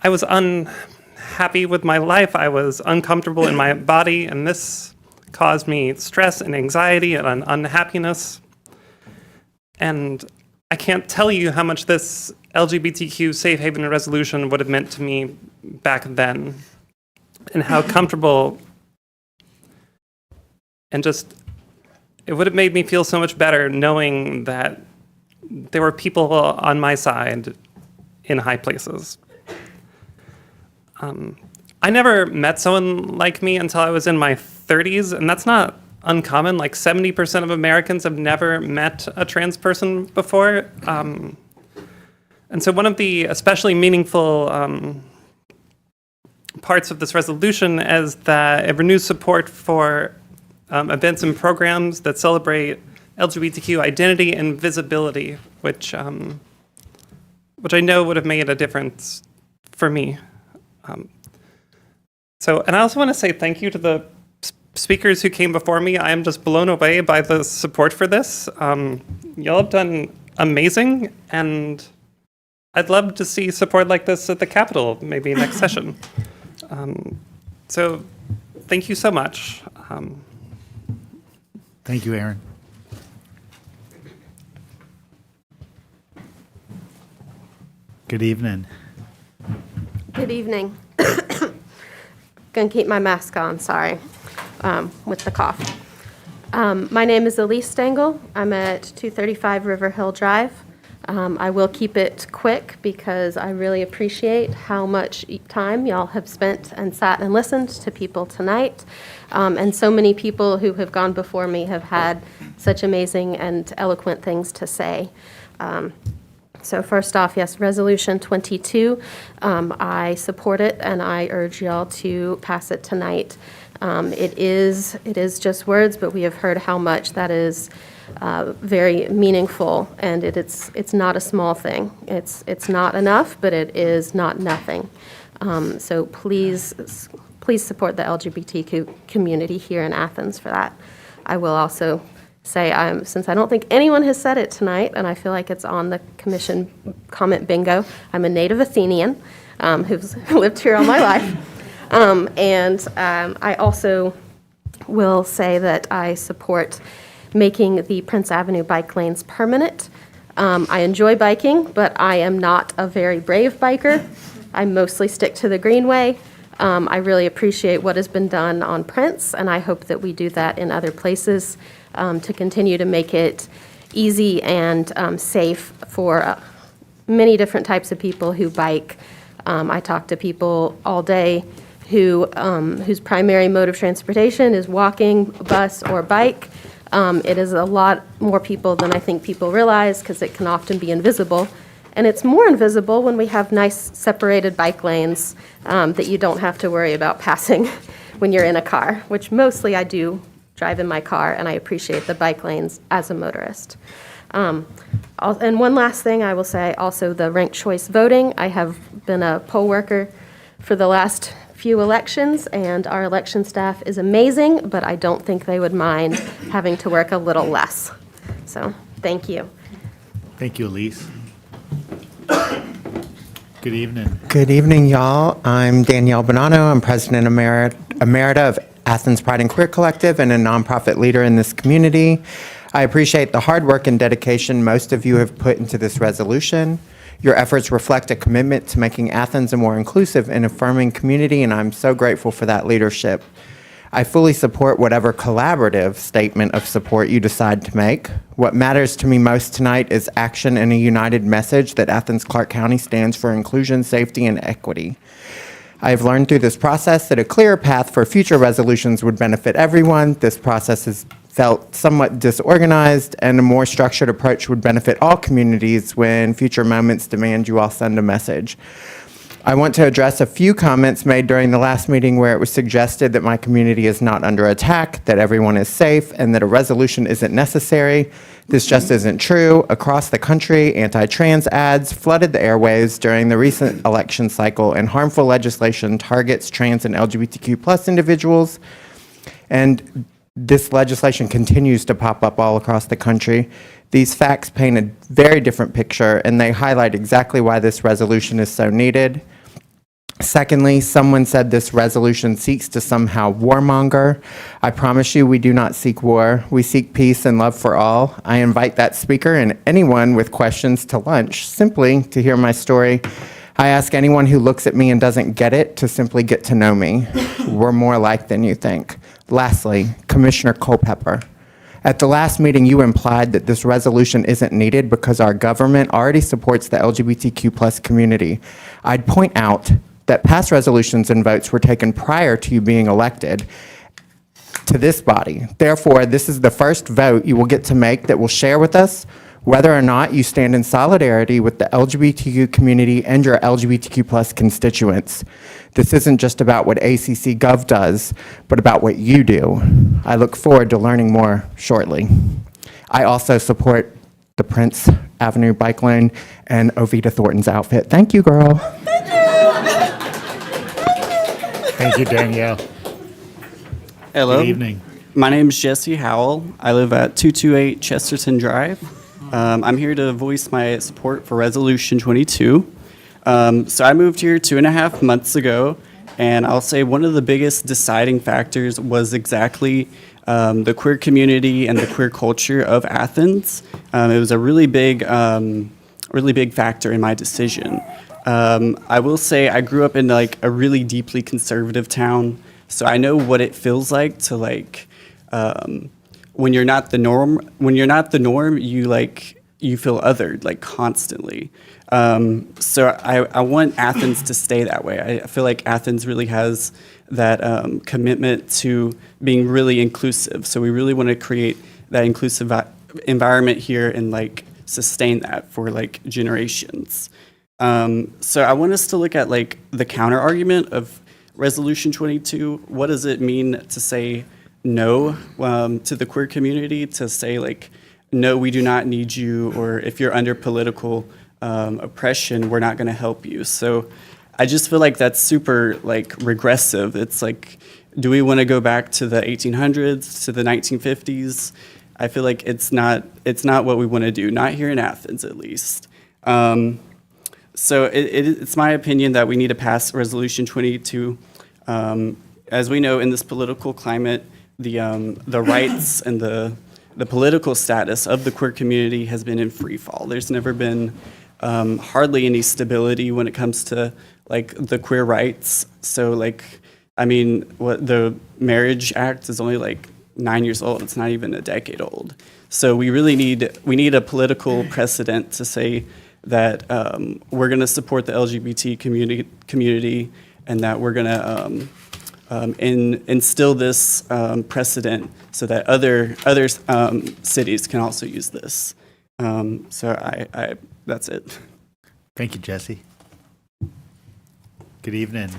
was unhappy with my life. I was uncomfortable in my body, and this caused me stress and anxiety and unhappiness. And I can't tell you how much this LGBTQ Safe Haven resolution would have meant to me back then, and how comfortable and just, it would have made me feel so much better knowing that there were people on my side in high places. I never met someone like me until I was in my 30s, and that's not uncommon. Like 70% of Americans have never met a trans person before. And so one of the especially meaningful parts of this resolution is that it renews support for events and programs that celebrate LGBTQ identity and visibility, which I know would have made a difference for me. And I also want to say thank you to the speakers who came before me. I am just blown away by the support for this. Y'all have done amazing, and I'd love to see support like this at the Capitol, maybe next session. So thank you so much. Thank you, Aaron. Good evening. Good evening. Gonna keep my mask on, sorry, with the cough. My name is Elise Stengel. I'm at 235 River Hill Drive. I will keep it quick because I really appreciate how much time y'all have spent and sat and listened to people tonight. And so many people who have gone before me have had such amazing and eloquent things to say. So first off, yes, Resolution 22, I support it and I urge y'all to pass it tonight. It is just words, but we have heard how much that is very meaningful, and it's not a small thing. It's not enough, but it is not nothing. So please support the LGBTQ community here in Athens for that. I will also say, since I don't think anyone has said it tonight, and I feel like it's on the commission comment bingo, I'm a native Athenian who's lived here all my life. I also will say that I support making the Prince Avenue bike lanes permanent. I enjoy biking, but I am not a very brave biker. I mostly stick to the greenway. I really appreciate what has been done on Prince, and I hope that we do that in other places to continue to make it easy and safe for many different types of people who bike. I talk to people all day whose primary mode of transportation is walking, bus, or bike. It is a lot more people than I think people realize because it can often be invisible. And it's more invisible when we have nice separated bike lanes that you don't have to worry about passing when you're in a car, which mostly I do drive in my car, and I appreciate the bike lanes as a motorist. And one last thing I will say, also the ranked choice voting. I have been a poll worker for the last few elections, and our election staff is amazing, but I don't think they would mind having to work a little less. So, thank you. Thank you, Elise. Good evening. Good evening, y'all. I'm Danielle Bonanno. I'm president emerita of Athens Pride and Queer Collective and a nonprofit leader in this community. I appreciate the hard work and dedication most of you have put into this resolution. Your efforts reflect a commitment to making Athens a more inclusive and affirming community, and I'm so grateful for that leadership. I fully support whatever collaborative statement of support you decide to make. What matters to me most tonight is action and a united message that Athens-Clarke County stands for inclusion, safety, and equity. I have learned through this process that a clearer path for future resolutions would benefit everyone. This process has felt somewhat disorganized, and a more structured approach would benefit all communities when future moments demand you all send a message. I want to address a few comments made during the last meeting where it was suggested that my community is not under attack, that everyone is safe, and that a resolution isn't necessary. This just isn't true. Across the country, anti-trans ads flooded the airwaves during the recent election cycle, and harmful legislation targets trans and LGBTQ+ individuals. And this legislation continues to pop up all across the country. These facts paint a very different picture, and they highlight exactly why this resolution is so needed. Secondly, someone said this resolution seeks to somehow warmonger. I promise you we do not seek war. We seek peace and love for all. I invite that speaker and anyone with questions to lunch, simply to hear my story. I ask anyone who looks at me and doesn't get it to simply get to know me. We're more alike than you think. Lastly, Commissioner Culpepper. At the last meeting, you implied that this resolution isn't needed because our government already supports the LGBTQ+ community. I'd point out that past resolutions and votes were taken prior to you being elected to this body. Therefore, this is the first vote you will get to make that will share with us whether or not you stand in solidarity with the LGBTQ community and your LGBTQ+ constituents. This isn't just about what ACC Gov does, but about what you do. I look forward to learning more shortly. I also support the Prince Avenue bike lane and Ovita Thornton's outfit. Thank you, girl. Thank you, Danielle. Hello. Good evening. My name is Jesse Howell. I live at 228 Chesterton Drive. I'm here to voice my support for Resolution 22. So I moved here 2.5 months ago, and I'll say one of the biggest deciding factors was exactly the queer community and the queer culture of Athens. It was a really big factor in my decision. I will say I grew up in like a really deeply conservative town, so I know what it feels like to when you're not the norm, you feel othered like constantly. So I want Athens to stay that way. I feel like Athens really has that commitment to being really inclusive. So we really want to create that inclusive environment here and like sustain that for like generations. So I want us to look at like the counter argument of Resolution 22. What does it mean to say no to the queer community, to say like, no, we do not need you, or if you're under political oppression, we're not going to help you. So I just feel like that's super like regressive. It's like, do we want to go back to the 1800s, to the 1950s? I feel like it's not what we want to do, not here in Athens at least. So it's my opinion that we need to pass Resolution 22. As we know, in this political climate, the rights and the political status of the queer community has been in free fall. There's never been hardly any stability when it comes to like the queer rights. So like, I mean, what the Marriage Act is only like 9 years old. It's not even a decade old. So we really need a political precedent to say that we're going to support the LGBT community and that we're going to instill this precedent so that other cities can also use this. So I that's it. Thank you, Jesse. Good evening.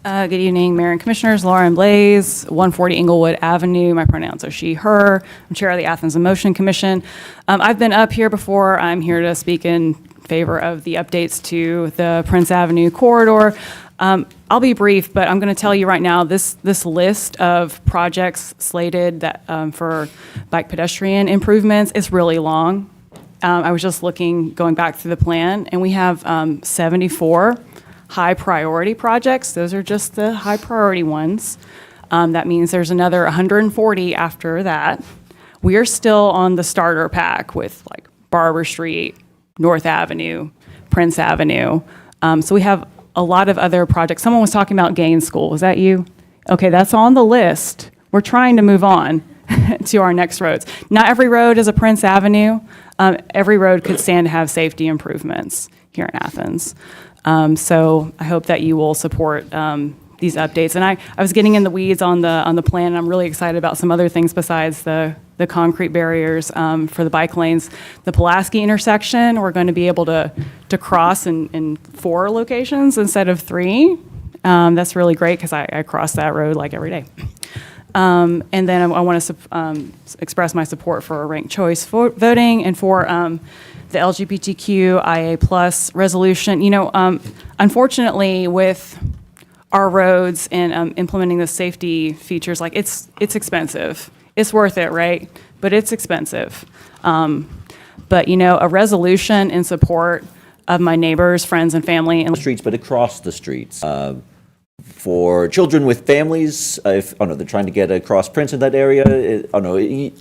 Good evening, Mayor and Commissioners. Lauren Blaze, 140 Inglewood Avenue. My pronouns are she, her. I'm chair of the Athens in Motion Commission. I've been up here before. I'm here to speak in favor of the updates to the Prince Avenue corridor. I'll be brief, but I'm going to tell you right now, this list of projects slated that for bike pedestrian improvements is really long. I was just going back through the plan, and we have 74 high priority projects. Those are just the high priority ones. That means there's another 140 after that. We are still on the starter pack with like Barber Street, North Avenue, Prince Avenue. So we have a lot of other projects. Someone was talking about Gaines School. Was that you? Okay, that's on the list. We're trying to move on to our next roads. Not every road is a Prince Avenue. Every road could stand to have safety improvements here in Athens. So I hope that you will support these updates. And I was getting in the weeds on the plan, and I'm really excited about some other things besides the concrete barriers for the bike lanes. The Pulaski intersection, we're going to be able to cross in 4 locations instead of 3. That's really great because I cross that road like every day. And then I want to express my support for ranked choice voting and for the LGBTQIA plus resolution. You know, unfortunately, with our roads and implementing the safety features, like it's expensive. It's worth it, right? But it's expensive. But you know, a resolution in support of my neighbors, friends, and family, and streets, but across the streets. For children with families, if they're trying to get across Prince in that area, the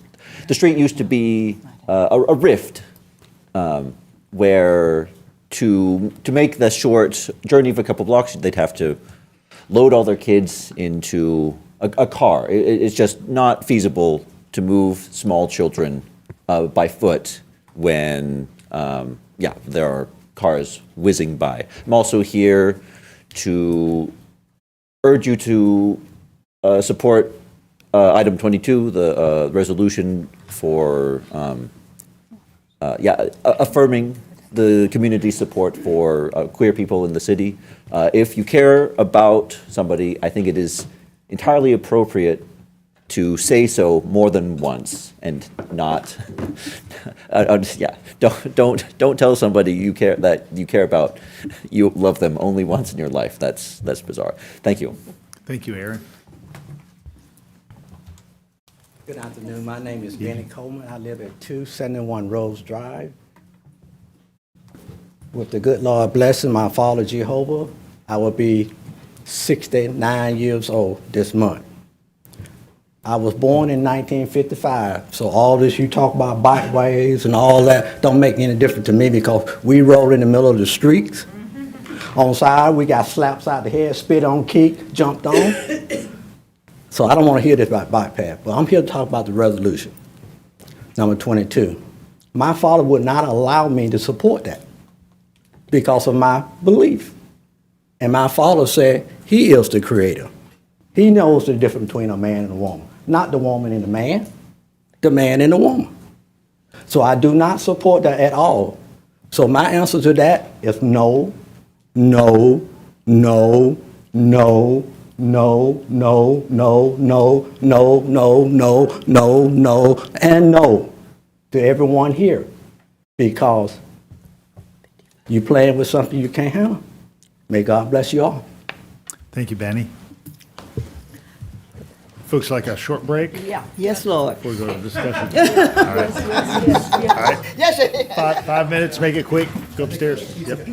street used to be a rift where to make the short journey of a couple blocks, they'd have to load all their kids into a car. It's just not feasible to move small children by foot when, there are cars whizzing by. I'm also here to urge you to support item 22, the resolution for affirming the community support for queer people in the city. If you care about somebody, I think it is entirely appropriate to say so more than once and not don't tell somebody you care about, you love them only once in your life. That's bizarre. Thank you. Thank you, Aaron. Good afternoon. My name is Benny Coleman. I live at 271 Rose Drive. With the good Lord blessing my father Jehovah, I will be 69 years old this month. I was born in 1955, so all this you talk about bikeways and all that don't make any difference to me because we roll in the middle of the streets. On side, we got slaps out the head, spit on, kicked, jumped on. So I don't want to hear this about bike path, but I'm here to talk about the resolution. Number 22, my father would not allow me to support that because of my belief. And my father said he is the creator. He knows the difference between a man and a woman, not the woman and the man and the woman. So I do not support that at all. So my answer to that is no, no, no, no, no, no, no, no, no, no, no, no, no, and no to everyone here, because you playing with something you can't handle. May God bless you all. Thank you, Benny. Folks, like a short break Yeah. Yes, Lord. before we go to discussion. All right. All right. Yes. 5 minutes, make it quick. Go upstairs. Yep.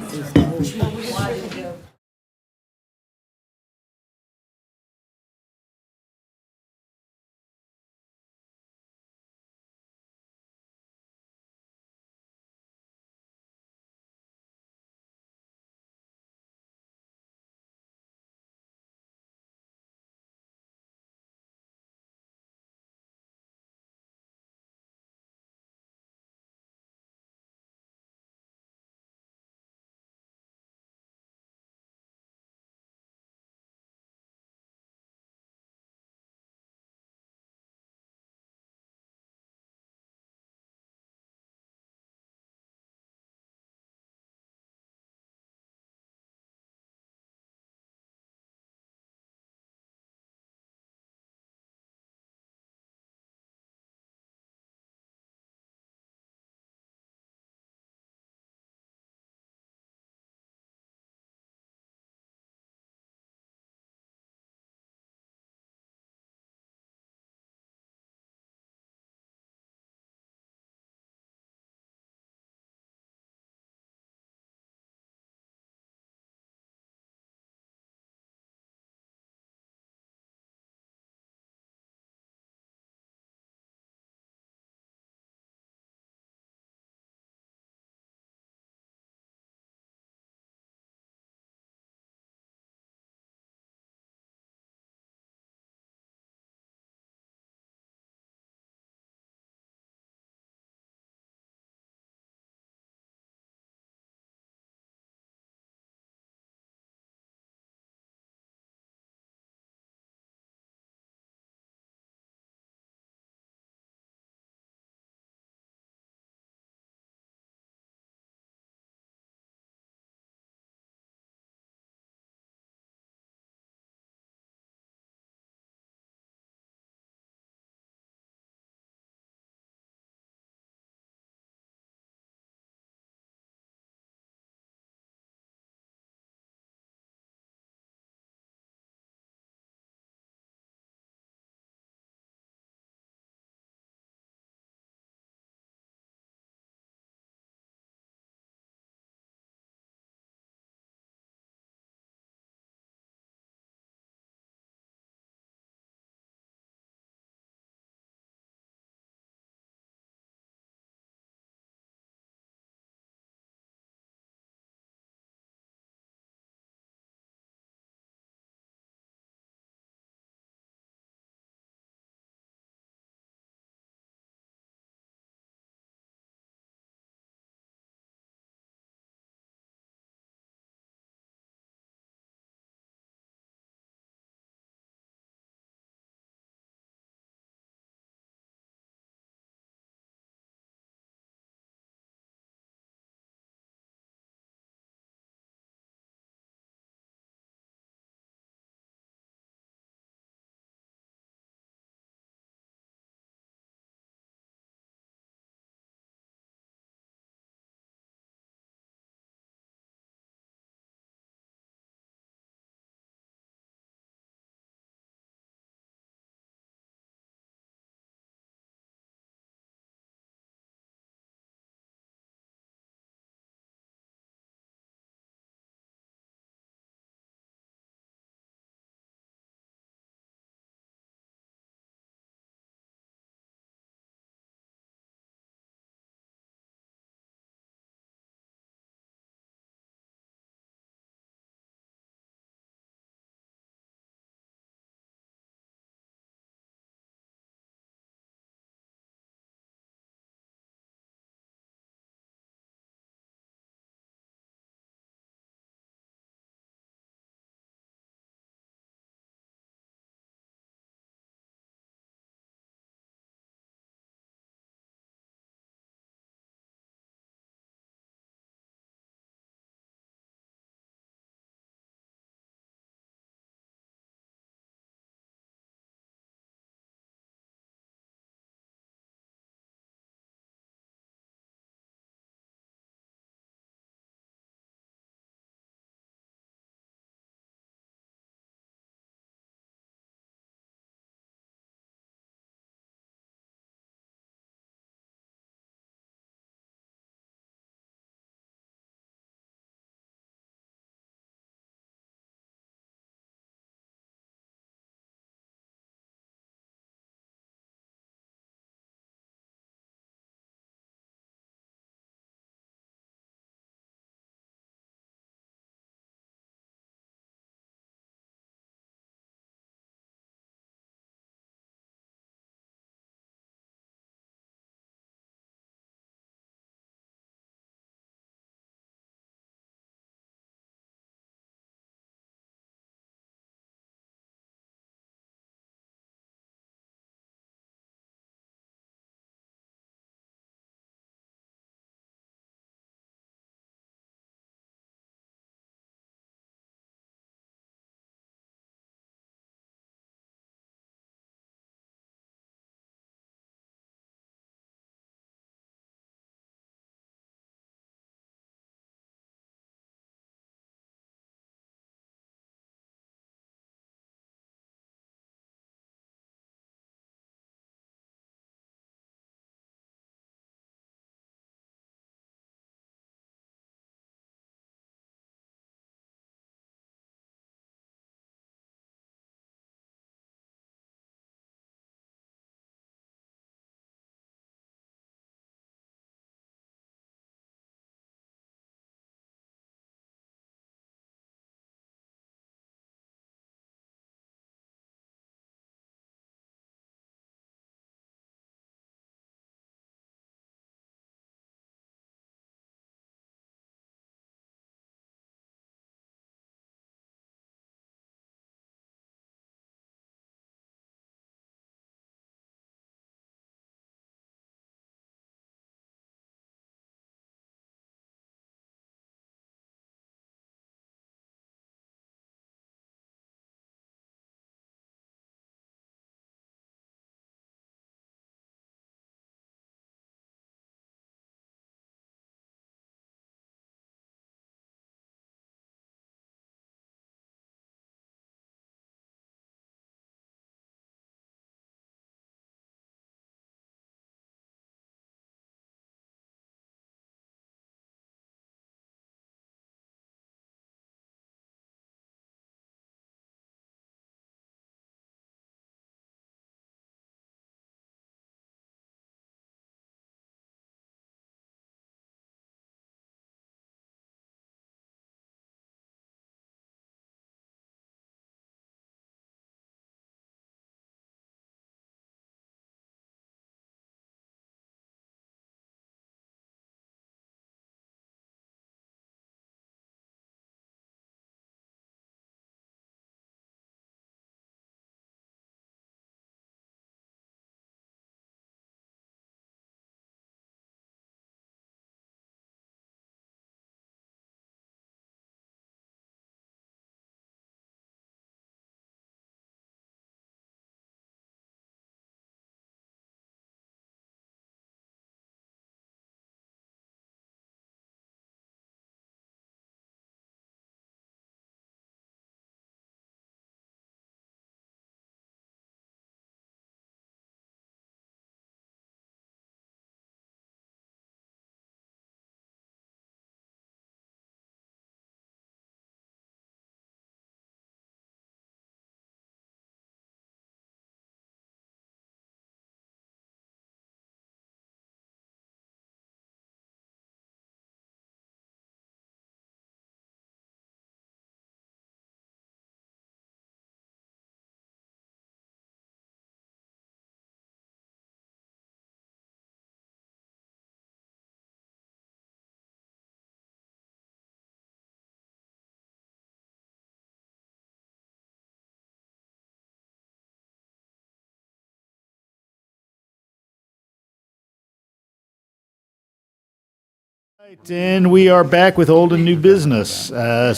Right, and we are back with old and new business.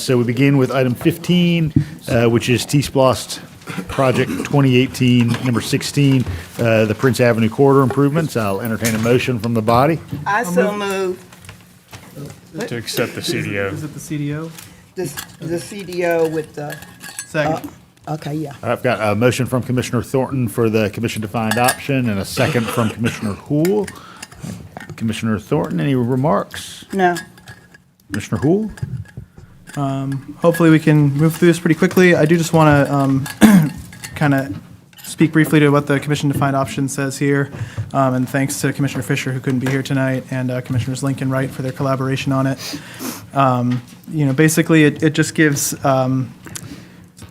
So we begin with item 15, which is TSPLOST Project 2018, number 16, the Prince Avenue corridor improvements. I'll entertain a motion from the body. I so move. To accept the CDO. Is it the CDO? The CDO with the, Second. okay, yeah. I've got a motion from Commissioner Thornton for the commission-defined option and a second from Commissioner Hool. Commissioner Thornton, any remarks? No. Commissioner Hool? Hopefully we can move through this pretty quickly. I do just want to kind of speak briefly to what the commission-defined option says here. And thanks to Commissioner Fisher, who couldn't be here tonight, and Commissioners Lincoln and Wright for their collaboration on it. Basically, it just gives,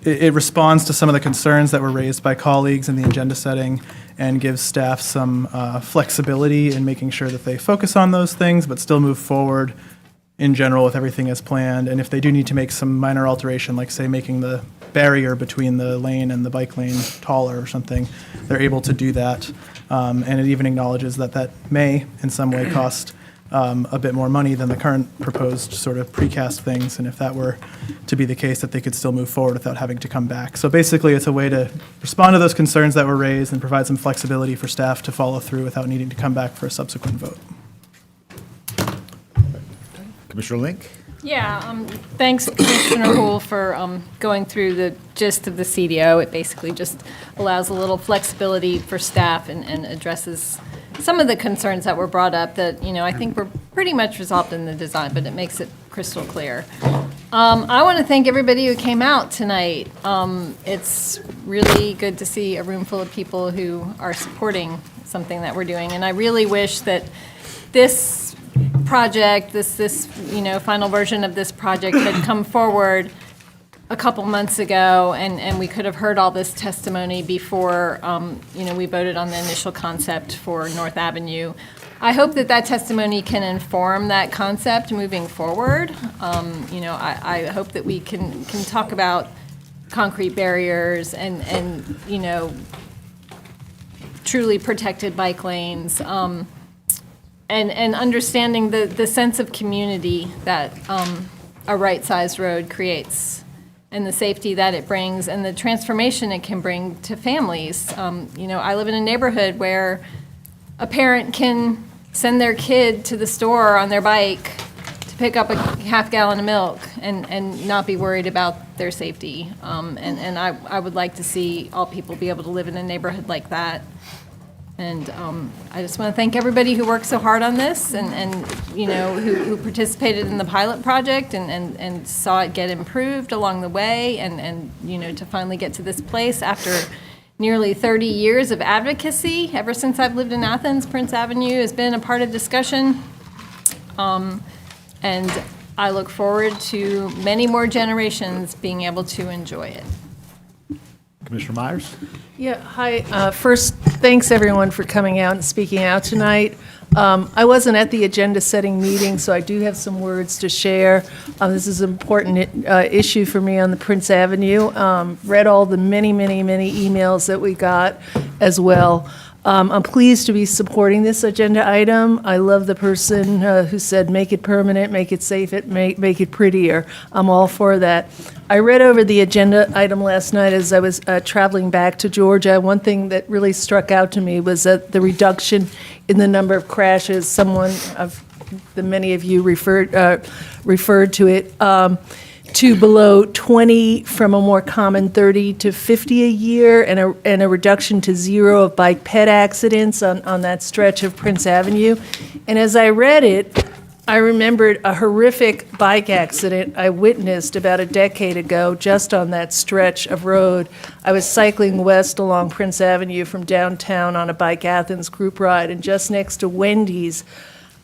it responds to some of the concerns that were raised by colleagues in the agenda setting and gives staff some flexibility in making sure that they focus on those things, but still move forward in general with everything as planned. And if they do need to make some minor alteration, like say making the barrier between the lane and the bike lane taller or something, they're able to do that. And it even acknowledges that that may in some way cost a bit more money than the current proposed sort of precast things. And if that were to be the case, that they could still move forward without having to come back. So basically, it's a way to respond to those concerns that were raised and provide some flexibility for staff to follow through without needing to come back for a subsequent vote. Commissioner Link? Yeah, thanks, Commissioner Hool, for going through the gist of the CDO. It basically just allows a little flexibility for staff and addresses some of the concerns that were brought up that, I think were pretty much resolved in the design, but it makes it crystal clear. I want to thank everybody who came out tonight. It's really good to see a room full of people who are supporting something that we're doing, and I really wish that this project, this final version of this project had come forward a couple months ago, and we could have heard all this testimony before, we voted on the initial concept for North Avenue. I hope that that testimony can inform that concept moving forward. I hope that we can talk about concrete barriers and truly protected bike lanes. And understanding the sense of community that a right-sized road creates, and the safety that it brings, and the transformation it can bring to families. I live in a neighborhood where a parent can send their kid to the store on their bike to pick up a half gallon of milk and not be worried about their safety. And I would like to see all people be able to live in a neighborhood like that. And I just want to thank everybody who worked so hard on this and who participated in the pilot project and saw it get improved along the way and to finally get to this place after nearly 30 years of advocacy. Ever since I've lived in Athens, Prince Avenue has been a part of discussion. And I look forward to many more generations being able to enjoy it. Commissioner Myers? Yeah, hi. First, thanks everyone for coming out and speaking out tonight. I wasn't at the agenda-setting meeting, so I do have some words to share. This is an important issue for me on the Prince Avenue. Read all the many, many, many emails that we got as well. I'm pleased to be supporting this agenda item. I love the person who said, make it permanent, make it safe, make it prettier. I'm all for that. I read over the agenda item last night as I was traveling back to Georgia. One thing that really struck out to me was that the reduction in the number of crashes. Someone of the many of you referred to it. To below 20 from a more common 30 to 50 a year, and a reduction to 0 of bike ped accidents on that stretch of Prince Avenue. And as I read it, I remembered a horrific bike accident I witnessed about a decade ago just on that stretch of road. I was cycling west along Prince Avenue from downtown on a Bike Athens group ride, and just next to Wendy's,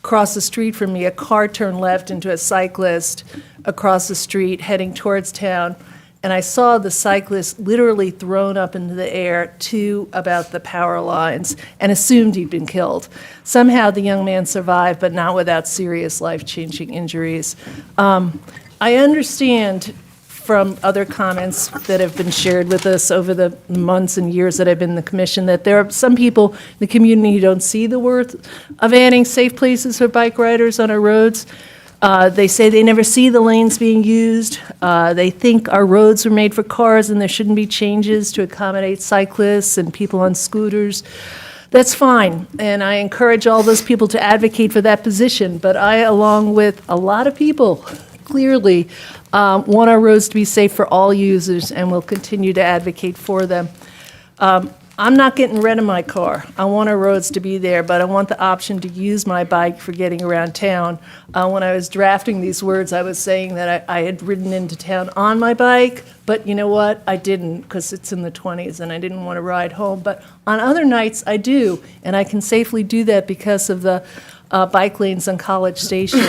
across the street from me, a car turned left into a cyclist across the street heading towards town, and I saw the cyclist literally thrown up into the air to about the power lines and assumed he'd been killed. Somehow the young man survived, but not without serious life-changing injuries. I understand from other comments that have been shared with us over the months and years that I've been in the commission, that there are some people in the community who don't see the worth of adding safe places for bike riders on our roads. They say they never see the lanes being used. They think our roads were made for cars and there shouldn't be changes to accommodate cyclists and people on scooters. That's fine, and I encourage all those people to advocate for that position, but I, along with a lot of people, clearly want our roads to be safe for all users and will continue to advocate for them. I'm not getting rid of my car. I want our roads to be there, but I want the option to use my bike for getting around town. When I was drafting these words, I was saying that I had ridden into town on my bike, but you know what? I didn't, because it's in the 20s and I didn't want to ride home. But on other nights, I do, and I can safely do that because of the bike lanes on College Station.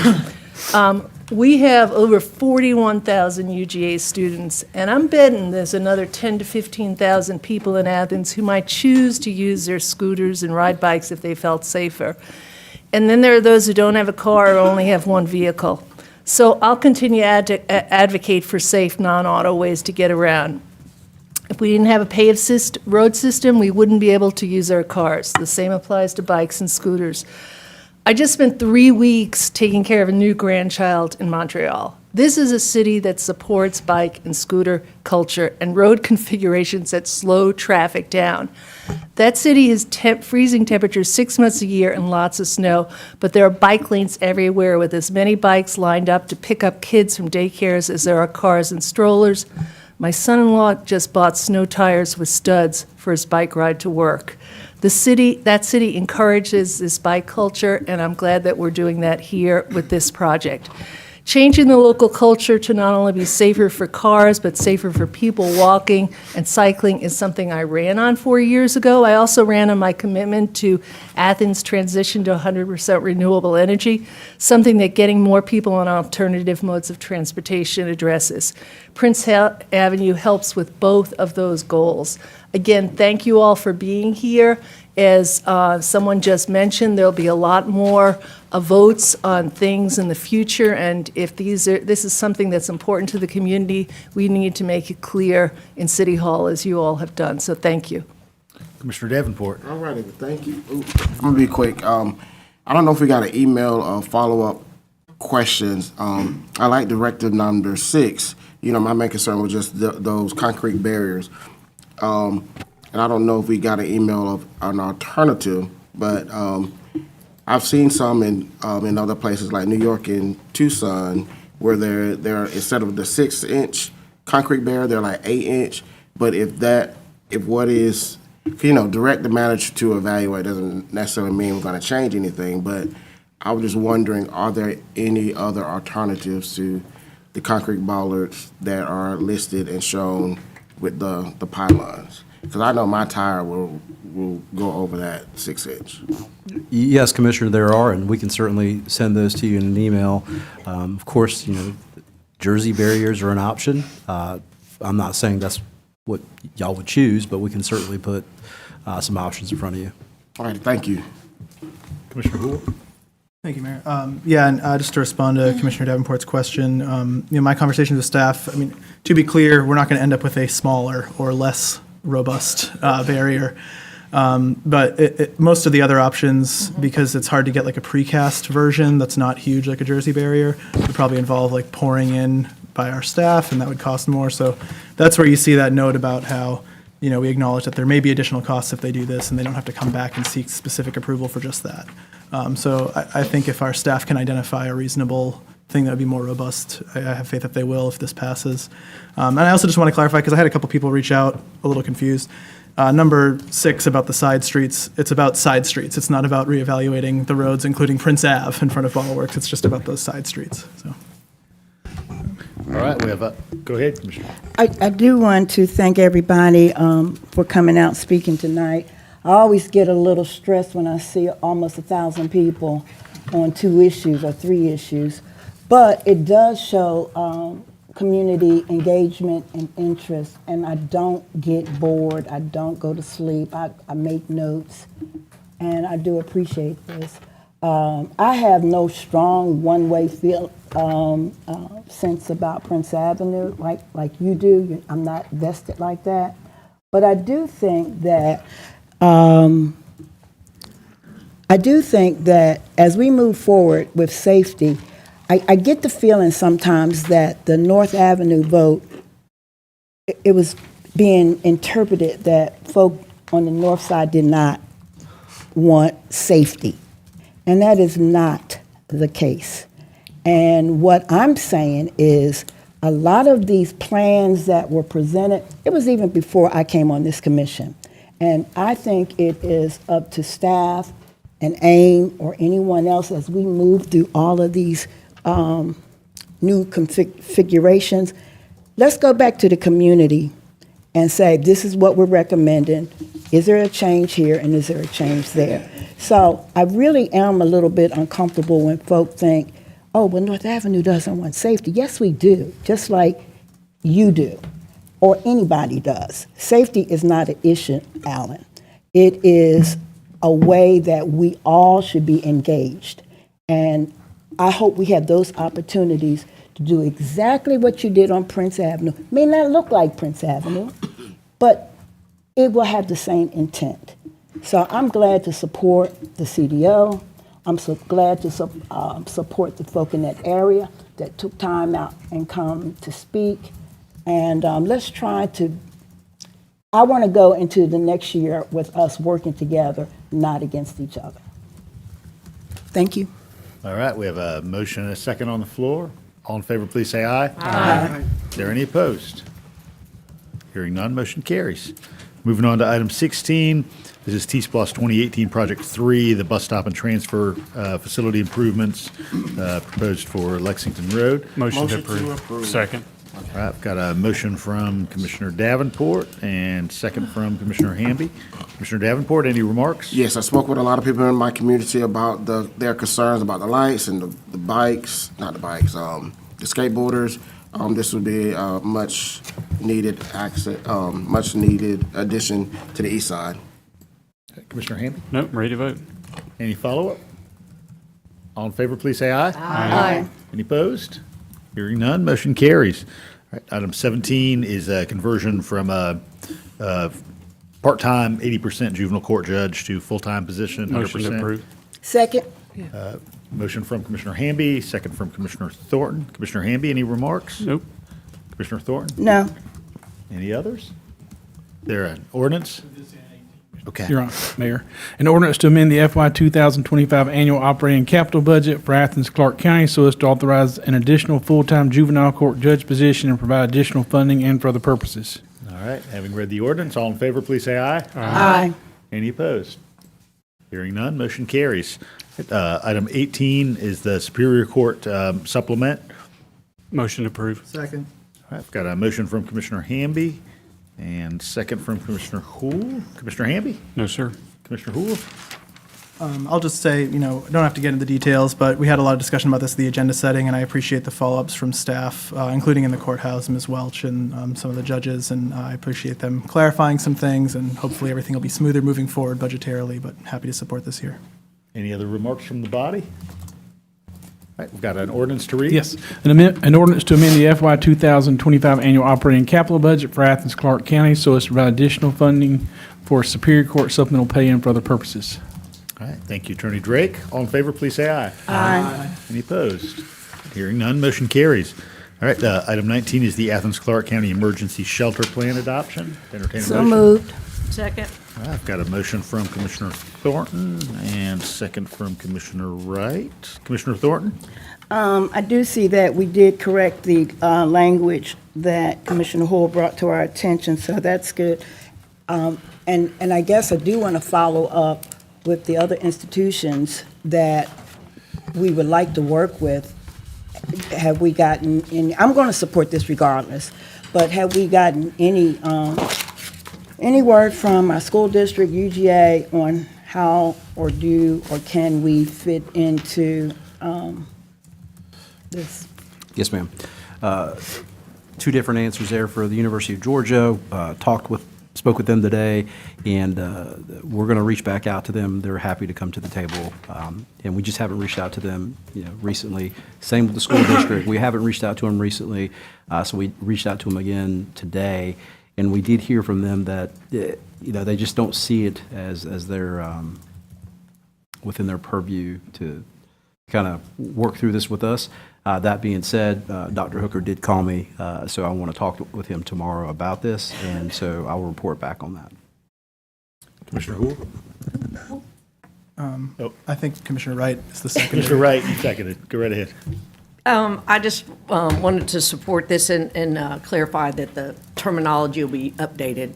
We have over 41,000 UGA students, and I'm betting there's another 10 to 15,000 people in Athens who might choose to use their scooters and ride bikes if they felt safer. And then there are those who don't have a car or only have one vehicle. So I'll continue to advocate for safe, non-auto ways to get around. If we didn't have a paved road system, we wouldn't be able to use our cars. The same applies to bikes and scooters. I just spent 3 weeks taking care of a new grandchild in Montreal. This is a city that supports bike and scooter culture and road configurations that slow traffic down. That city has freezing temperatures 6 months a year and lots of snow, but there are bike lanes everywhere with as many bikes lined up to pick up kids from daycares as there are cars and strollers. My son-in-law just bought snow tires with studs for his bike ride to work. That city encourages this bike culture, and I'm glad that we're doing that here with this project. Changing the local culture to not only be safer for cars, but safer for people walking and cycling is something I ran on 4 years ago. I also ran on my commitment to Athens' transition to 100% renewable energy, something that getting more people on alternative modes of transportation addresses. Prince Avenue helps with both of those goals. Again, thank you all for being here. As someone just mentioned, there'll be a lot more votes on things in the future, and if this is something that's important to the community, we need to make it clear in City Hall, as you all have done. So thank you. Commissioner Davenport. All righty, thank you. I'm gonna be quick. I don't know if we got an email or follow-up questions. I like Directive Number 6. You know, my main concern was just those concrete barriers. And I don't know if we got an email of an alternative, but I've seen some in other places like New York and Tucson where they're instead of the 6-inch concrete barrier, they're like 8-inch. But if direct the manager to evaluate doesn't necessarily mean we're going to change anything. But I was just wondering, are there any other alternatives to the concrete bollards that are listed and shown with the pylons? Because I know my tire will go over that 6-inch. Yes, Commissioner, there are, and we can certainly send those to you in an email. Of course, Jersey barriers are an option. I'm not saying that's what y'all would choose, but we can certainly put some options in front of you. All right, thank you. Commissioner Houle. Thank you, Mayor. And just to respond to Commissioner Davenport's question, my conversations with staff, to be clear, we're not going to end up with a smaller or less robust barrier. But most of the other options, because it's hard to get like a precast version that's not huge like a Jersey barrier, would probably involve like pouring in by our staff, and that would cost more. So that's where you see that note about how we acknowledge that there may be additional costs if they do this, and they don't have to come back and seek specific approval for just that. So I think if our staff can identify a reasonable thing that would be more robust, I have faith that they will if this passes. And I also just want to clarify, because I had a couple people reach out a little confused. Number 6 about the side streets, it's about side streets. It's not about reevaluating the roads, including Prince Ave in front of Ballworks. It's just about those side streets. So. All right, we have go ahead, Commissioner. I do want to thank everybody for coming out speaking tonight. I always get a little stressed when I see almost 1,000 people on 2 issues or 3 issues, but it does show community engagement and interest, and I don't get bored. I don't go to sleep. I make notes, and I do appreciate this. I have no strong one-way sense about Prince Avenue like you do. I'm not vested like that. But I do think that as we move forward with safety, I get the feeling sometimes that the North Avenue vote, it was being interpreted that folk on the north side did not want safety. And that is not the case. And what I'm saying is a lot of these plans that were presented, it was even before I came on this commission. And I think it is up to staff and AIM or anyone else as we move through all of these new configurations. Let's go back to the community and say, this is what we're recommending. Is there a change here and is there a change there? So I really am a little bit uncomfortable when folk think, oh, well, North Avenue doesn't want safety. Yes, we do, just like you do, or anybody does. Safety is not an issue, Alan. It is a way that we all should be engaged. And I hope we have those opportunities to do exactly what you did on Prince Avenue. May not look like Prince Avenue, but it will have the same intent. So I'm glad to support the CDO. I'm so glad to support the folk in that area that took time out and come to speak. And let's try to, I want to go into the next year with us working together, not against each other. Thank you. All right, we have a motion and a second on the floor. All in favor, please say aye. Aye. Is there any opposed? Hearing none, motion carries. Moving on to item 16, this is TSPLOST 2018 Project 3, the bus stop and transfer facility improvements proposed for Lexington Road. Motion to approve. Second. All right, I've got a motion from Commissioner Davenport and second from Commissioner Hamby. Commissioner Davenport, any remarks? Yes, I spoke with a lot of people in my community about their concerns about the lights and the bikes, not the bikes, the skateboarders. This would be a much needed addition to the east side. Commissioner Hamby? Nope, ready to vote. Any follow-up? All in favor, please say aye. Aye. Any opposed? Hearing none, motion carries. All right, item 17 is a conversion from a part-time 80% juvenile court judge to full-time position, 100%. Motion to approve. Second. Motion from Commissioner Hamby, second from Commissioner Thornton. Commissioner Hamby, any remarks? Nope. Commissioner Thornton? No. Any others? There an ordinance? Okay. Your Honor, Mayor. An ordinance to amend the FY 2025 annual operating capital budget for Athens-Clarke County so as to authorize an additional full-time juvenile court judge position and provide additional funding and for other purposes. All right, having read the ordinance, all in favor, please say aye. Aye. Any opposed? Hearing none, motion carries. Item 18 is the Superior Court supplement. Motion to approve. Second. All right, I've got a motion from Commissioner Hamby and second from Commissioner Houle. Commissioner Hamby? No, sir. Commissioner Houle? I'll just say, I don't have to get into the details, but we had a lot of discussion about this at the agenda setting, and I appreciate the follow-ups from staff, including in the courthouse, Ms. Welch and some of the judges, and I appreciate them clarifying some things, and hopefully everything will be smoother moving forward budgetarily, but happy to support this here. Any other remarks from the body? All right, we've got an ordinance to read. Yes, an ordinance to amend the FY 2025 annual operating capital budget for Athens-Clarke County so as to provide additional funding for Superior Court supplemental pay and for other purposes. All right, thank you, Attorney Drake. All in favor, please say aye. Aye. Any opposed? Hearing none, motion carries. All right, item 19 is the Athens-Clarke County Emergency Shelter Plan adoption. Entertain a So motion. moved. Second. All right, I've got a motion from Commissioner Thornton and second from Commissioner Wright. Commissioner Thornton? I do see that we did correct the language that Commissioner Hoyle brought to our attention, so that's good. And I guess I do want to follow up with the other institutions that we would like to work with. Have we gotten any, I'm going to support this regardless, but have we gotten any word from our school district, UGA, on how or can we fit into this? Yes, ma'am. Two different answers there for the University of Georgia. Talked with spoke with them today, and we're going to reach back out to them. They're happy to come to the table, and we just haven't reached out to them, recently. Same with the school district. We haven't reached out to them recently, so we reached out to them again today, and we did hear from them that they just don't see it as their within their purview to kind of work through this with us. That being said, Dr. Hooker did call me, so I want to talk with him tomorrow about this, and so I'll report back on that. Commissioner Houle? I think Commissioner Wright is the second. Commissioner Wright, you seconded. Go right ahead. I just wanted to support this and clarify that the terminology will be updated,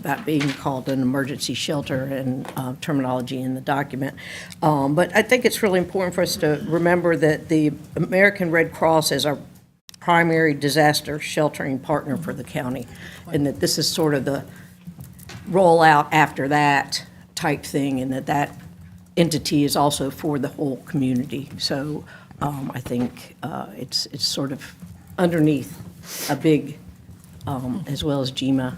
that being called an emergency shelter and terminology in the document. But I think it's really important for us to remember that the American Red Cross is our primary disaster sheltering partner for the county, and that this is sort of the rollout after that type thing, and that entity is also for the whole community. So I think it's sort of underneath a big, as well as GEMA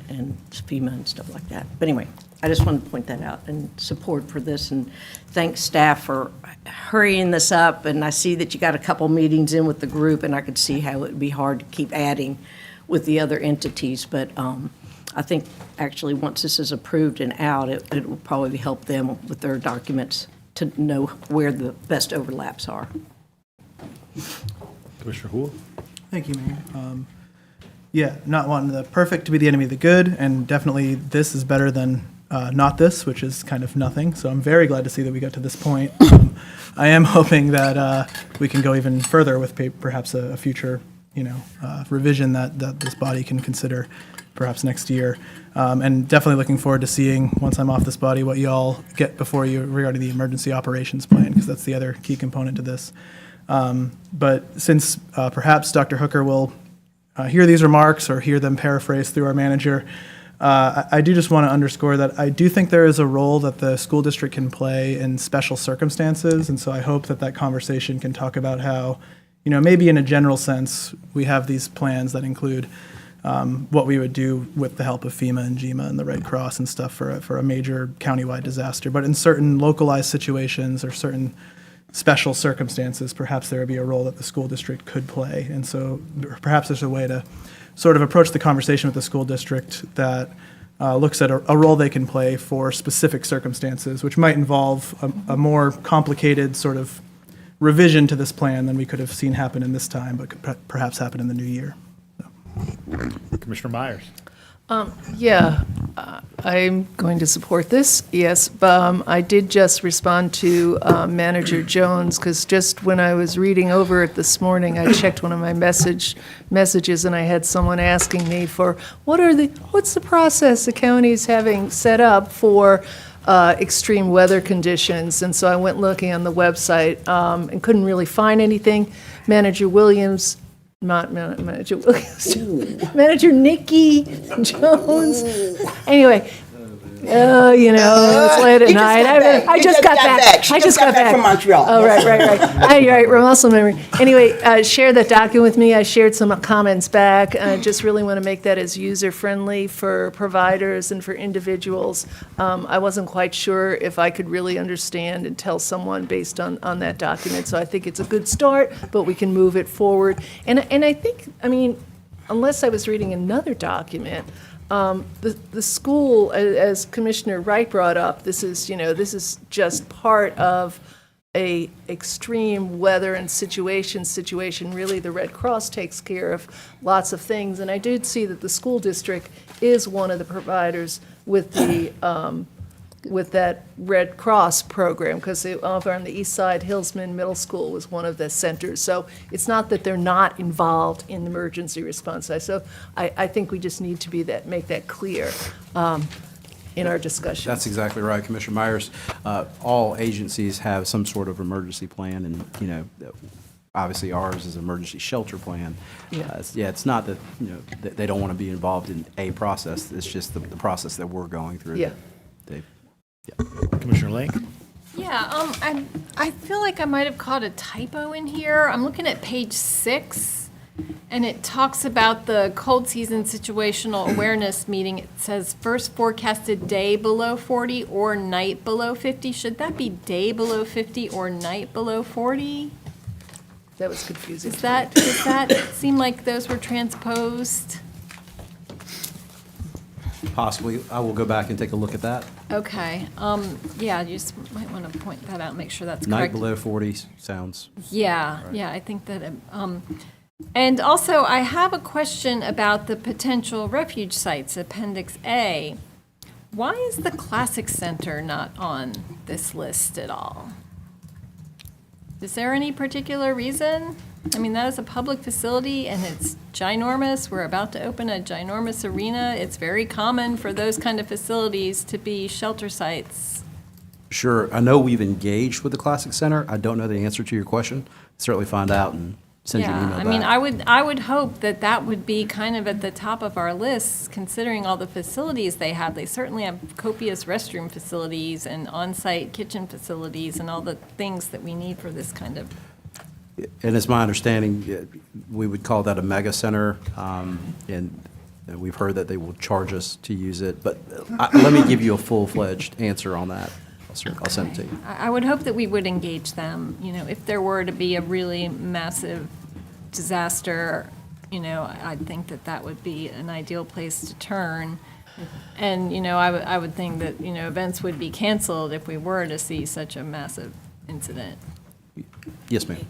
and FEMA and stuff like that. But anyway, I just wanted to point that out and support for this, and thank staff for hurrying this up. And I see that you got a couple meetings in with the group, and I could see how it would be hard to keep adding with the other entities. But I think actually once this is approved and out, it will probably help them with their documents to know where the best overlaps are. Commissioner Houle? Thank you, Mayor. Yeah, not wanting the perfect to be the enemy of the good, and definitely this is better than not this, which is kind of nothing. So I'm very glad to see that we got to this point. I am hoping that we can go even further with perhaps a future, revision that this body can consider perhaps next year. And definitely looking forward to seeing, once I'm off this body, what you all get before you regarding the emergency operations plan, because that's the other key component to this. But since perhaps Dr. Hooker will hear these remarks or hear them paraphrased through our manager, I do just want to underscore that I do think there is a role that the school district can play in special circumstances. And so I hope that conversation can talk about how, maybe in a general sense, we have these plans that include what we would do with the help of FEMA and GEMA and the Red Cross and stuff for a major countywide disaster. But in certain localized situations or certain special circumstances, perhaps there would be a role that the school district could play. And so perhaps there's a way to sort of approach the conversation with the school district that looks at a role they can play for specific circumstances, which might involve a more complicated sort of revision to this plan than we could have seen happen in this time, but could perhaps happen in the new year. Commissioner Myers? I'm going to support this, yes. I did just respond to Manager Jones, because just when I was reading over it this morning, I checked one of my messages, and I had someone asking me for, what's the process the county's having set up for extreme weather conditions? And so I went looking on the website and couldn't really find anything. Manager Williams, not Manager Williams, Manager Nikki Jones. Anyway, it's late at night. I just got back. I just got back from Montreal. Oh, right. Right, muscle memory. Anyway, shared that document with me. I shared some comments back. I just really want to make that as user-friendly for providers and for individuals. I wasn't quite sure if I could really understand and tell someone based on that document. So I think it's a good start, but we can move it forward. And I think, unless I was reading another document, the school, as Commissioner Wright brought up, this is just part of a extreme weather and situation. Really, the Red Cross takes care of lots of things, and I did see that the school district is one of the providers with the with that Red Cross program, because over on the east side, Hillsman Middle School was one of the centers. So it's not that they're not involved in emergency response. So I think we just need to make that clear in our discussion. That's exactly right, Commissioner Myers. All agencies have some sort of emergency plan, and obviously ours is an emergency shelter plan. It's not that that they don't want to be involved in a process. It's just the process that we're going through. Yeah. Commissioner Link? I feel like I might have caught a typo in here. I'm looking at page 6, and it talks about the cold season situational awareness meeting. It says first forecasted day below 40 or night below 50. Should that be day below 50 or night below 40? That was confusing. Does that seem like those were transposed? Possibly. I will go back and take a look at that. Okay, yeah, you just might want to point that out, and make sure that's Night correct. below 40 sounds. Yeah, yeah, I think that, and also I have a question about the potential refuge sites, Appendix A. Why is the Classic Center not on this list at all? Is there any particular reason? I mean, that is a public facility and it's ginormous. We're about to open a ginormous arena. It's very common for those kind of facilities to be shelter sites. Sure. I know we've engaged with the Classic Center. I don't know the answer to your question. Certainly find out and send you an email Yeah, back. I mean, I would hope that that would be kind of at the top of our list, considering all the facilities they have. They certainly have copious restroom facilities and on-site kitchen facilities and all the things that we need for this kind of. And it's my understanding, we would call that a mega center, and we've heard that they will charge us to use it. But let me give you a full-fledged answer on that. I'll send it to you. I would hope that we would engage them, you know, if there were to be a really massive disaster, you know, I think that that would be an ideal place to turn. And, you know, I would think that, you know, events would be canceled if we were to see such a massive incident. Yes, ma'am.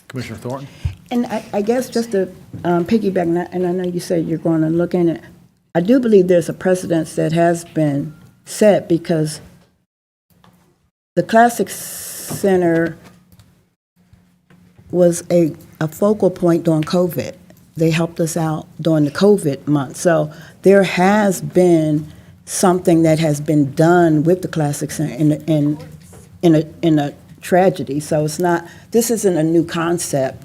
Commissioner Thornton? And I guess just to piggyback, and I know you said you're going to look in it, I do believe there's a precedence that has been set because the Classic Center was a focal point during COVID. They helped us out during the COVID month. So there has been something that has been done with the Classic Center in a tragedy. So it's not, this isn't a new concept.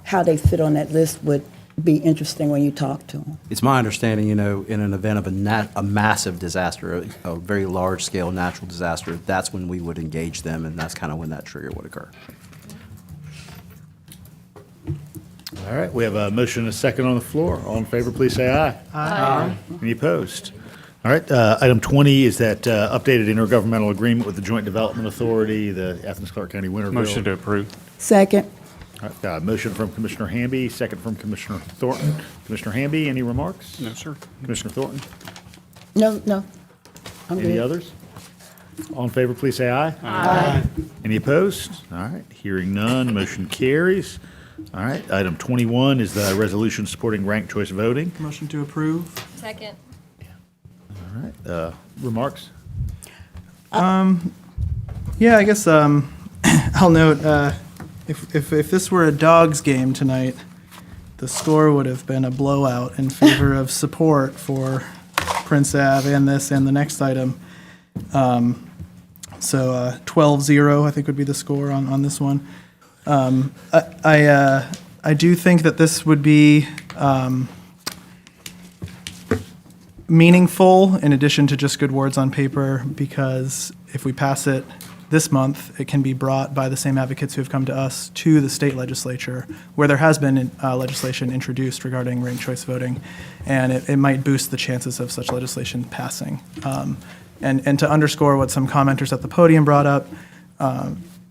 How they fit on that list would be interesting when you talk to them. It's my understanding, you know, in an event of a massive disaster, a very large-scale natural disaster, that's when we would engage them, and that's kind of when that trigger would occur. All right, we have a motion and a second on the floor. All in favor, please say aye. Aye. Any opposed? All right, item 20 is that updated intergovernmental agreement with the Joint Development Authority, the Athens-Clarke County Winterville. Motion to approve. Second. All right, motion from Commissioner Hamby, second from Commissioner Thornton. Commissioner Hamby, any remarks? No, sir. Commissioner Thornton? No, I'm Any good. others? All in favor, please say aye. Aye. Any opposed? All right, hearing none, motion carries. All right, item 21 is the resolution supporting ranked choice voting. Motion to approve. Second. All right, remarks? Yeah, I guess I'll note, if this were a Dogs game tonight, the score would have been a blowout in favor of support for Prince Ave and this and the next item. So 12-0, I think, would be the score on this one. I do think that this would be meaningful in addition to just good words on paper, because if we pass it this month, it can be brought by the same advocates who have come to us to the state legislature, where there has been legislation introduced regarding ranked choice voting, and it might boost the chances of such legislation passing. And to underscore what some commenters at the podium brought up,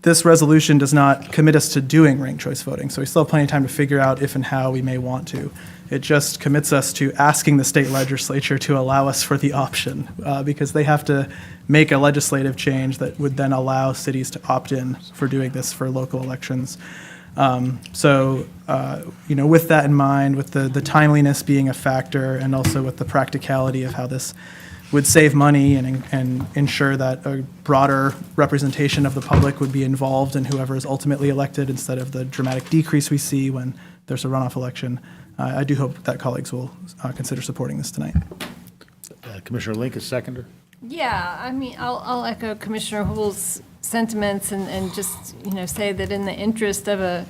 this resolution does not commit us to doing ranked choice voting, so we still have plenty of time to figure out if and how we may want to. It just commits us to asking the state legislature to allow us for the option, because they have to make a legislative change that would then allow cities to opt in for doing this for local elections. So, with that in mind, with the timeliness being a factor, and also with the practicality of how this would save money and ensure that a broader representation of the public would be involved in whoever is ultimately elected, instead of the dramatic decrease we see when there's a runoff election. I do hope that colleagues will consider supporting this tonight. Commissioner Link is seconder. Yeah, I mean, I'll echo Commissioner Hull's sentiments and just, say that in the interest of a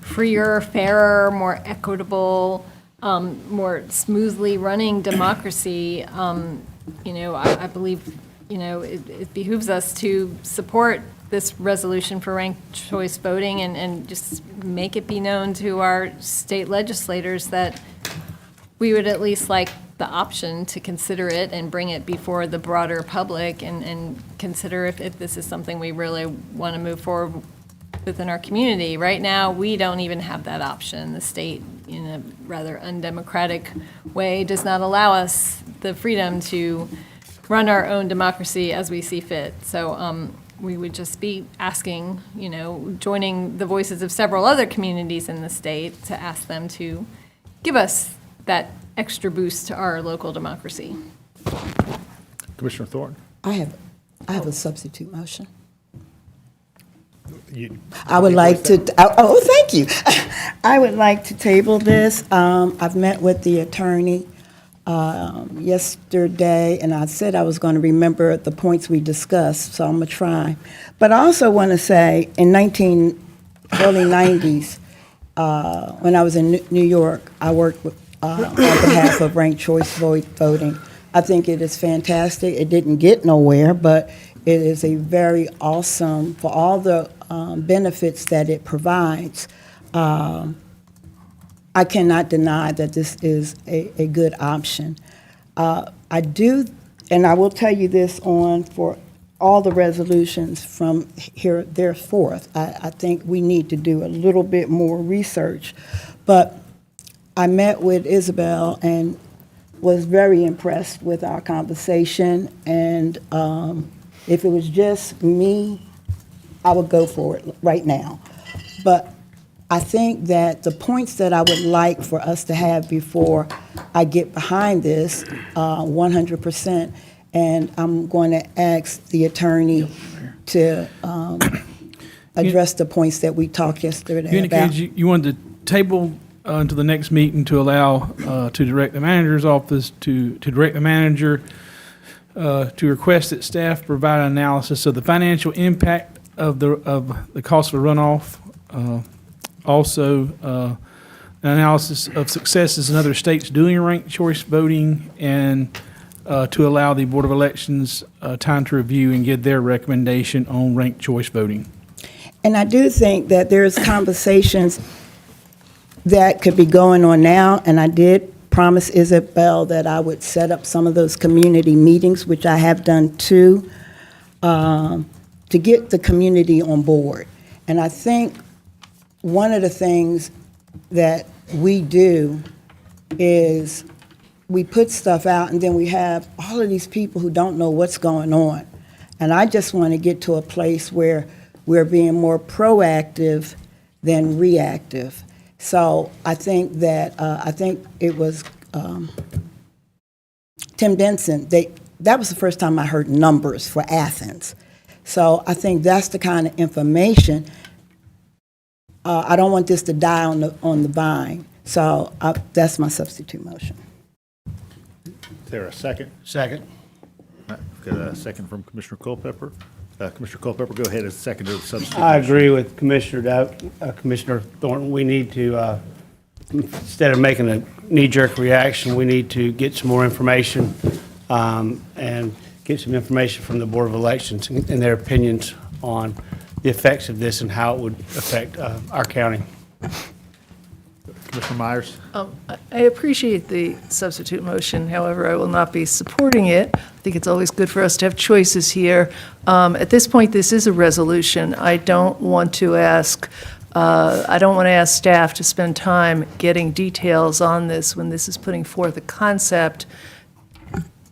freer, fairer, more equitable, more smoothly running democracy, I believe, it behooves us to support this resolution for ranked choice voting and just make it be known to our state legislators that we would at least like the option to consider it and bring it before the broader public and consider if this is something we really want to move forward within our community. Right now, we don't even have that option. The state, in a rather undemocratic way, does not allow us the freedom to run our own democracy as we see fit. So we would just be asking, joining the voices of several other communities in the state to ask them to give us that extra boost to our local democracy. Commissioner Thornton? I have a substitute motion. You- I would like to, thank you. I would like to table this. I've met with the attorney yesterday, and I said I was going to remember the points we discussed, so I'm going to try. But I also want to say, in early 90s, when I was in New York, I worked with, on behalf of ranked choice voting. I think it is fantastic. It didn't get nowhere, but it is a very awesome, for all the benefits that it provides. I cannot deny that this is a good option. I do, and I will tell you this for all the resolutions from here thereforth, I think we need to do a little bit more research. But I met with Isabel and was very impressed with our conversation, and if it was just me, I would go for it right now. But I think that the points that I would like for us to have before I get behind this 100%, and I'm going to ask the attorney to address the points that we talked yesterday You about. indicated you wanted to table until the next meeting to allow, to direct the manager's office, to direct the manager to request that staff provide an analysis of the financial impact of the cost of runoff. Also, an analysis of successes in other states doing ranked choice voting, and to allow the Board of Elections time to review and give their recommendation on ranked choice voting. And I do think that there's conversations that could be going on now, and I did promise Isabel that I would set up some of those community meetings, which I have done too, to get the community on board. And I think one of the things that we do is we put stuff out, and then we have all of these people who don't know what's going on. And I just want to get to a place where we're being more proactive than reactive. So I think that, I think it was Tim Denson, that was the first time I heard numbers for Athens. So I think that's the kind of information. I don't want this to die on the vine. So that's my substitute motion. Is there a second? Second. All right, we've got a second from Commissioner Culpepper. Commissioner Culpepper, go ahead and second the substitute. I agree with Commissioner Thornton. We need to, instead of making a knee-jerk reaction, we need to get some more information and get some information from the Board of Elections and their opinions on the effects of this and how it would affect our county. Commissioner Myers? I appreciate the substitute motion, however, I will not be supporting it. I think it's always good for us to have choices here. At this point, this is a resolution. I don't want to ask staff to spend time getting details on this when this is putting forth a concept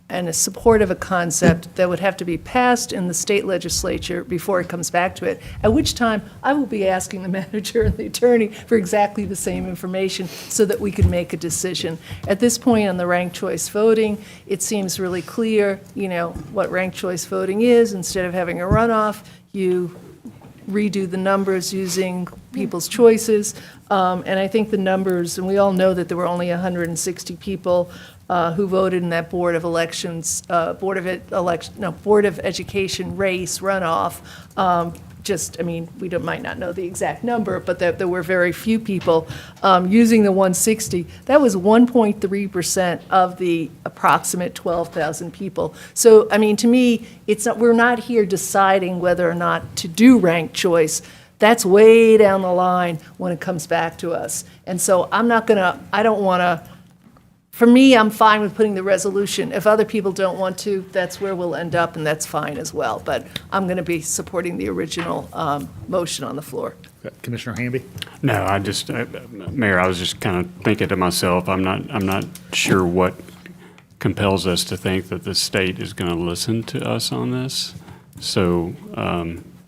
and a support of a concept that would have to be passed in the state legislature before it comes back to it, at which time I will be asking the manager and the attorney for exactly the same information so that we can make a decision. At this point on the ranked choice voting, it seems really clear, what ranked choice voting is. Instead of having a runoff, you redo the numbers using people's choices. And I think the numbers, and we all know that there were only 160 people who voted in that Board of Elections, Board of Education race runoff. just, I mean, might not know the exact number, but that there were very few people using the 160. That was 1.3% of the approximate 12,000 people. So, I mean, to me, we're not here deciding whether or not to do ranked choice. That's way down the line when it comes back to us. And so for me, I'm fine with putting the resolution. If other people don't want to, that's where we'll end up, and that's fine as well. But I'm going to be supporting the original motion on the floor. Commissioner Hamby? No, Mayor, I was just kind of thinking to myself, I'm not sure what compels us to think that the state is going to listen to us on this. So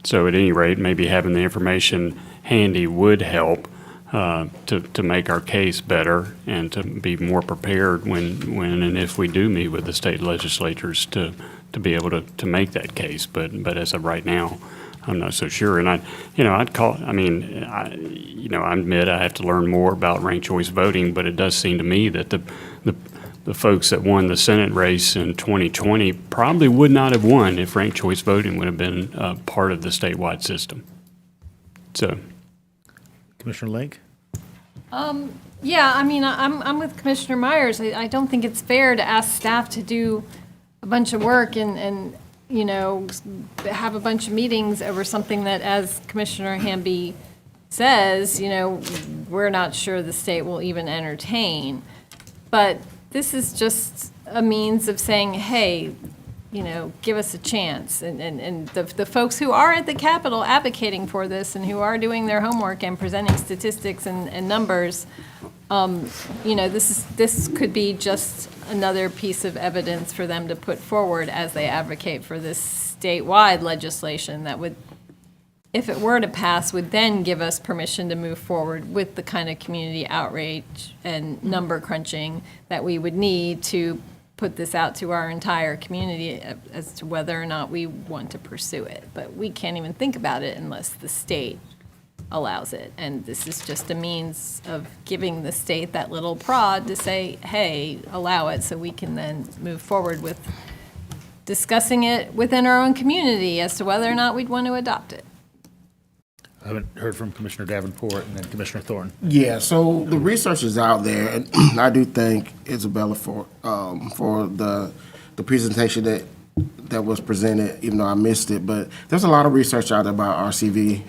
at any rate, maybe having the information handy would help to make our case better and to be more prepared when and if we do meet with the state legislatures to be able to make that case. But as of right now, I'm not so sure. And I admit I have to learn more about ranked choice voting, but it does seem to me that the folks that won the Senate race in 2020 probably would not have won if ranked choice voting would have been part of the statewide system. So. Commissioner Lake? Yeah, I mean, I'm with Commissioner Myers. I don't think it's fair to ask staff to do a bunch of work and have a bunch of meetings over something that, as Commissioner Hamby says, we're not sure the state will even entertain. But this is just a means of saying, hey, give us a chance. And the folks who are at the Capitol advocating for this and who are doing their homework and presenting statistics and numbers, this could be just another piece of evidence for them to put forward as they advocate for this statewide legislation that would, if it were to pass, would then give us permission to move forward with the kind of community outreach and number crunching that we would need to put this out to our entire community as to whether or not we want to pursue it. But we can't even think about it unless the state allows it. And this is just a means of giving the state that little prod to say, hey, allow it, so we can then move forward with discussing it within our own community as to whether or not we'd want to adopt it. I haven't heard from Commissioner Davenport and then Commissioner Thorne. Yeah, so the research is out there, and I do thank Isabella for the presentation that was presented, even though I missed it. But there's a lot of research out there about RCV,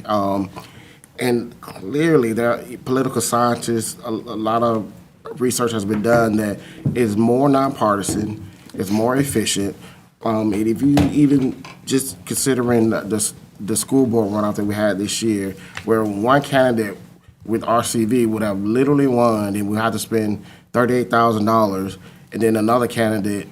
and clearly there are political scientists. A lot of research has been done that is more nonpartisan, it's more efficient, and if you even just considering the school board runoff that we had this year, where one candidate with RCV would have literally won, and we had to spend $38,000, and then another candidate,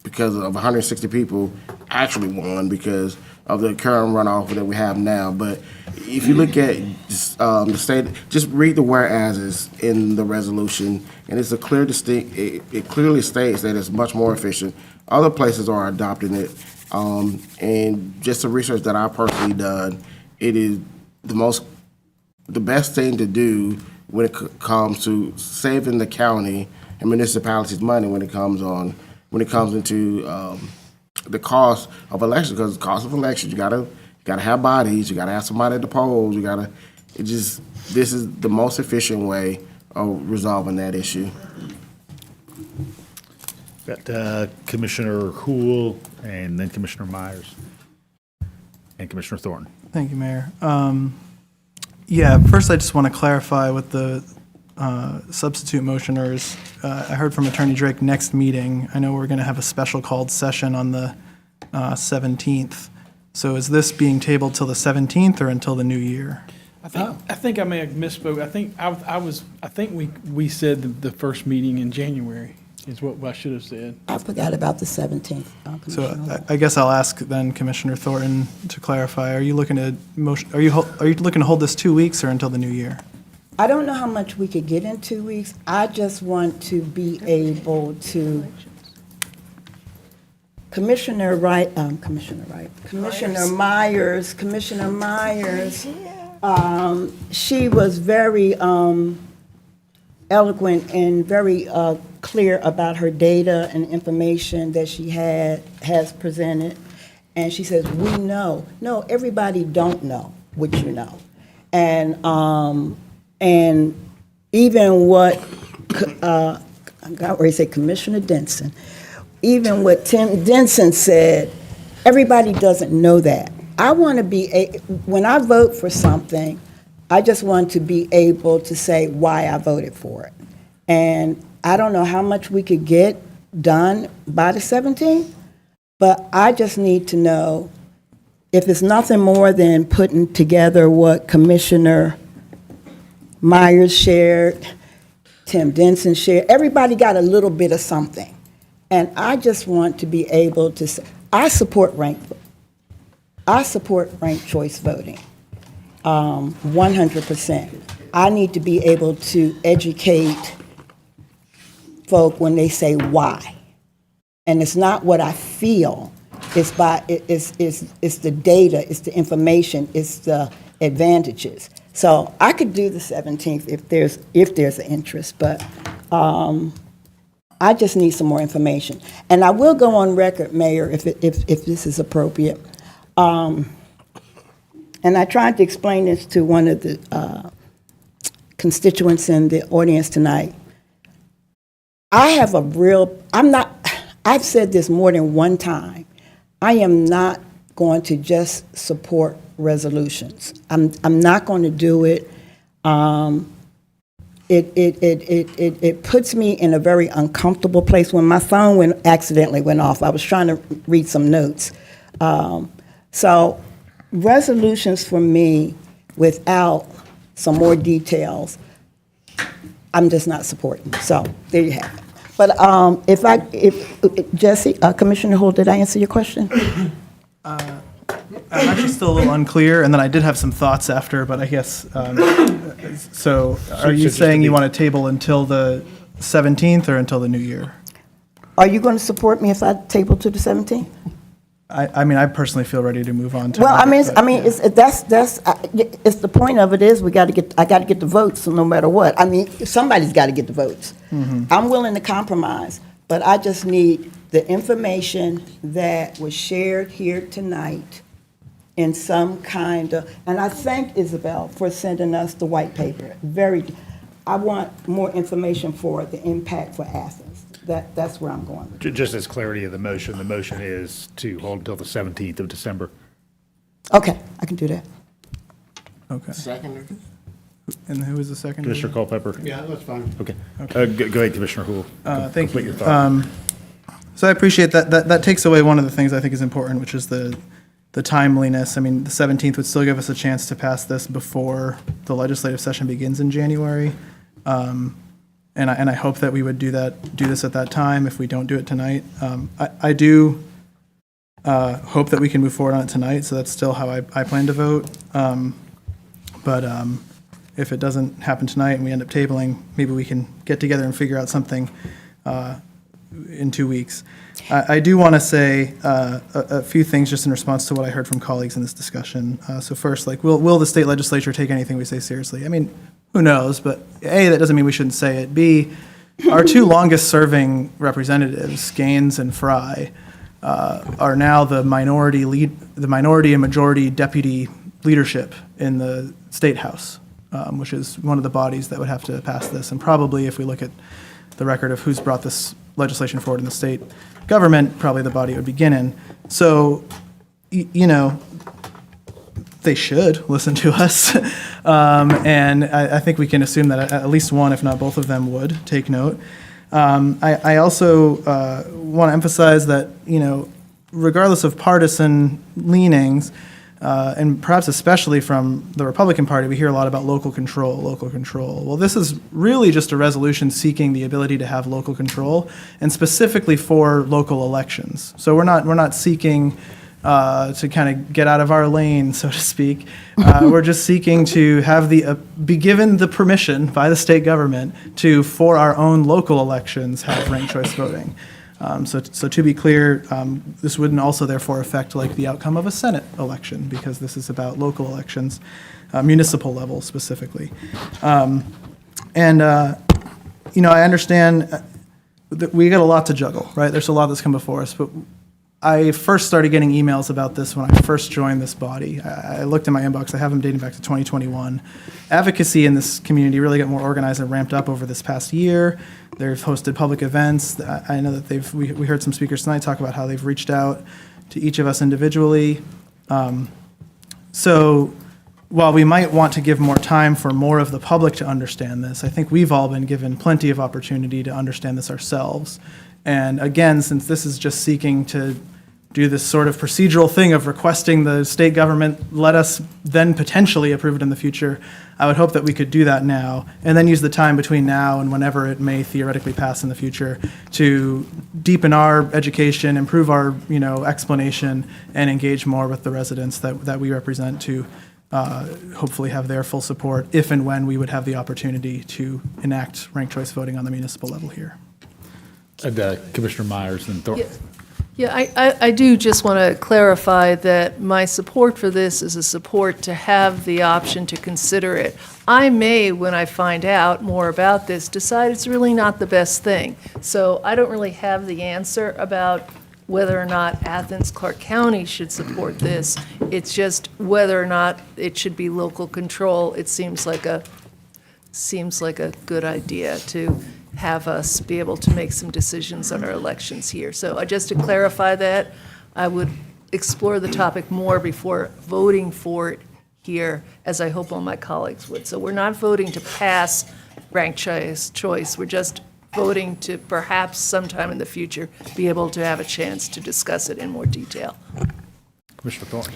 because of 160 people, actually won because of the current runoff that we have now. But if you look at the state, just read the whereases in the resolution, and it's a clear distinct. It clearly states that it's much more efficient. Other places are adopting it. And just the research that I've personally done, it is the best thing to do when it comes to saving the county and municipalities money when it comes into the cost of elections. Because the cost of elections, you gotta have bodies, you gotta have somebody at the polls, this is the most efficient way of resolving that issue. Got Commissioner Hool and then Commissioner Myers and Commissioner Thorne. Thank you, Mayor. First I just want to clarify with the substitute motioners. I heard from Attorney Drake next meeting. I know we're going to have a special called session on the 17th. So is this being tabled till the 17th or until the new year? I think I may have misspoke. I think we said the first meeting in January is what I should have said. I forgot about the 17th. So I guess I'll ask then Commissioner Thornton to clarify. Are you looking to are you looking to hold this 2 weeks or until the new year? I don't know how much we could get in 2 weeks. I just want to be able to. Commissioner Myers, she was very eloquent and very clear about her data and information that she has presented. And she says, we know. No, everybody don't know. which you know. And even what, I got where he said Commissioner Denson, even what Tim Denson said, everybody doesn't know that. I want to when I vote for something, I just want to be able to say why I voted for it. And I don't know how much we could get done by the 17th, but I just need to know if it's nothing more than putting together what Commissioner Myers shared, Tim Denson shared. Everybody got a little bit of something. And I just want to be able to say, I support ranked choice voting, 100%. I need to be able to educate folk when they say why. And it's not what I feel, it's the data, it's the information, it's the advantages. So I could do the 17th if there's an interest, but I just need some more information. And I will go on record, Mayor, if this is appropriate. And I tried to explain this to one of the constituents in the audience tonight. I've said this more than one time. I am not going to just support resolutions. I'm not going to do it. It puts me in a very uncomfortable place. When my phone accidentally went off, I was trying to read some notes. So resolutions for me, without some more details, I'm just not supporting. So there you have it. But if Jesse, Commissioner Hull, did I answer your question? I'm actually still a little unclear, and then I did have some thoughts after, but I guess, so are you saying you want to table until the 17th or until the new year? Are you going to support me if I table to the 17th? I mean, I personally feel ready to move on to. Well, it's the point of it is I got to get the votes, so no matter what. I mean, somebody's got to get the votes. Mm-hmm. I'm willing to compromise, but I just need the information that was shared here tonight in some kind of, and I thank Isabel for sending us the white paper. I want more information for the impact for Athens. That's where I'm going with it. Just as clarity of the motion is to hold until the 17th of December. Okay, I can do that. Okay. Second. And who was the second? Commissioner Culpepper? Yeah, that's fine. Okay. Go ahead, Commissioner Hool. Thank Complete you. your thought. So I appreciate that. That takes away one of the things I think is important, which is the timeliness. I mean, the 17th would still give us a chance to pass this before the legislative session begins in January. And I hope that we would do this at that time if we don't do it tonight. I do hope that we can move forward on it tonight, so that's still how I plan to vote. But if it doesn't happen tonight and we end up tabling, maybe we can get together and figure out something in 2 weeks. I do want to say a few things just in response to what I heard from colleagues in this discussion. So first, will the state legislature take anything we say seriously? I mean, who knows? But A, that doesn't mean we shouldn't say it. B, our two longest-serving representatives, Gaines and Fry, are now the minority and majority deputy leadership in the State House, which is one of the bodies that would have to pass this. And probably, if we look at the record of who's brought this legislation forward in the state government, probably the body it would begin in. So, they should listen to us. And I think we can assume that at least one, if not both of them, would take note. I also want to emphasize that, regardless of partisan leanings, and perhaps especially from the Republican Party, we hear a lot about local control. Well, this is really just a resolution seeking the ability to have local control, and specifically for local elections. So we're not seeking to kind of get out of our lane, so to speak. We're just seeking to have be given the permission by the state government to, for our own local elections, have ranked choice voting. So to be clear, this wouldn't also therefore affect the outcome of a Senate election, because this is about local elections, municipal level specifically. I understand that we got a lot to juggle, right? There's a lot that's come before us, but I first started getting emails about this when I first joined this body. I looked in my inbox. I have them dating back to 2021. Advocacy in this community really got more organized and ramped up over this past year. They've hosted public events. I know that we heard some speakers tonight talk about how they've reached out to each of us individually. So while we might want to give more time for more of the public to understand this, I think we've all been given plenty of opportunity to understand this ourselves. And again, since this is just seeking to do this sort of procedural thing of requesting the state government let us then potentially approve it in the future, I would hope that we could do that now and then use the time between now and whenever it may theoretically pass in the future to deepen our education, improve our explanation, and engage more with the residents that we represent to hopefully have their full support if and when we would have the opportunity to enact ranked choice voting on the municipal level here. Commissioner Myers and Thornton. Yeah, I do just want to clarify that my support for this is a support to have the option to consider it. I may, when I find out more about this, decide it's really not the best thing. So I don't really have the answer about whether or not Athens-Clarke County should support this. It's just whether or not it should be local control. It seems like a good idea to have us be able to make some decisions on our elections here. So just to clarify that, I would explore the topic more before voting for it here, as I hope all my colleagues would. So we're not voting to pass ranked choice. We're just voting to perhaps sometime in the future be able to have a chance to discuss it in more detail. Commissioner Thornton.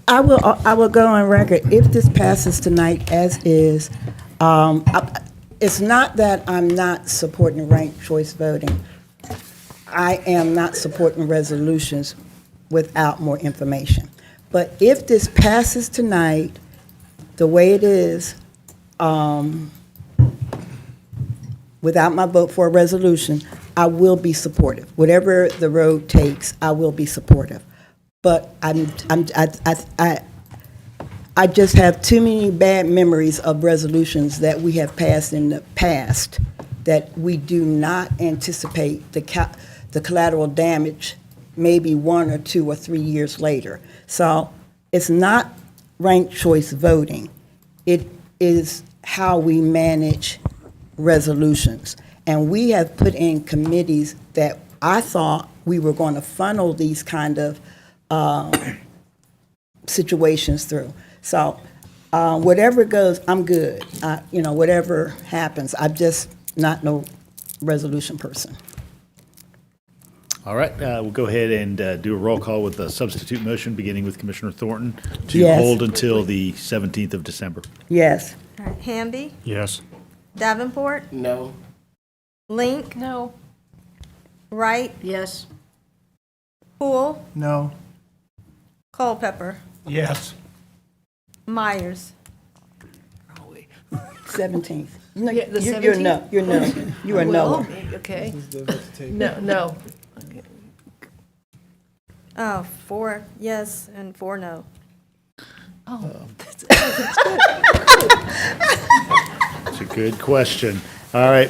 I will go on record, if this passes tonight as is, it's not that I'm not supporting ranked choice voting. I am not supporting resolutions without more information. But if this passes tonight, the way it is, without my vote for a resolution, I will be supportive. Whatever the road takes, I will be supportive. But I just have too many bad memories of resolutions that we have passed in the past that we do not anticipate the collateral damage maybe 1 or 2 or 3 years later. So it's not ranked choice voting. It is how we manage resolutions. And we have put in committees that I thought we were going to funnel these kind of situations through. So whatever goes, I'm good. Whatever happens, I'm just not no resolution person. All right, we'll go ahead and do a roll call with a substitute motion, beginning with Commissioner Thornton, to Yes. hold until the 17th of December. Yes. All right, Hamby, Yes. Davenport, No. Link, No. Wright, Yes. Poole, No. Culpepper, Yes. Myers. 17th. No, Yeah, the you're no. 17th? You're no. You are no. Okay. No. Oh, 4 yes and 4 no. It's a good question. All right,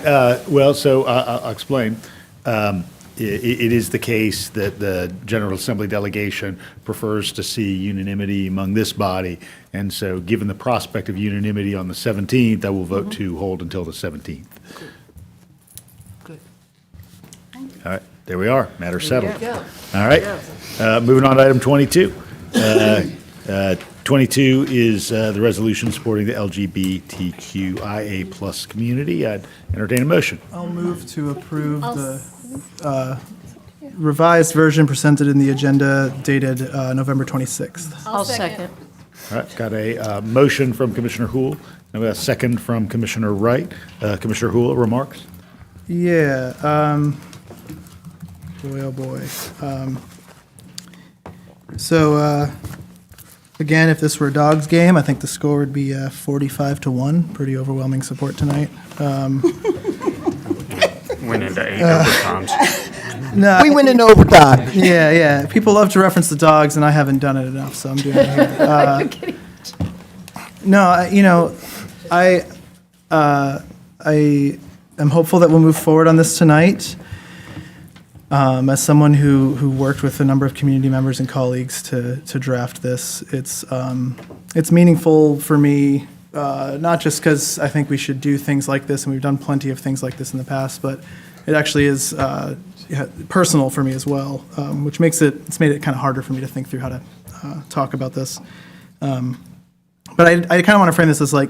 so I'll explain. It is the case that the General Assembly delegation prefers to see unanimity among this body, and so given the prospect of unanimity on the 17th, I will vote to hold until the 17th. Good. All right, there we are, matter settled. There you go. All right, moving on to item 22. 22 is the resolution supporting the LGBTQIA plus community. I'd entertain a motion. I'll move to approve the revised version presented in the agenda dated November 26th. I'll second. All right, got a motion from Commissioner Hool, and we got a second from Commissioner Wright. Commissioner Hool, remarks? Yeah, boy, oh boy. Again, if this were a Dogs game, I think the score would be 45-1. Pretty overwhelming support tonight. Went into 8 overtimes. No, We went in overtime. yeah. People love to reference the Dogs, and I haven't done it enough, so I'm doing it here. I am hopeful that we'll move forward on this tonight. As someone who worked with a number of community members and colleagues to draft this, it's meaningful for me, not just because I think we should do things like this, and we've done plenty of things like this in the past, but it actually is personal for me as well, which makes it's made it kind of harder for me to think through how to talk about this. But I kind of want to frame this as like,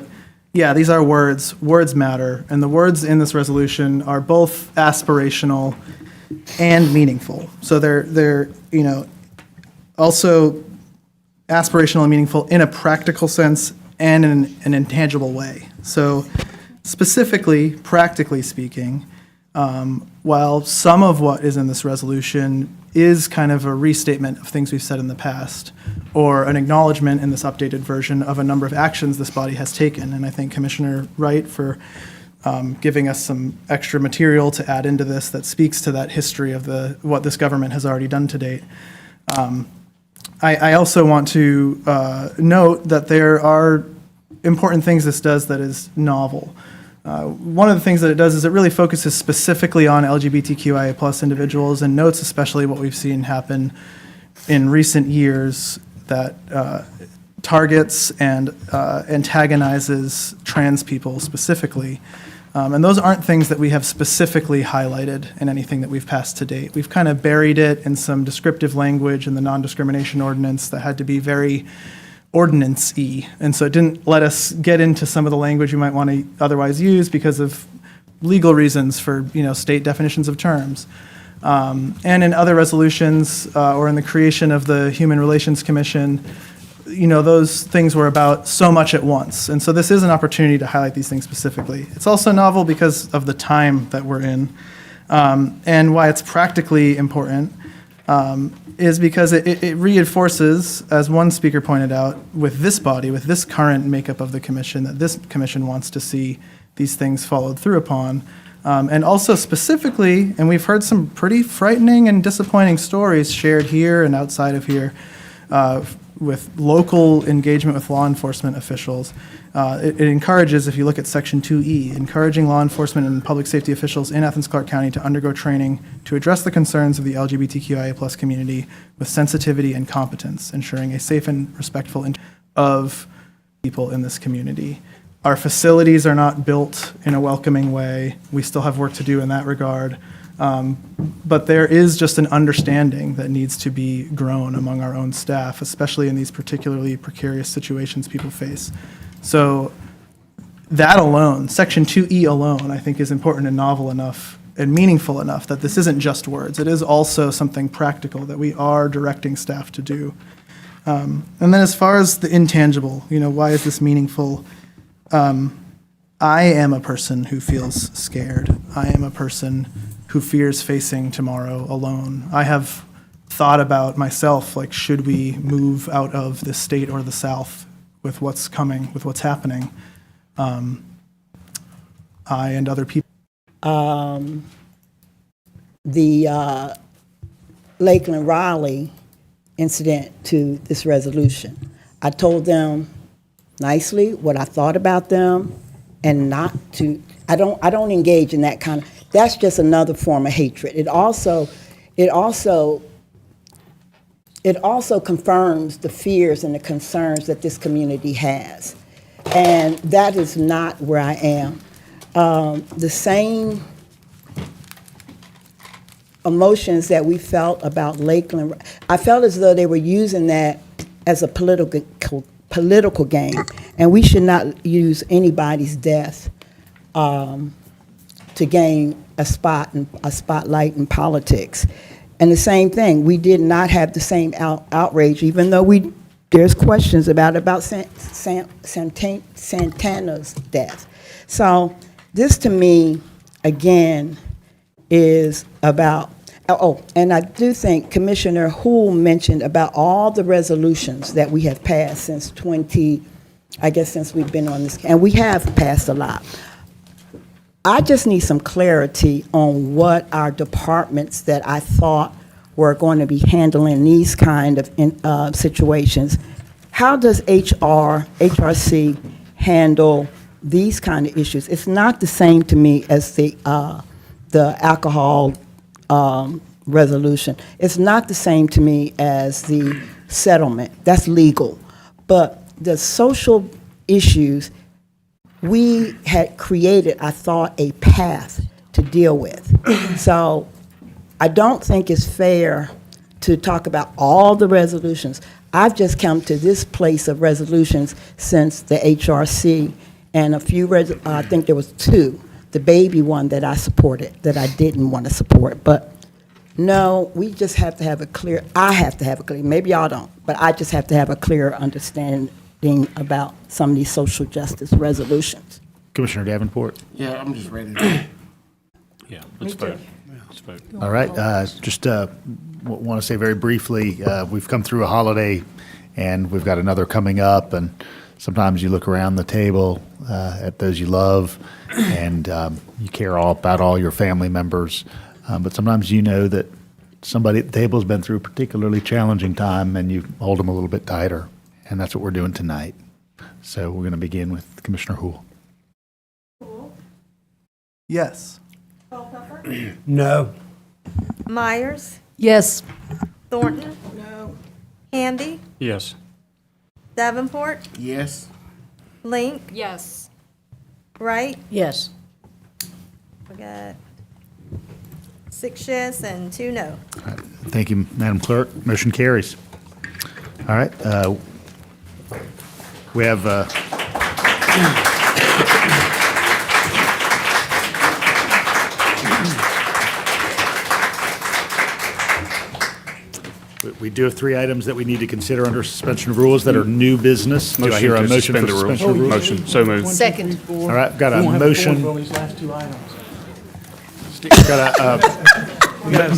yeah, these are words. Words matter, and the words in this resolution are both aspirational and meaningful. So they're also aspirational and meaningful in a practical sense and in an intangible way. So specifically, practically speaking, while some of what is in this resolution is kind of a restatement of things we've said in the past, or an acknowledgement in this updated version of a number of actions this body has taken. And I thank Commissioner Wright for giving us some extra material to add into this that speaks to that history of what this government has already done to date. I also want to note that there are important things this does that is novel. One of the things that it does is it really focuses specifically on LGBTQIA plus individuals and notes especially what we've seen happen in recent years that targets and antagonizes trans people specifically. And those aren't things that we have specifically highlighted in anything that we've passed to date. We've kind of buried it in some descriptive language in the non-discrimination ordinance that had to be very ordinance-y. And so it didn't let us get into some of the language you might want to otherwise use because of legal reasons for, state definitions of terms. And in other resolutions or in the creation of the Human Relations Commission, those things were about so much at once. And so this is an opportunity to highlight these things specifically. It's also novel because of the time that we're in. And why it's practically important is because it reinforces, as one speaker pointed out, with this body, with this current makeup of the commission, that this commission wants to see these things followed through upon. And also specifically, and we've heard some pretty frightening and disappointing stories shared here and outside of here, with local engagement with law enforcement officials. It encourages, if you look at Section 2E, encouraging law enforcement and public safety officials in Athens-Clarke County to undergo training to address the concerns of the LGBTQIA plus community with sensitivity and competence, ensuring a safe and respectful of people in this community. Our facilities are not built in a welcoming way. We still have work to do in that regard. But there is just an understanding that needs to be grown among our own staff, especially in these particularly precarious situations people face. So that alone, Section 2E alone, I think is important and novel enough and meaningful enough that this isn't just words. It is also something practical that we are directing staff to do. And then as far as the intangible, why is this meaningful? I am a person who feels scared. I am a person who fears facing tomorrow alone. I have thought about myself, like, should we move out of this state or the South with what's coming, with what's happening? I and other people. The Lakeland Raleigh incident to this resolution. I told them nicely what I thought about them and not to, I don't engage in that kind of, that's just another form of hatred. It also confirms the fears and the concerns that this community has. And that is not where I am. The same emotions that we felt about Lakeland, I felt as though they were using that as a political game, and we should not use anybody's death to gain a spotlight in politics. And the same thing, we did not have the same outrage, even though there's questions about Santana's death. So this to me, again, is about, and I do think Commissioner Houle mentioned about all the resolutions that we have passed since since we've been on this, and we have passed a lot. I just need some clarity on what our departments that I thought were going to be handling these kind of situations. How does HRC handle these kind of issues? It's not the same to me as the alcohol resolution. It's not the same to me as the settlement. That's legal. But the social issues, we had created, I thought, a path to deal with. So I don't think it's fair to talk about all the resolutions. I've just come to this place of resolutions since the HRC, and a few, I think there was 2, the baby one that I supported, that I didn't want to support. But no, we just have to have a clear, I have to have a clear, maybe y'all don't, but I just have to have a clear understanding about some of these social justice resolutions. Commissioner Davenport? Yeah, I'm just ready to. Yeah, let's vote. Let's vote. All right, just want to say very briefly, we've come through a holiday, and we've got another coming up, and sometimes you look around the table at those you love, and you care all about all your family members, but sometimes you know that somebody at the table has been through a particularly challenging time, and you hold them a little bit tighter, and that's what we're doing tonight. So we're going to begin with Commissioner Houle. Yes. No. Myers, Yes. Thornton. No. Handy, Yes. Davenport, Yes. Link, Yes. Wright. Yes. We got 6 yes and 2 no. Thank you, Madam Clerk. Motion carries. All right. We have we do have 3 items that we need to consider under suspension of rules that are new business. Do I hear a motion for suspend the rules? suspension of rules? Motion, so moved. Second. All right, I've got a motion. these last 2 items. Got a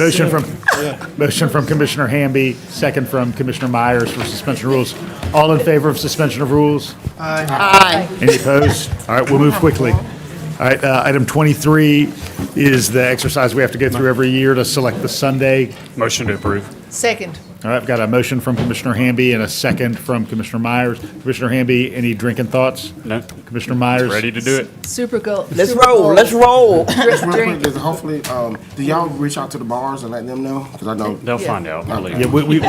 motion from Commissioner Hamby, second from Commissioner Myers for suspension of rules. All in favor of suspension of rules? Aye. Any opposed? All right, we'll move quickly. All right, item 23 is the exercise we have to go through every year to select the Sunday. Motion to approve. Second. All right, I've got a motion from Commissioner Hamby and a second from Commissioner Myers. Commissioner Hamby, any drinking thoughts? No. Commissioner Myers? Ready to do it. Super goal. Let's roll, let's roll. Just real quick, does hopefully, do y'all reach out to the bars and let them know? Because I know. They'll find out. Yeah, we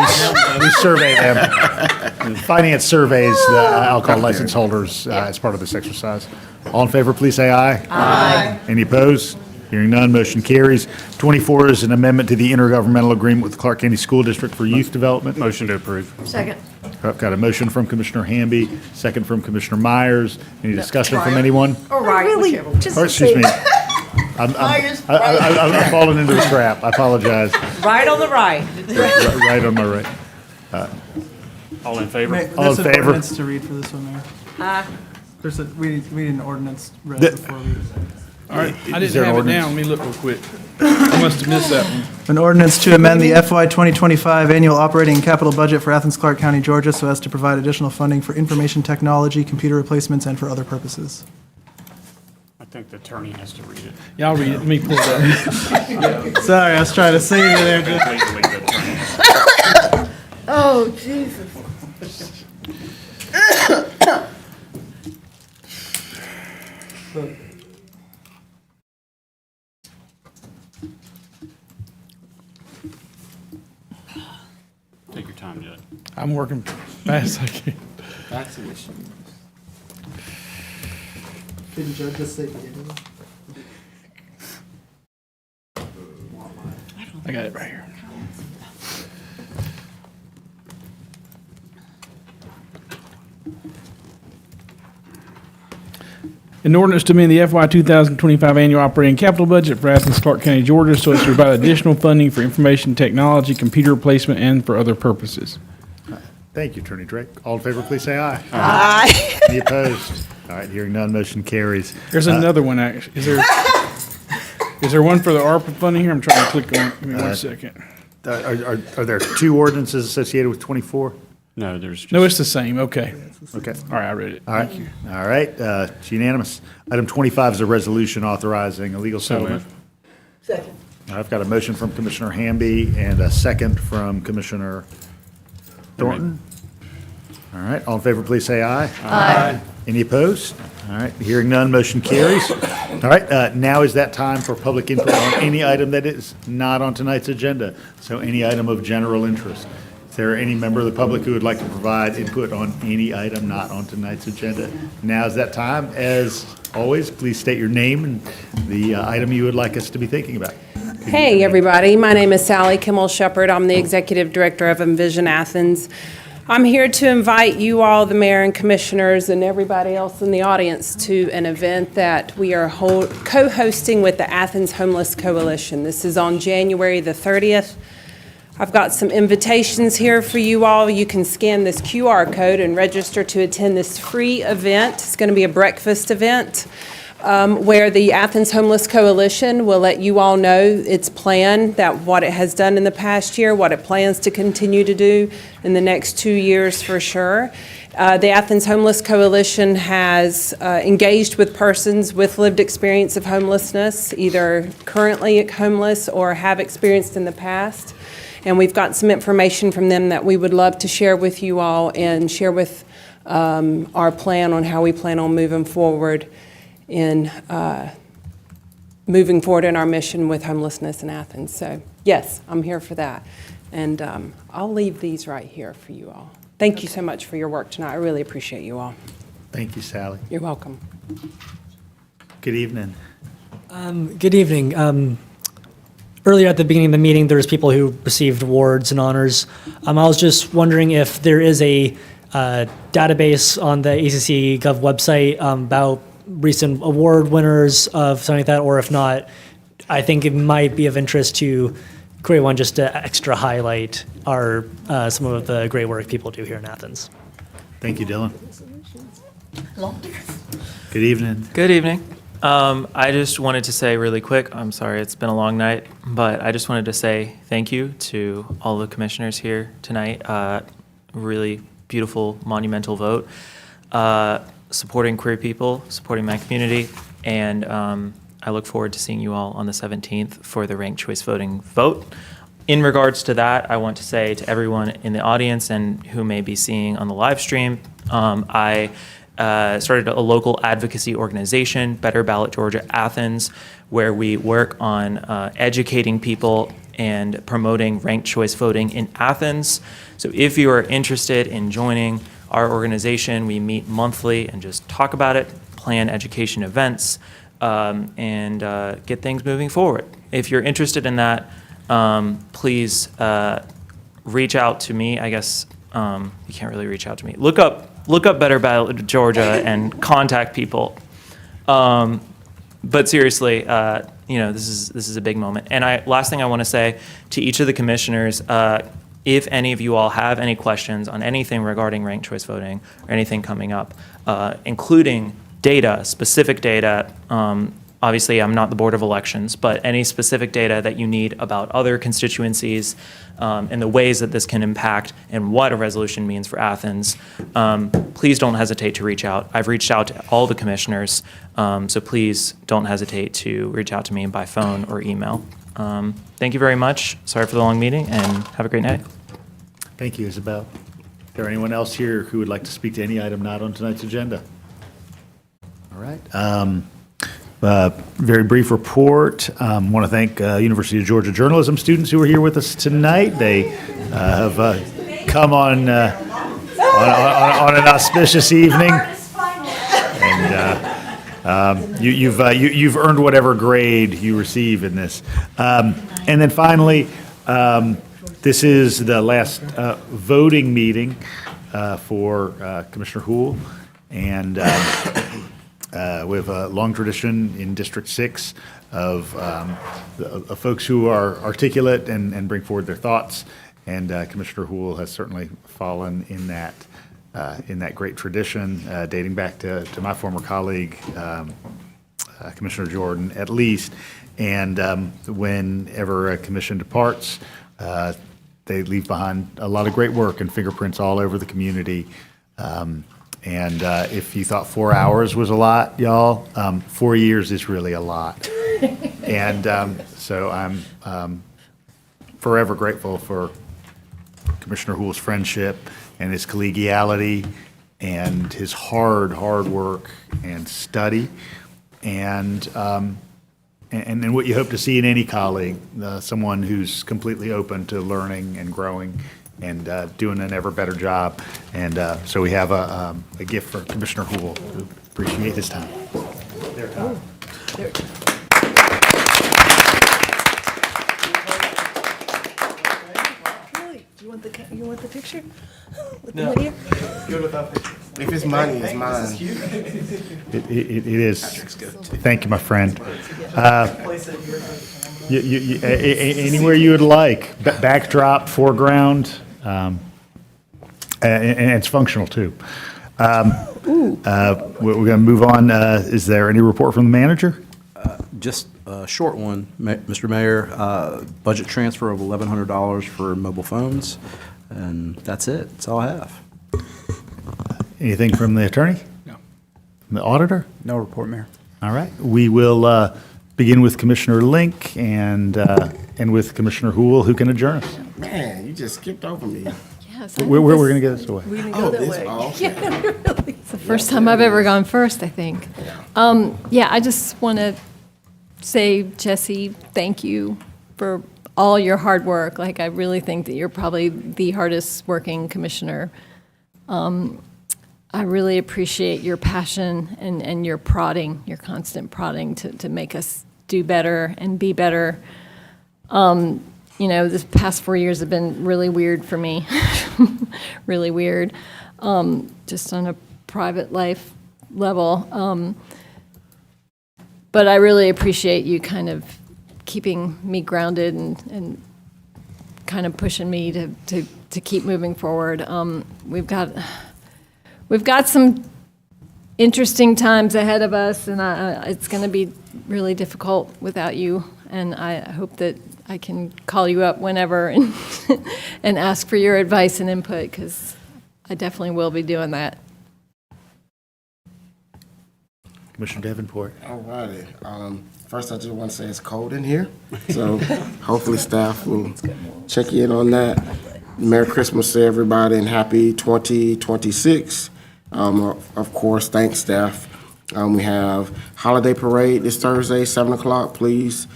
survey them. Finance surveys the alcohol license holders as part of this exercise. All in favor, please say aye. Aye. Any opposed? Hearing none, motion carries. 24 is an amendment to the intergovernmental agreement with the Clarke County School District for youth development. Motion to approve. Second. I've got a motion from Commissioner Hamby, second from Commissioner Myers. Any discussion from anyone? All right, whichever. Or, excuse me. I'm falling into the trap. I apologize. Right on the right. Right on my right. All in favor? All in There's an favor? ordinance to read for this one, Mayor. We need an ordinance read before we. All right, I Is didn't there an have it ordinance? down. Let me look real quick. I must have missed that one. An ordinance to amend the FY 2025 annual operating and capital budget for Athens-Clarke County, Georgia, so as to provide additional funding for information technology, computer replacements, and for other purposes. I think the attorney has to read it. Y'all read it. Let me pull it up. Sorry, I was trying to save you there. Legally, the attorney has to. Oh, Jesus. Take your time, Judge. I'm working fast as I can. That's an issue. Couldn't Judge just say I got it right here. An ordinance to amend the FY 2025 annual operating capital budget for Athens-Clarke County, Georgia, so as to provide additional funding for information technology, computer replacement, and for other purposes. Thank you, Attorney Drake. All in favor, please say aye. Aye. Any opposed? All right, hearing none, motion carries. There's another one, actually. Is there one for the ARPA funding here? I'm trying to click on it. Give me 1 second. Are there 2 ordinances associated with 24? No, there's just. No, it's the same. Okay. Okay. All right, I read it. All right. All right, it's unanimous. Item 25 is a resolution authorizing a legal settlement. Second. I've got a motion from Commissioner Hamby and a second from Commissioner Thornton. All right, all in favor, please say aye. Aye. Any opposed? All right, hearing none, motion carries. All right, now is that time for public input on any item that is not on tonight's agenda. So any item of general interest. Is there any member of the public who would like to provide input on any item not on tonight's agenda? Now is that time. As always, please state your name and the item you would like us to be thinking about. Hey, everybody. My name is Sally Kimmel-Shepard. I'm the Executive Director of Envision Athens. I'm here to invite you all, the mayor and commissioners, and everybody else in the audience to an event that we are co-hosting with the Athens Homeless Coalition. This is on January the 30th. I've got some invitations here for you all. You can scan this QR code and register to attend this free event. It's going to be a breakfast event where the Athens Homeless Coalition will let you all know its plan, that what it has done in the past year, what it plans to continue to do in the next 2 years for sure. The Athens Homeless Coalition has engaged with persons with lived experience of homelessness, either currently homeless or have experienced in the past. And we've got some information from them that we would love to share with you all and share with our plan on how we plan on moving forward in our mission with homelessness in Athens. So yes, I'm here for that. And I'll leave these right here for you all. Thank you so much for your work tonight. I really appreciate you all. Thank you, Sally. You're welcome. Good evening. Good evening. Earlier at the beginning of the meeting, there was people who received awards and honors. I was just wondering if there is a database on the ACC Gov website about recent award winners of something like that, or if not, I think it might be of interest to create one just to extra highlight our some of the great work people do here in Athens. Thank you, Dylan. Good evening. Good evening. I just wanted to say really quick, I'm sorry it's been a long night, but I just wanted to say thank you to all the commissioners here tonight. Really beautiful, monumental vote. Supporting queer people, supporting my community, and I look forward to seeing you all on the 17th for the ranked choice voting vote. In regards to that, I want to say to everyone in the audience and who may be seeing on the live stream, I started a local advocacy organization, Better Ballot Georgia Athens, where we work on educating people and promoting ranked choice voting in Athens. So if you are interested in joining our organization, we meet monthly and just talk about it, plan education events, and get things moving forward. If you're interested in that, please reach out to me. I guess you can't really reach out to me. Look up Better Ballot Georgia and contact people. But seriously, this is a big moment. And last thing I want to say to each of the commissioners, if any of you all have any questions on anything regarding ranked choice voting or anything coming up, including data, specific data, obviously I'm not the Board of Elections, but any specific data that you need about other constituencies and the ways that this can impact and what a resolution means for Athens, please don't hesitate to reach out. I've reached out to all the commissioners, so please don't hesitate to reach out to me by phone or email. Thank you very much. Sorry for the long meeting, and have a great night. Thank you, Isabel. Is there anyone else here who would like to speak to any item not on tonight's agenda? All right. Very brief report. Want to thank University of Georgia journalism students who are here with us tonight. They have come on an auspicious evening, and you've earned whatever grade you receive in this. And then finally, this is the last voting meeting for Commissioner Houle, and we have a long tradition in District 6 of folks who are articulate and bring forward their thoughts, and Commissioner Houle has certainly fallen in that great tradition, dating back to my former colleague, Commissioner Jordan, at least. And whenever a commission departs, they leave behind a lot of great work and fingerprints all over the community. And if you thought 4 hours was a lot, y'all, 4 years is really a lot. And so I'm forever grateful for Commissioner Houle's friendship and his collegiality and his hard work and study, and then what you hope to see in any colleague, someone who's completely open to learning and growing and doing an ever better job. And so we have a gift for Commissioner Hoole. We appreciate his time. There, Tom. Really? You want the picture? With the video? If it's money, it's mine. It is. Thank you, my friend. Anywhere you would like, backdrop, foreground, and it's functional too. We're going to move on. Is there any report from the manager? Just a short one, Mr. Mayor. Budget transfer of $1,100 for mobile phones, and that's it. That's all I have. Anything from the attorney? No. From the auditor? No report, Mayor. All right. We will begin with Commissioner Link and with Commissioner Hoole, who can adjourn us. Man, you just skipped over me. Yes, We're going to get this away. We didn't go that way. Okay. It's the first time I've ever gone first, I think. Yeah, I just want to say, Jesse, thank you for all your hard work. Like, I really think that you're probably the hardest working commissioner. I really appreciate your passion and your prodding, your constant prodding to make us do better and be better. You know, this past 4 years have been really weird for me, really weird, just on a private life level. But I really appreciate you kind of keeping me grounded and kind of pushing me to keep moving forward. We've got some interesting times ahead of us, and it's going to be really difficult without you. And I hope that I can call you up whenever and and ask for your advice and input, because I definitely will be doing that. Commissioner Davenport. All righty. First, I just want to say it's cold in here, so hopefully staff will check in on that. Merry Christmas to everybody and happy 2026. Of course, thanks, staff. We have holiday parade this Thursday, 7 o'clock. Please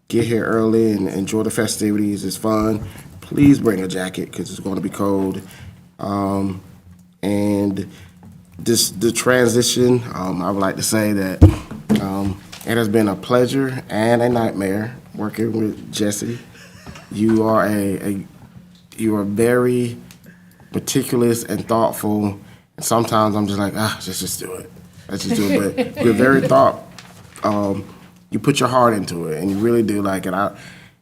get here early and enjoy the festivities. It's fun. Please bring a jacket because it's going to be cold. And the transition, I would like to say that it has been a pleasure and a nightmare working with Jesse. You are you are very meticulous and thoughtful, and sometimes I'm just like, let's just do it. Let's just do it. But you're very you put your heart into it, and you really do. Like, and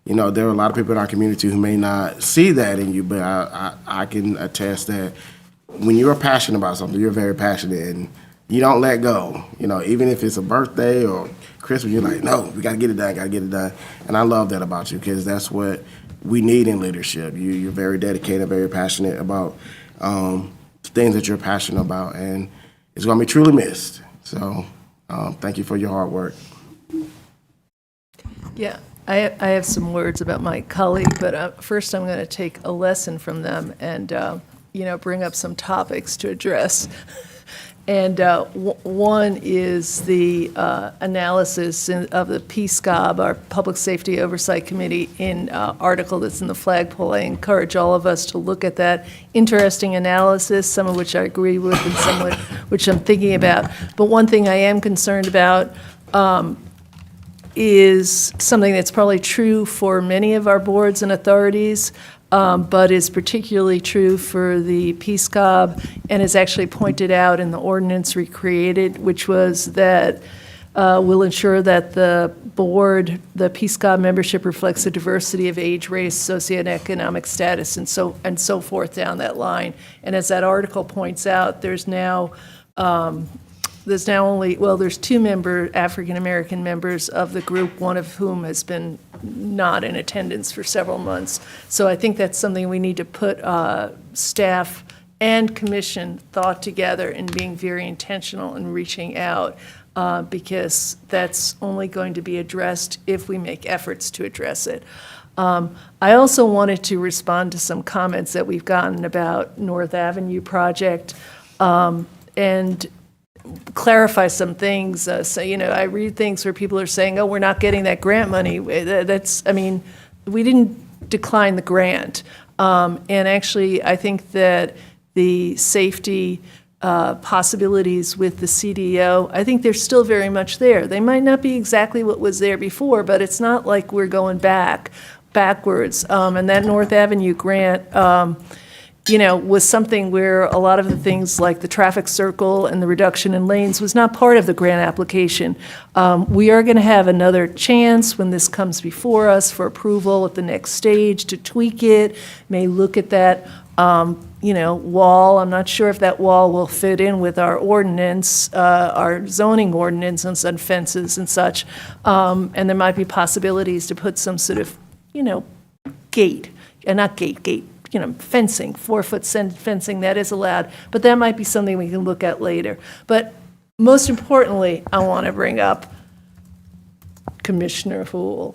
there are a lot of people in our community who may not see that in you, but I can attest that when you're passionate about something, you're very passionate, and you don't let go. Even if it's a birthday or Christmas, you're like, no, we got to get it done, And I love that about you, because that's what we need in leadership. You're very dedicated, very passionate about things that you're passionate about, and it's going to be truly missed. So thank you for your hard work. Yeah, I have some words about my colleague, but first I'm going to take a lesson from them and, bring up some topics to address. And one is the analysis of the PSCOB, our Public Safety Oversight Committee, in article that's in the flagpole. I encourage all of us to look at that interesting analysis, some of which I agree with and some of which I'm thinking about. But one thing I am concerned about is something that's probably true for many of our boards and authorities, but is particularly true for the PSCOB and is actually pointed out in the ordinance recreated, which was that will ensure that the board, the PSCOB membership reflects the diversity of age, race, socioeconomic status, and so forth down that line. And as that article points out, there's two African-American members of the group, one of whom has been not in attendance for several months. So I think that's something we need to put staff and commission thought together in being very intentional in reaching out, because that's only going to be addressed if we make efforts to address it. I also wanted to respond to some comments that we've gotten about North Avenue project, and clarify some things. So, I read things where people are saying, oh, we're not getting that grant money. We didn't decline the grant. And actually, I think that the safety possibilities with the CDO, I think they're still very much there. They might not be exactly what was there before, but it's not like we're going backwards. And that North Avenue grant, was something where a lot of the things like the traffic circle and the reduction in lanes was not part of the grant application. We are going to have another chance when this comes before us for approval at the next stage to tweak it, may look at that wall. I'm not sure if that wall will fit in with our ordinance, our zoning ordinance on fences and such. And there might be possibilities to put some sort of, gate, not gate, fencing, 4-foot fencing that is allowed. But that might be something we can look at later. But most importantly, I want to bring up Commissioner Hool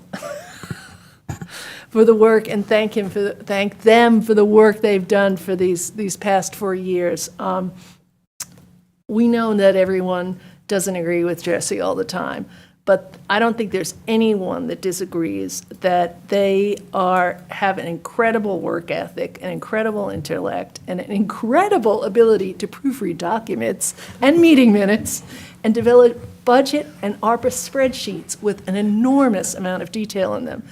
for the work, and thank them for the work they've done for these past 4 years. We know that everyone doesn't agree with Jesse all the time, but I don't think there's anyone that disagrees that they have an incredible work ethic, an incredible intellect, and an incredible ability to proofread documents and meeting minutes and develop budget and ARPA spreadsheets with an enormous amount of detail in them.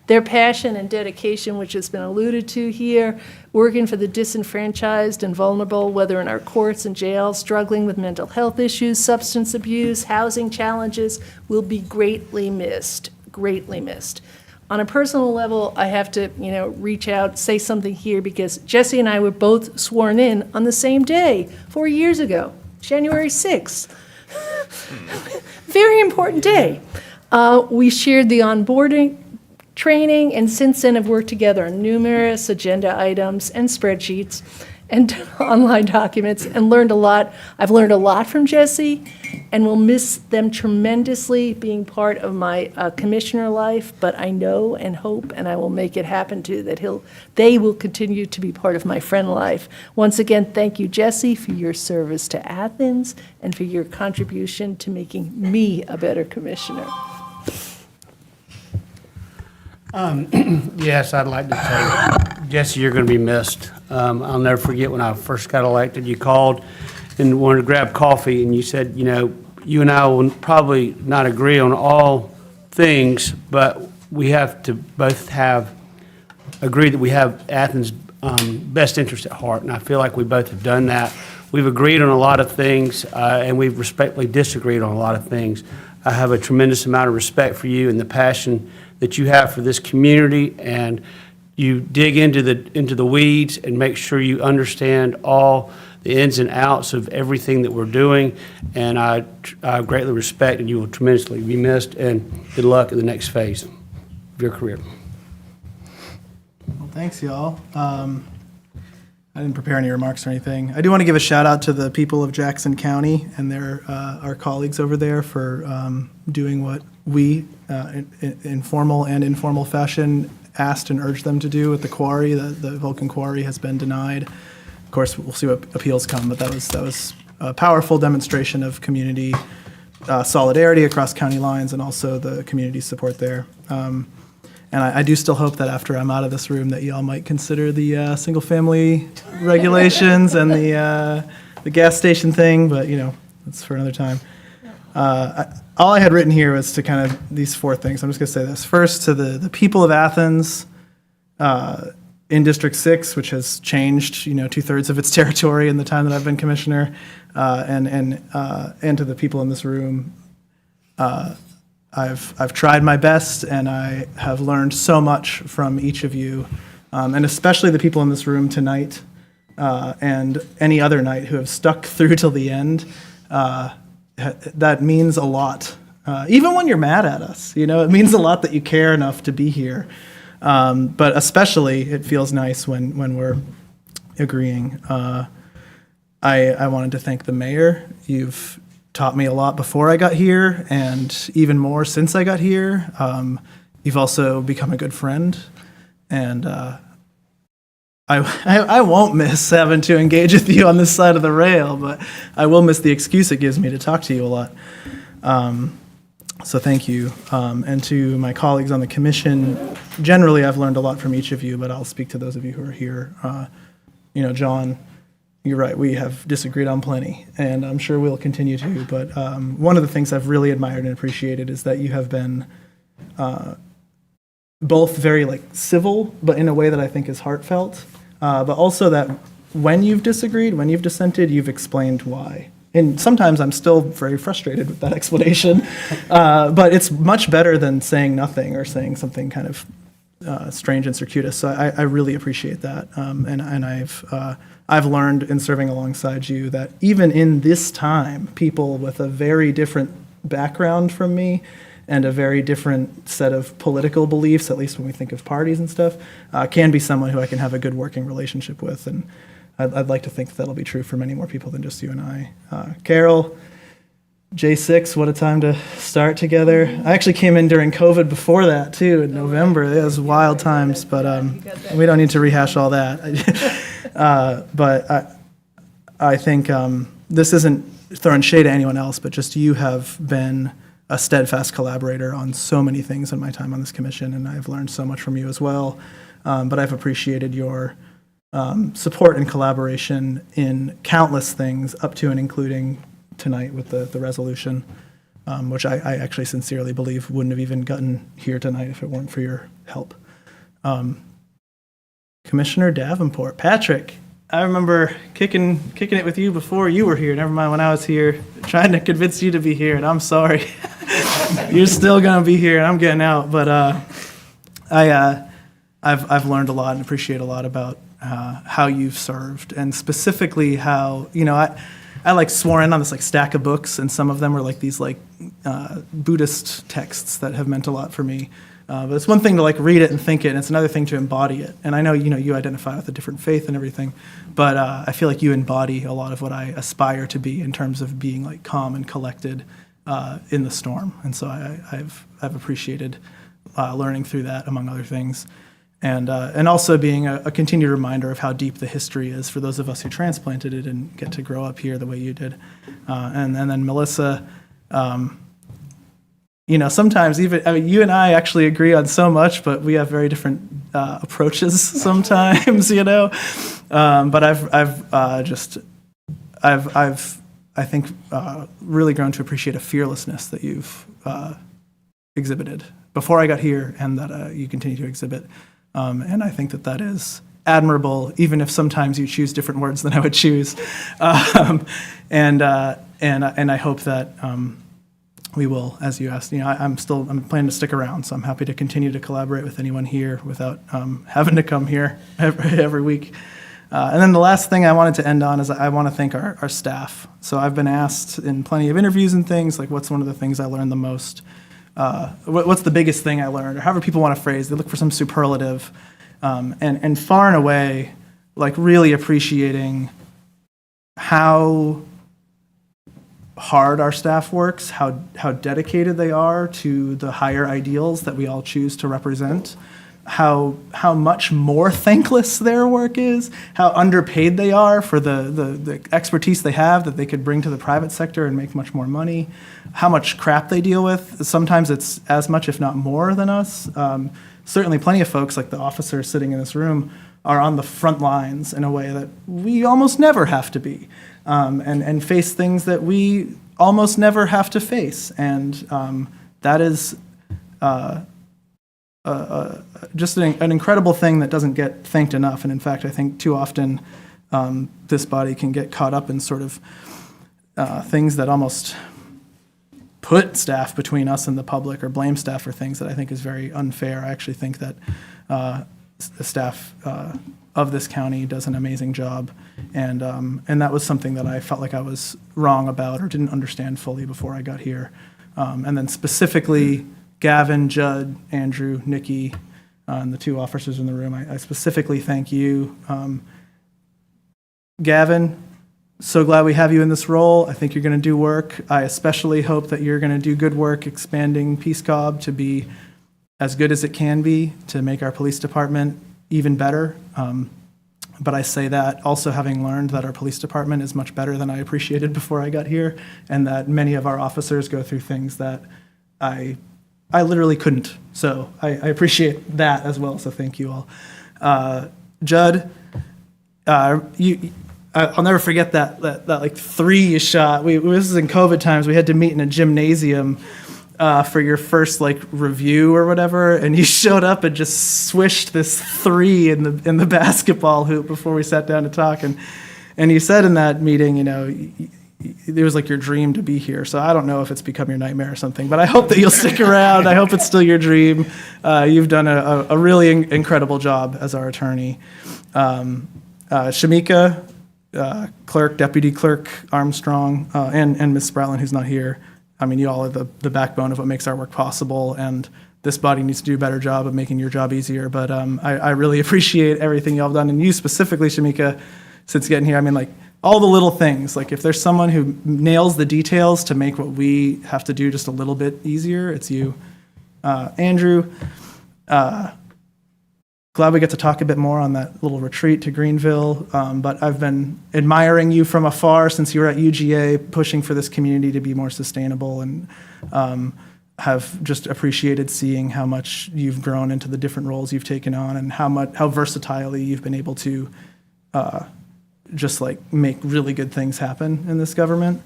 Their passion and dedication, which has been alluded to here, working for the disenfranchised and vulnerable, whether in our courts and jails, struggling with mental health issues, substance abuse, housing challenges, will be greatly missed, greatly missed. On a personal level, I have to, reach out, say something here, because Jesse and I were both sworn in on the same day 4 years ago, January 6th. Very important day. We shared the onboarding training, and since then have worked together on numerous agenda items and spreadsheets and online documents, and learned a lot. I've learned a lot from Jesse, and will miss them tremendously being part of my commissioner life, but I know and hope, and I will make it happen too, that they will continue to be part of my friend life. Once again, thank you, Jesse, for your service to Athens and for your contribution to making me a better commissioner. Yes, I'd like to say, Jesse, you're going to be missed. I'll never forget when I first got elected, you called and wanted to grab coffee, and you said, you and I will probably not agree on all things, but we have to both agree that we have Athens' best interest at heart, and I feel like we both have done that. We've agreed on a lot of things, and we've respectfully disagreed on a lot of things. I have a tremendous amount of respect for you and the passion that you have for this community, and you dig into the weeds and make sure you understand all the ins and outs of everything that we're doing, and I greatly respect, and you will tremendously be missed, and good luck in the next phase of your career. Well, thanks, y'all. I didn't prepare any remarks or anything. I do want to give a shout out to the people of Jackson County and our colleagues over there for doing what we, in formal and informal fashion, asked and urged them to do at the quarry. The Vulcan quarry has been denied. Of course, we'll see what appeals come, but that was a powerful demonstration of community solidarity across county lines, and also the community support there. And I do still hope that after I'm out of this room that y'all might consider the single-family regulations and the gas station thing, but that's for another time. All I had written here was to kind of these 4 things. I'm just going to say this. First, to the people of Athens in District 6, which has changed 2/3 of its territory in the time that I've been commissioner, and to the people in this room. I've tried my best, and I have learned so much from each of you, and especially the people in this room tonight and any other night who have stuck through till the end. That means a lot. Even when you're mad at us, it means a lot that you care enough to be here. But especially, it feels nice when we're agreeing. I wanted to thank the mayor. You've taught me a lot before I got here, and even more since I got here. You've also become a good friend. And I won't miss having to engage with you on this side of the rail, but I will miss the excuse it gives me to talk to you a lot. So thank you. And to my colleagues on the commission, generally I've learned a lot from each of you, but I'll speak to those of you who are here. John, you're right, we have disagreed on plenty, and I'm sure we'll continue to, but one of the things I've really admired and appreciated is that you have been both very civil, but in a way that I think is heartfelt, but also that when you've disagreed, when you've dissented, you've explained why. And sometimes I'm still very frustrated with that explanation, but it's much better than saying nothing or saying something kind of strange and circuitous. So I really appreciate that, and I've learned in serving alongside you that even in this time, people with a very different background from me and a very different set of political beliefs, at least when we think of parties and stuff, can be someone who I can have a good working relationship with. And I'd like to think that'll be true for many more people than just you and I. Carol, J6, what a time to start together. I actually came in during COVID before that, too, in November. It was wild times, but we don't need to rehash all that. But I think this isn't throwing shade at anyone else, but just you have been a steadfast collaborator on so many things in my time on this commission, and I've learned so much from you as well. But I've appreciated your support and collaboration in countless things, up to and including tonight with the resolution, which I actually sincerely believe wouldn't have even gotten here tonight if it weren't for your help. Commissioner Davenport, Patrick, I remember kicking it with you before you were here. Never mind when I was here, trying to convince you to be here, and I'm sorry. You're still gonna be here, and I'm getting out. But I've learned a lot and appreciate a lot about how you've served, and specifically how I swore in on this stack of books, and some of them are these Buddhist texts that have meant a lot for me. But it's one thing to read it and think it, and it's another thing to embody it. And I know you identify with a different faith and everything, but I feel like you embody a lot of what I aspire to be in terms of being calm and collected in the storm. And so I've appreciated learning through that, among other things. And also being a continued reminder of how deep the history is for those of us who transplanted it and get to grow up here the way you did. And then Melissa, sometimes even you and I actually agree on so much, but we have very different approaches sometimes, But I think really grown to appreciate a fearlessness that you've exhibited before I got here, and that you continue to exhibit. And I think that is admirable, even if sometimes you choose different words than I would choose. And I hope that we will, as you asked. I'm planning to stick around, so I'm happy to continue to collaborate with anyone here without having to come here every week. And then the last thing I wanted to end on is I want to thank our staff. So I've been asked in plenty of interviews and things, what's one of the things I learned the most? What's the biggest thing I learned, or however people want to phrase, they look for some superlative, and far and away, really appreciating how hard our staff works, how dedicated they are to the higher ideals that we all choose to represent, how much more thankless their work is, how underpaid they are for the expertise they have that they could bring to the private sector and make much more money, how much crap they deal with. Sometimes it's as much, if not more, than us. Certainly plenty of folks, like the officers sitting in this room, are on the front lines in a way that we almost never have to be, and face things that we almost never have to face. And that is just an incredible thing that doesn't get thanked enough. And in fact, I think too often this body can get caught up in sort of things that almost put staff between us and the public, or blame staff for things that I think is very unfair. I actually think that the staff of this county does an amazing job, and that was something that I felt like I was wrong about or didn't understand fully before I got here. And then specifically, Gavin, Judd, Andrew, Nikki, and the two officers in the room, I specifically thank you. Gavin, so glad we have you in this role. I think you're going to do work. I especially hope that you're going to do good work expanding Peace Cobb to be as good as it can be to make our police department even better. But I say that also having learned that our police department is much better than I appreciated before I got here, and that many of our officers go through things that I literally couldn't. So I appreciate that as well, so thank you all. Judd, I'll never forget that like 3 you shot. This is in COVID times. We had to meet in a gymnasium for your first like review or whatever, and you showed up and just swished this 3 in the basketball hoop before we sat down to talk. And you said in that meeting, it was like your dream to be here. So I don't know if it's become your nightmare or something, but I hope that you'll stick around. I hope it's still your dream. You've done a really incredible job as our attorney. Shamika, clerk, deputy clerk Armstrong, and Ms. Spratland, who's not here. I mean, you all are the backbone of what makes our work possible, and this body needs to do a better job of making your job easier. But I really appreciate everything y'all have done, and you specifically, Shamika, since getting here. I mean, like, all the little things. Like, if there's someone who nails the details to make what we have to do just a little bit easier, it's you. Andrew, glad we get to talk a bit more on that little retreat to Greenville, but I've been admiring you from afar since you were at UGA, pushing for this community to be more sustainable, and have just appreciated seeing how much you've grown into the different roles you've taken on, and how versatilely you've been able to just like make really good things happen in this government.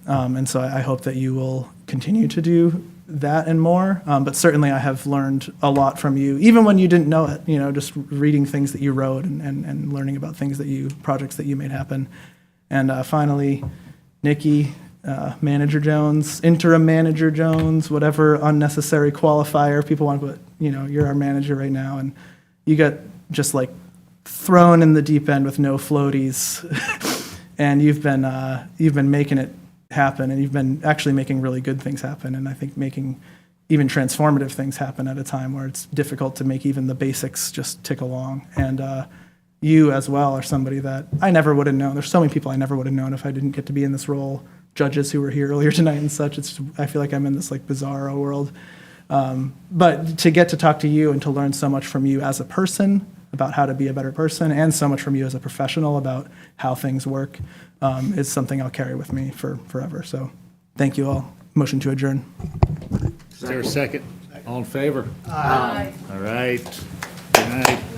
And so I hope that you will continue to do that and more. But certainly I have learned a lot from you, even when you didn't know it, just reading things that you wrote and learning about projects that you made happen. And finally, Nikki, Manager Jones, Interim Manager Jones, whatever unnecessary qualifier people want to put, you're our manager right now, and you got just like thrown in the deep end with no floaties, and you've been making it happen, and you've been actually making really good things happen, and I think making even transformative things happen at a time where it's difficult to make even the basics just tick along. And you as well are somebody that I never would have known. There's so many people I never would have known if I didn't get to be in this role. Judges who were here earlier tonight and such. I feel like I'm in this like bizarro world. But to get to talk to you and to learn so much from you as a person about how to be a better person, and so much from you as a professional about how things work, is something I'll carry with me forever. So thank you all. Motion to adjourn. Is there a second? All in favor? Aye. All right. Good night.